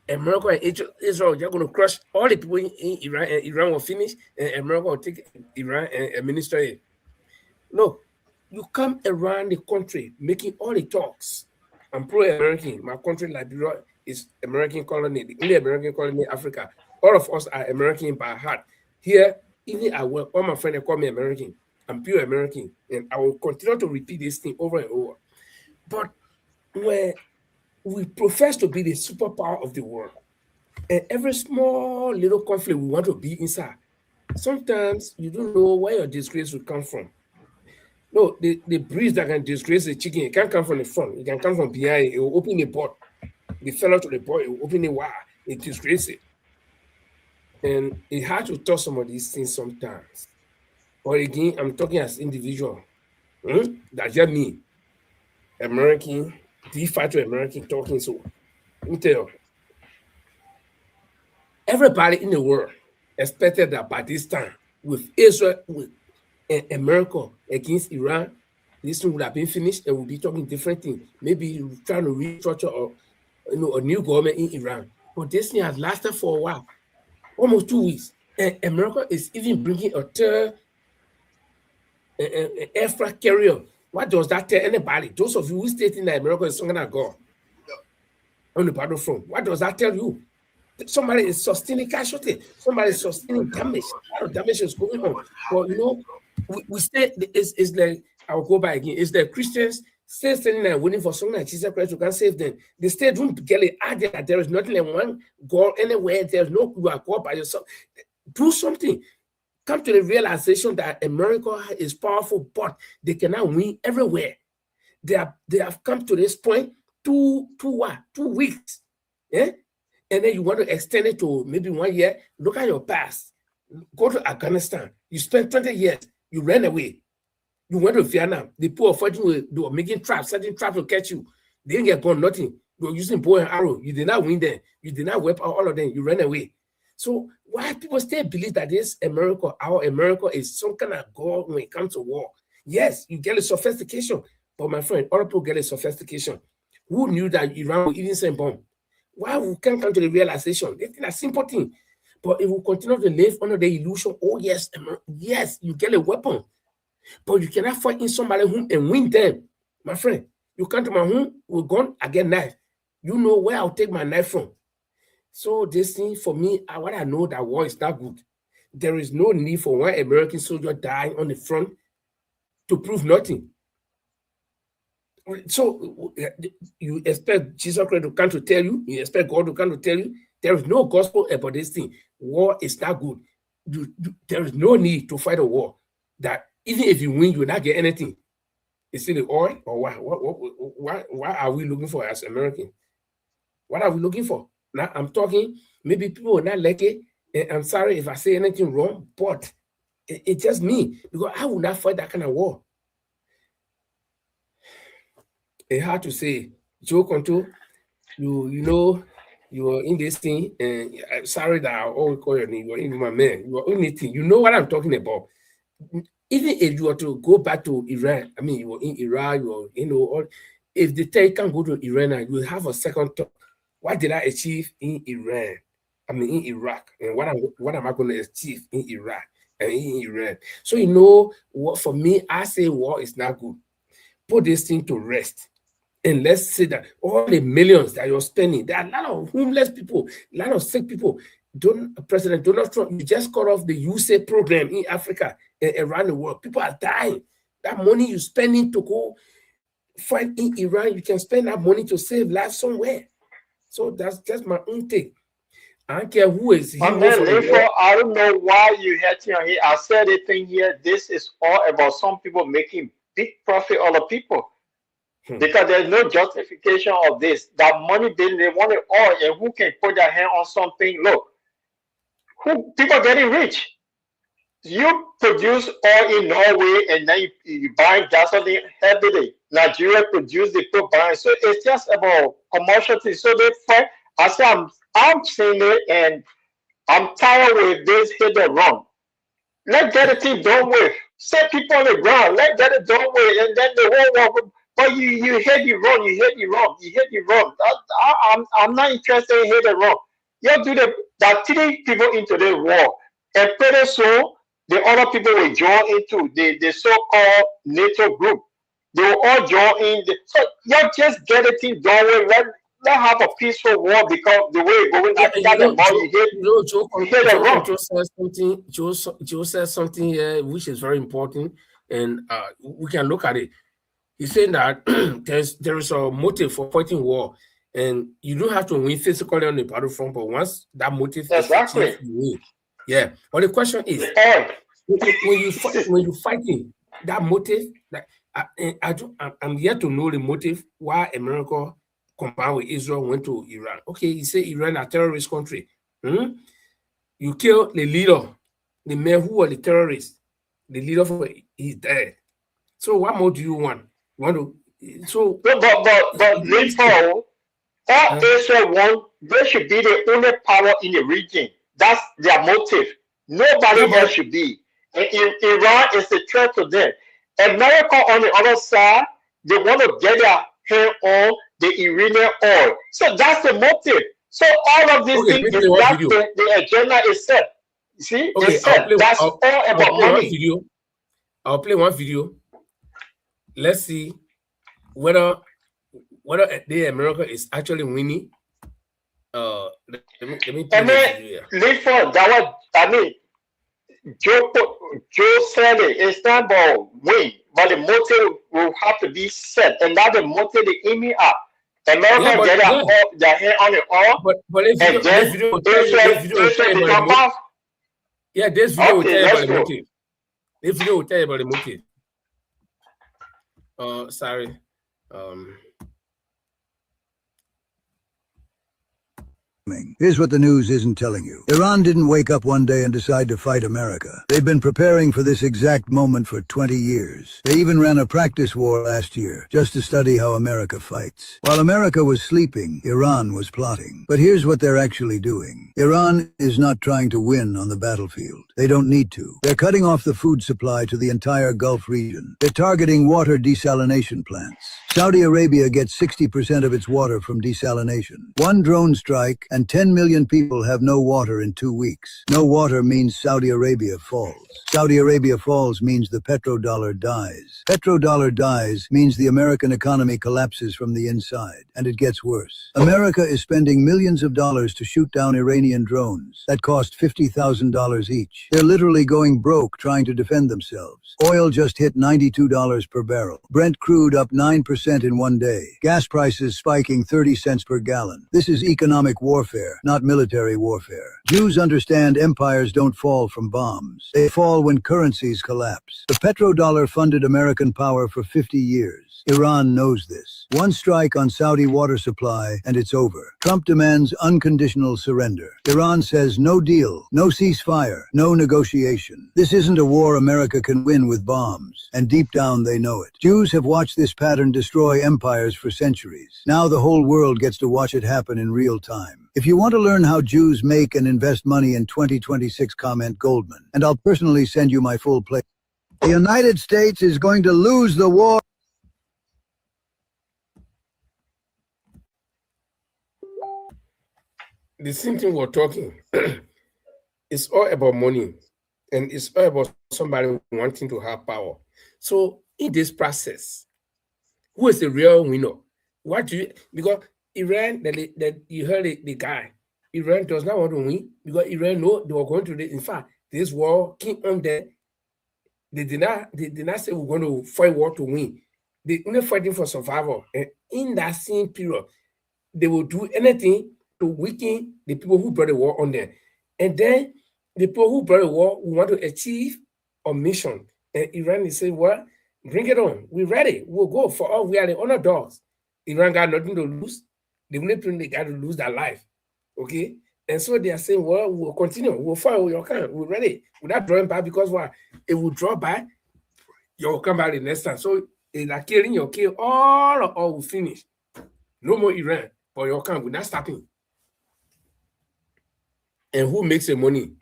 America and Israel, they're going to crush all the people in Iran, and Iran will finish, and America will take Iran and administer it. No, you come around the country making all the talks. I'm pro-American. My country, Liberia, is American colony, the only American colony in Africa. All of us are American by heart. Here, even at work, all my friends call me American. I'm pure American, and I will continue to repeat this thing over and over. But when we profess to be the superpower of the world, and every small little conflict we want to be inside, sometimes you don't know where your disgrace will come from. No, the breeze that can disgrace the chicken, it can't come from the front. It can come from behind. It will open the pot. The fellow to the pot, it will open the wire. It disgrace it. And it's hard to talk some of these things sometimes. But again, I'm talking as individual. That's just me. American, D5 to American talking. So let me tell you, everybody in the world expected that by this time, with Israel, with America against Iran, this thing would have been finished and we'll be talking different things. Maybe trying to restructure or a new government in Iran. But this thing has lasted for a while, almost 2 weeks. And America is even bringing a third aircraft carrier. What does that tell anybody? Those of you who stating that America is stronger than God on the battlefront, what does that tell you? Somebody is sustaining casualty. Somebody is sustaining damage. A lot of damage is going on. But you know, we stay. It's like I'll go back again. It's the Christians still standing there waiting for someone like Jesus Christ who can save them. They still don't get it out that there is nothing like one God anywhere. There's no you are God by yourself. Do something. Come to the realization that America is powerful, but they cannot win everywhere. They have come to this point 2 weeks. Yeah. And then you want to extend it to maybe 1 year. Look at your past. Go to Afghanistan. You spent 20 years. You ran away. You went to Vietnam. The poor fortune they were making traps, setting traps to catch you. They didn't get gone, nothing. They were using bow and arrow. You did not win them. You did not wipe out all of them. You ran away. So why people still believe that this America, our America, is some kind of God when it comes to war? Yes, you get a sophistication. But my friend, other people get a sophistication. Who knew that Iran would even send bomb? Why we can't come to the realization? It's a simple thing. But if we continue to live under the illusion, oh yes, yes, you get a weapon. But you cannot fight in somebody's home and win them. My friend, you come to my home with gun, I get knife. You know where I'll take my knife from. So this thing, for me, what I know that war is not good. There is no need for one American soldier dying on the front to prove nothing. So you expect Jesus Christ to come to tell you, you expect God to come to tell you, there is no gospel about this thing. War is not good. There is no need to fight a war that even if you win, you will not get anything. Is it the oil or why are we looking for as Americans? What are we looking for? Now I'm talking, maybe people will not like it. And I'm sorry if I say anything wrong, but it's just me because I will not fight that kind of war. It's hard to say, Joe Conto, you know, you are in this thing, and I'm sorry that I always call your name. You are in my man. You are in anything. You know what I'm talking about. Even if you were to go back to Iran, I mean, you were in Iraq, or if the tell you can go to Iran, you will have a second thought. What did I achieve in Iran? I mean, in Iraq, and what am I going to achieve in Iraq and in Iran? So what for me, I say war is not good. Put this thing to rest. And let's say that all the millions that you're spending, there are a lot of homeless people, a lot of sick people. President Donald Trump, you just cut off the USAID program in Africa and around the world. People are dying. That money you're spending to go fight in Iran, you can spend that money to save lives somewhere. So that's just my own take. I don't care who is here. I don't know why you had to here. I said it in here. This is all about some people making big profit on the people. Because there's no justification of this. That money they want it all, and who can put their hand on something? Look, people getting rich. You produce oil in Norway, and then you buy gasoline every day. Nigeria produce, they put buying. So it's just about commercial things. So therefore, I say I'm saying it, and I'm tired with this hit and run. Let's get the thing done with. Set people on the ground. Let's get it done with, and then the whole world. But you hit it wrong. You hit it wrong. You hit it wrong. I'm not interested in hit it wrong. You do that 3 people into the war, and pretty soon the other people will join into the so-called NATO group. They will all join in. So you just get the thing done with. Let's have a peaceful war, because the way it's going, you hit it wrong. Joe says something here which is very important, and we can look at it. He's saying that there is a motive for fighting war, and you don't have to win physically on the battlefront, but once that motive is achieved, you win. Yeah. But the question is, when you fighting that motive, I'm yet to know the motive why America combined with Israel went to Iran. Okay, you say Iran a terrorist country. You kill the leader, the man who was the terrorist. The leader is dead. So what more do you want? But Israel want, they should be the only power in the region. That's their motive. Nobody else should be. And Iran is a threat to them. America on the other side, they want to get their hand on the Iranian oil. So that's the motive. So all of these things, the agenda is set. See, it's set. That's all about money. I'll play one video. Let's see whether the America is actually winning. Let me play Joe said it. It's not about win, but the motive will have to be set, and that the motive they aiming at. America get their hand on the oil, and then Israel become powerful. Yeah, this video will tell you about the motive. This video will tell you about the motive. Sorry. Here's what the news isn't telling you. Iran didn't wake up one day and decide to fight America. They've been preparing for this exact moment for 20 years. They even ran a practice war last year, just to study how America fights. While America was sleeping, Iran was plotting. But here's what they're actually doing. Iran is not trying to win on the battlefield. They don't need to. They're cutting off the food supply to the entire Gulf region. They're targeting water desalination plants. Saudi Arabia gets 60% of its water from desalination. One drone strike and 10 million people have no water in 2 weeks. No water means Saudi Arabia falls. Saudi Arabia falls means the petrodollar dies. Petrodollar dies means the American economy collapses from the inside, and it gets worse. America is spending millions of dollars to shoot down Iranian drones that cost $50,000 each. They're literally going broke trying to defend themselves. Oil just hit $92 per barrel. Brent crude up 9% in one day. Gas prices spiking 30 cents per gallon. This is economic warfare, not military warfare. Jews understand empires don't fall from bombs. They fall when currencies collapse. The petrodollar funded American power for 50 years. Iran knows this. One strike on Saudi water supply and it's over. Trump demands unconditional surrender. Iran says no deal, no ceasefire, no negotiation. This isn't a war America can win with bombs, and deep down they know it. Jews have watched this pattern destroy empires for centuries. Now the whole world gets to watch it happen in real time. If you want to learn how Jews make and invest money in 2026, comment Goldman, and I'll personally send you my full play. The United States is going to lose the war. The same thing we're talking. It's all about money, and it's all about somebody wanting to have power. So in this process, who is the real winner? What do you, because Iran, that you heard the guy, Iran does not want to win because Iran know they were going to, in fact, this war came on there. They did not say we're going to fight war to win. They only fighting for survival. And in that same period, they will do anything to weaken the people who brought the war on them. And then the people who brought the war will want to achieve a mission. And Iran is saying, well, bring it on. We're ready. We'll go for all. We are the underdogs. Iran got nothing to lose. The only thing they got to lose their life. Okay? And so they are saying, well, we'll continue. We'll fight with your kind. We're ready. Without drawing back, because what? It will draw back. You'll come back the next time. So it's like killing your kill. All will finish. No more Iran. But your kind will not stopping. And who makes the money?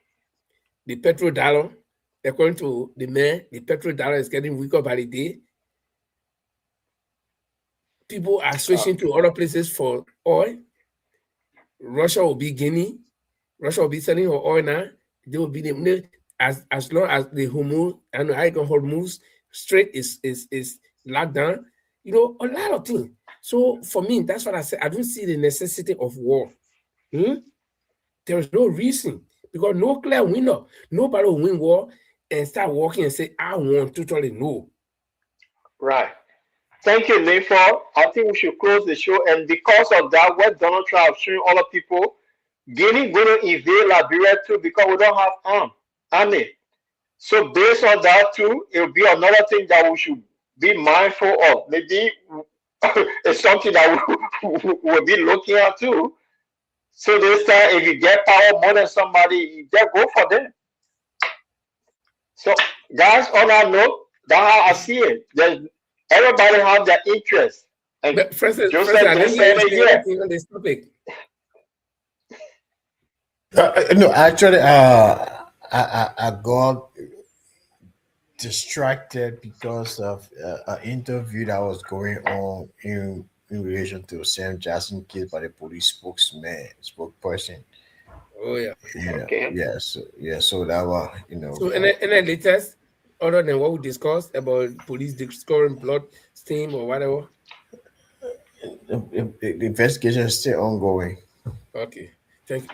The petrodollar. According to the mayor, the petrodollar is getting weaker by the day. People are switching to other places for oil. Russia will be gaining. Russia will be selling her oil now. They will be the, as long as the Hormuz Strait is locked down. You know, a lot of things. So for me, that's what I said. I don't see the necessity of war. There is no reason because no clear winner. Nobody will win war and start walking and say, I want totally no. Right. Thank you, Linford. I think we should close the show. And because of that, what Donald Trump is showing other people, Guinea going to invade Liberia too because we don't have army. So based on that too, it will be another thing that we should be mindful of. Maybe it's something that we'll be looking at too. So this time, if you get power more than somebody, you just go for them. So guys, on that note, that's how I see it. Everybody have their interest. And but Francis, Joseph I just didn't said hear it anything on this topic. No, actually, I got distracted because of an interview that was going on in relation to Sam Jackson case by the police spokesperson. Oh yeah. Okay. Yes. Yeah. So that was, So any latest other than what we discussed about police discovering blood stain or whatever? the investigation is still ongoing. Okay, thank you.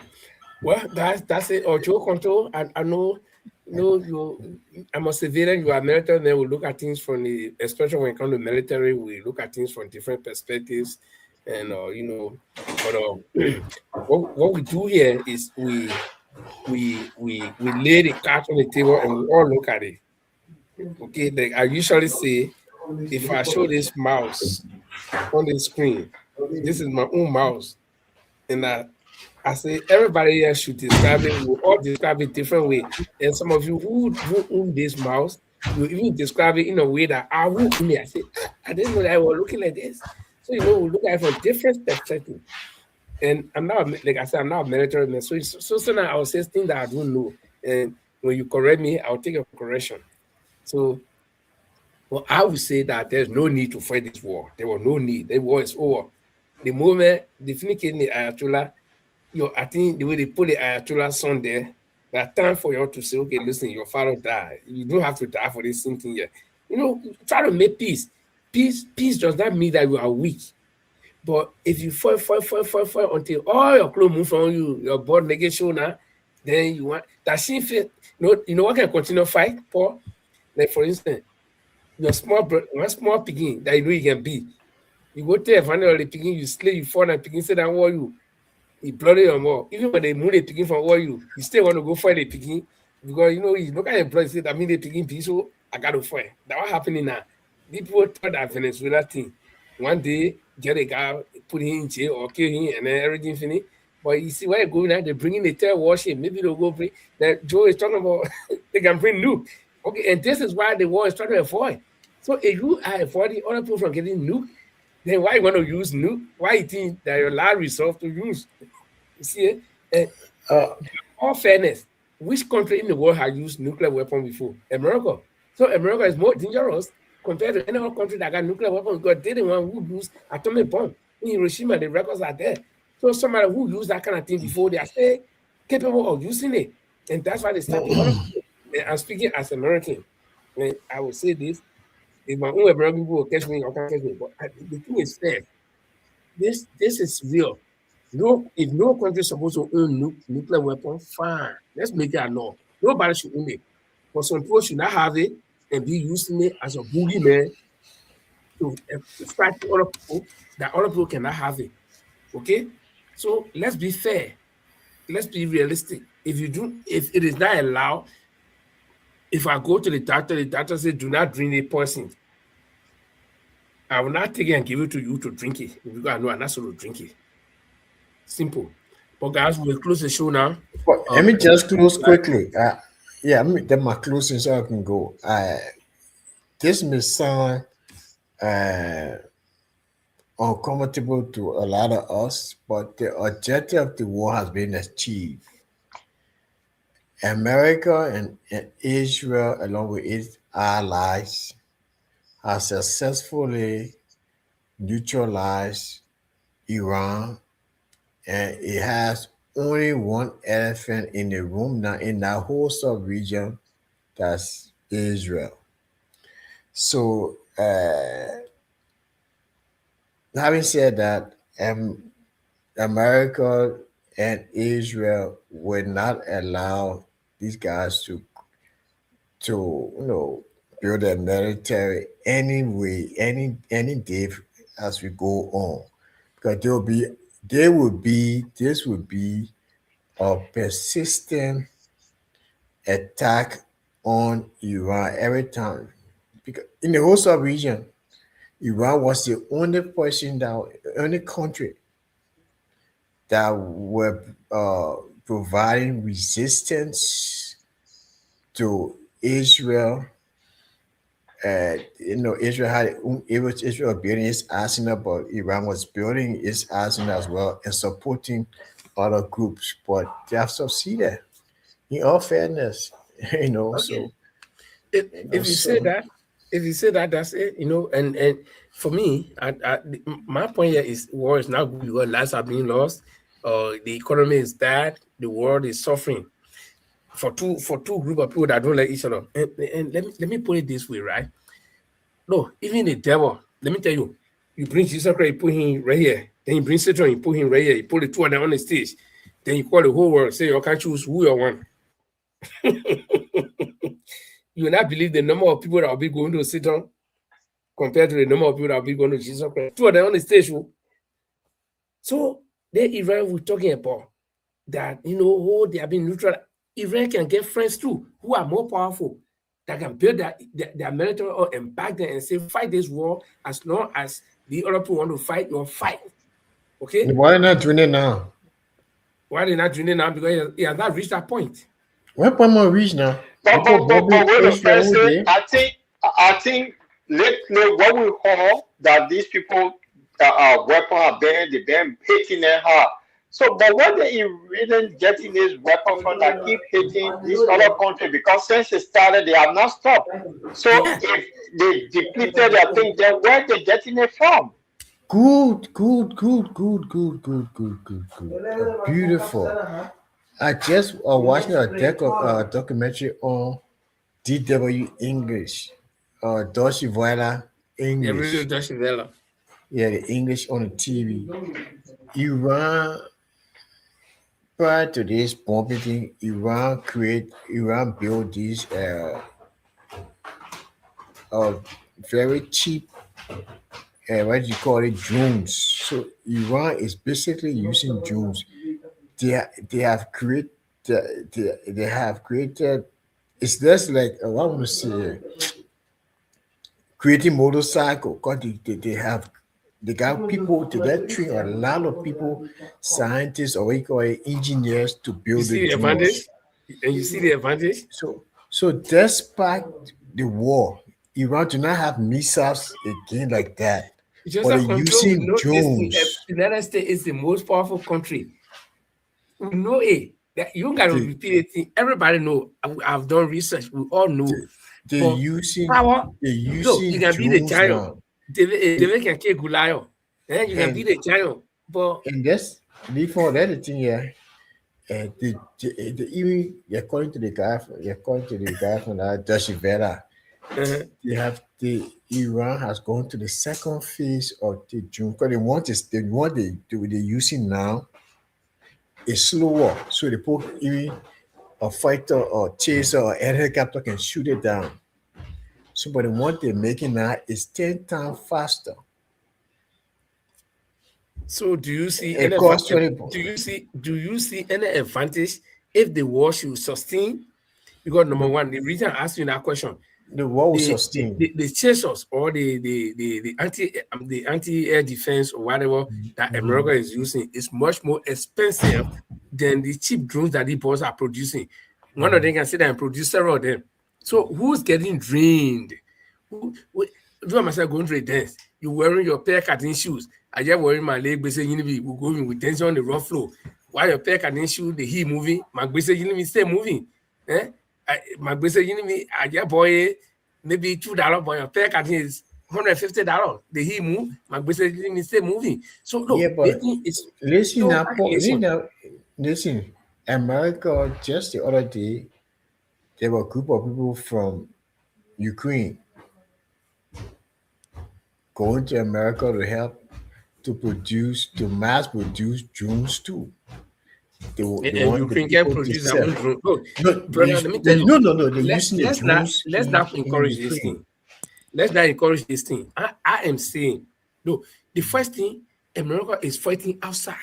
Well, guys, that's it. Joe Control, I know I'm a civilian, you are military, then we look at things from the, especially when it comes to military, we look at things from different perspectives. And but what we do here is we lay the cards on the table and we all look at it. Okay, like I usually say, if I show this mouse on the screen, this is my own mouse, and I say everybody else should describe it. We all describe it different way. And some of you who own this mouse, you even describe it in a way that I will own it. I say, I didn't know that I was looking like this. So we look at it from different perspectives. And I'm not, like I said, I'm not a military man. So now I will say things that I don't know. And when you correct me, I'll take a correction. So well, I would say that there's no need to fight this war. There was no need. The war is over. The moment they finish the Ayatollah, I think the way they put the Ayatollah son there, that time for you to say, okay, listen, your father died. You don't have to die for this same thing yet. Try to make peace. Peace does not mean that you are weak. But if you fight until all your clothes move from you, your body naked show now, then you want that same fit. You know what can continue fight, Paul? Like for instance, one small picking that you know you can be. You go to a family picking, you slay, you fall and picking say that war you. He bloody or more. Even when they move the picking from war you still want to go fight the picking because you look at the blood, say that mean the picking piece, so I gotta fight. That what happening now. People thought that Venezuela thing. One day, get a guy, put him in jail or kill him, and then everything finished. But you see where they're going now, they're bringing the third warship. Maybe they'll go bring that Joe is talking about they can bring nuke. Okay, and this is why the war is trying to avoid. So if you are avoiding other people from getting nuke, then why you want to use nuke? Why you think that your last resort to use? You see, all fairness, which country in the world has used nuclear weapon before? America. So America is more dangerous compared to any other country that got nuclear weapons because they're the one who used atomic bomb. In Hiroshima, the records are there. So somebody who used that kind of thing before, they are still capable of using it. And that's why they stopping all of it. And I'm speaking as American. And I will say this. If my own American people will catch me, I can't catch me. But the thing is fair. This is real. No, if no country is supposed to own nuclear weapon, fine. Let's make it a law. Nobody should own it. But some people should not have it and be using it as a boogeyman to fight other people that other people cannot have it. Okay? So let's be fair. Let's be realistic. If it is not allowed, if I go to the doctor says do not drink it poison. I will not take it and give it to you to drink it because I know I'm not supposed to drink it. Simple. But guys, we'll close the show now. Let me just close quickly. Let me get my closing so I can go. This may sound uncomfortable to a lot of us, but the objective of the war has been achieved. America and Israel, along with its allies, have successfully neutralized Iran, and it has only one elephant in the room now in that whole sub-region, that's Israel. So, having said that, America and Israel will not allow these guys to build a military anyway, any day as we go on, because this would be a persistent attack on Iran every time. Because in the whole sub-region, Iran was the only country that were providing resistance to Israel. Israel building its arsenal, but Iran was building its arsenal as well and supporting other groups. But they have succeeded. In all fairness, Okay. So if you say that, that's it. And for me, my point here is war is not good because lives are being lost. The economy is bad. The world is suffering for two group of people that don't like each other. And let me put it this way, right? No, even the devil. Let me tell you, you bring Jesus Christ, you put him right here. Then you bring Satan, you put him right here. You put the two of them on the stage. Then you call the whole world, say you can't choose who you want. You will not believe the number of people that will be going to Satan compared to the number of people that will be going to Jesus Christ. Two of them on the stage. So the Iran we're talking about that, they have been neutral. Iran can get friends too, who are more powerful, that can build their military or back them and say, fight this war as long as the other people want to fight, you'll fight. Okay? why not doing it now? Why are they not doing it now? Because he has not reached that point. What point more reach now? But wait a first, I think what we call that these people weapon are they've been hitting them hard. So, but where they really getting this weapon from that keep hitting this other country? Because since it started, they have not stopped. So, if they depleted their thing, then where they getting it from? Good. Beautiful. I just watching a documentary on DW English, Deutsche Welle English. Yeah, the English on the TV. Iran, prior to this bombing thing, Iran built these very cheap, what do you call it, drones. So Iran is basically using drones. They have created. It's just like I want to say, creating motorcycle. Because they got people to that train a lot of people, scientists or what you call it, engineers to build the advantage. And you see the advantage. So despite the war, Iran do not have missiles again like that. But they're using drones. The United States is the most powerful country. We know it. That you got to repeat it. Everybody know. I've done research. We all know They're But using power. they're Look, using you can be the drones giant. now. David can kill Goliath. You can be the giant. But And that's before that the thing here. Even according to the guy from that Deutsche Welle, the Iran has gone to the second phase of the drone because they're using now is slower, so they put even a fighter or chaser or air helicopter can shoot it down. So, but the one they're making now is 10 times faster. so do you see It any costs advantage? 20. Do you see any advantage if the war should sustain? Because number one, the reason I asked you that question, The war will the sustain. chasers or the anti-air defense or whatever that America is using is much more expensive than the cheap drones that the boys are producing. One of them can say that and produce several of them. So who's getting drained? Who do myself going to a dance? You wearing your pair cutting shoes. I just wearing my leg, basically, you know, we go in with tension on the rough floor. While your pair cutting shoes, the heel moving, my basically, you know, stay moving. My basically, you know, I just boy maybe $2, but your pair cutting is $150. The heel move, my basically, you know, stay moving. So look, Yeah, but it's listen no now, calculation. listen. America just the other day, there were a group of people from Ukraine going to America to help to mass produce drones too. They And want the Ukraine can people to produce their sell. own drone. Look, No, brother, let me tell you. no. They're using the drones Let's not in encourage this Ukraine. thing. Let's not encourage this thing. I am saying, no, the first thing, America is fighting outside.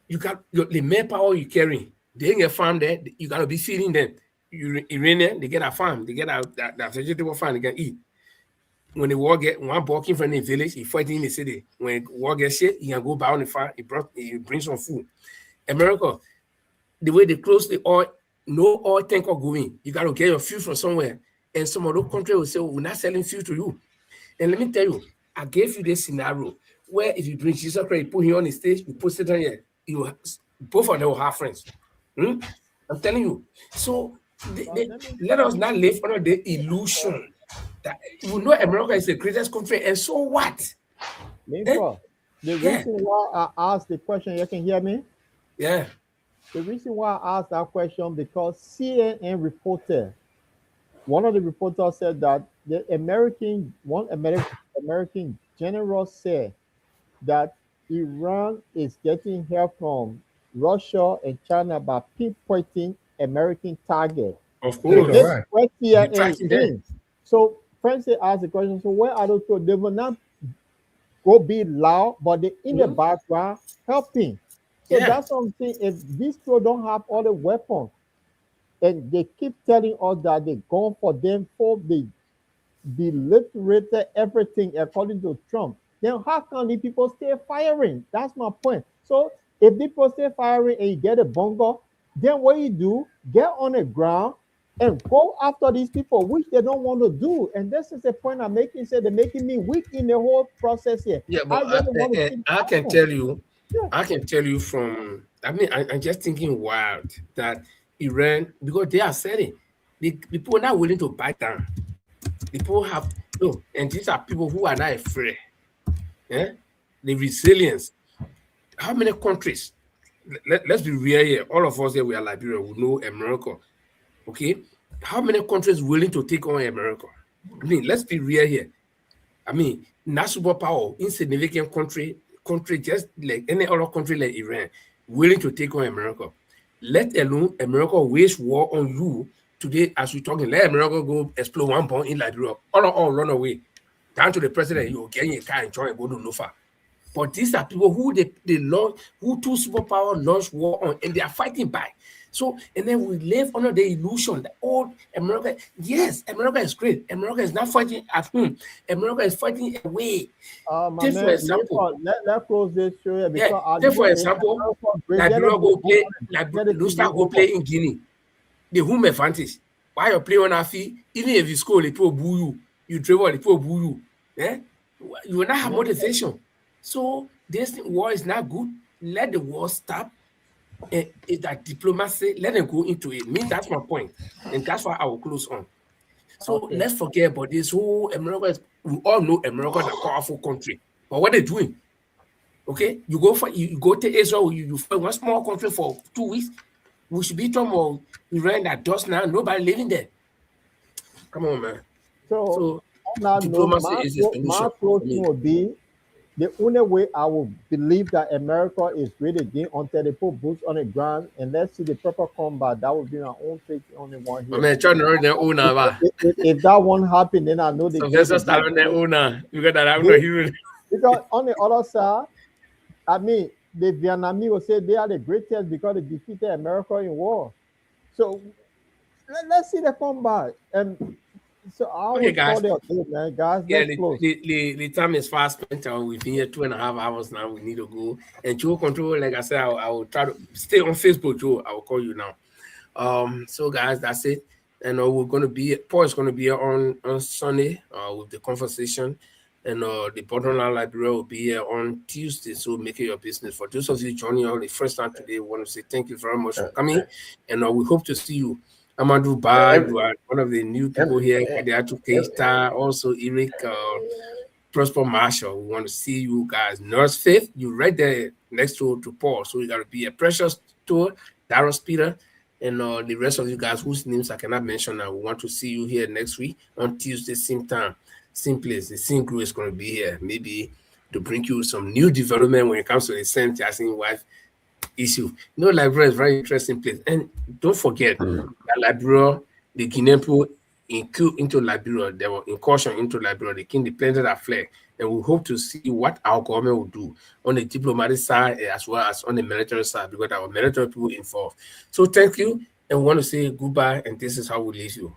You got the manpower you carry. They ain't a farm there. You gotta be feeding them. Iranian, they get a farm, they get that vegetable farm, they can eat. When the war get one walking from the village, he fighting in the city. When war gets shit, he can go buy on the farm, he brings some food. America, the way they close the oil, no oil tanker going. You got to get your fuel from somewhere. And some other country will say, we're not selling fuel to you. And let me tell you, I gave you this scenario where if you bring Jesus Christ, you put him on the stage, you put Satan here, both of them will have friends. I'm telling you. So let us not live under the illusion that you know America is the greatest country, and so what? The reason why I asked the question, you can hear me? Yeah. The reason why I asked that question because CNN reported, one of the reporters said that one American general said that Iran is getting help from Russia and China by pinpointing American targets. Of course. So Francis asked the question, so where are those people? They will not go be loud, but they in the background helping. So that's what I'm saying. If these people don't have all the weapons, and they keep telling us that they're going for them for the liberated everything according to Trump, then how can the people stay firing? That's my point. So if the people stay firing and you get a bunker, then what you do, get on the ground and go after these people, which they don't want to do. And this is the point I'm making. Say they're making me weak in the whole process here. Yeah, but I can tell you from, I mean, I'm just thinking wild that Iran, because they are saying the people are not willing to back down. People have, and these are people who are not afraid. Yeah? The resilience. How many countries? Let's be real here. All of us here, we are Liberia, we know America. Okay? How many countries willing to take on America? I mean, let's be real here. I mean, not superpower, insignificant country just like any other country like Iran, willing to take on America. Let alone America wage war on you today as we're talking. Let America go explode one bomb in Liberia. All run away. Down to the president, you'll get in a car and try and go to Lofa. But these are people who they launch, who two superpower launch war on, and they are fighting back. So, and then we live under the illusion that America, yes, America is great. America is not fighting at home. America is fighting away. Take for example, let's close this show because take for example, Liberia go play in Guinea. The home advantage. While you play on our fee, even if you score, they put boo you travel, they put boo you. You will not have motivation. So this war is not good. Let the war stop. It's that diplomacy, let them go into it. Me, that's my point. And that's why I will close on. So let's forget about this whole America. We all know America is a powerful country, but what they're doing, okay? You go to Israel, you find one small country for 2 weeks. We should be talking about Iran that does now. Nobody living there. Come on, man. So Diplomacy is the solution. my closing will be the only way I will believe that America is great again until they put boots on the ground and let's see the proper combat. That would be my own take on the one here. Man, trying to run their own if that won't happen, then I know they so start on their own because that I'm not hearing. Because on the other side, I mean, the Vietnamese will say they are the greatest because they defeated America in war. So let's see the combat. And so I will guys. call it, man. Guys, yeah, the time is fast spent. We've been here 2.5 hours now. We need to go. And Joe Control, like I said, I will try to stay on Facebook, Joe. I will call you now. So guys, that's it. And we're gonna be Paul is gonna be here on Sunday with the conversation. And the Bottomline Library will be here on Tuesday. So make it your business. For those of you joining on the first time today, we want to say thank you very much for coming. And we hope to see you. Amadou Ba, you are one of the new people here. Kadiatu Keita, also Eric Prosper Marshall. We want to see you guys. Nurse Faith, you right there next to Paul. So you got to be a Precious Tour, Darius Peter, and the rest of you guys whose names I cannot mention now. We want to see you here next week on Tuesday, same time, same place. The same crew is going to be here. Maybe to bring you some new development when it comes to the Saint Jackson wife issue. Liberia is a very interesting place. And don't forget that Liberia, the Guinean people into Liberia, they were incursion into Liberia, they planted that flag. And we hope to see what our government will do on the diplomatic side as well as on the military side, because our military people involved. So thank you, and we want to say goodbye, and this is how we leave you.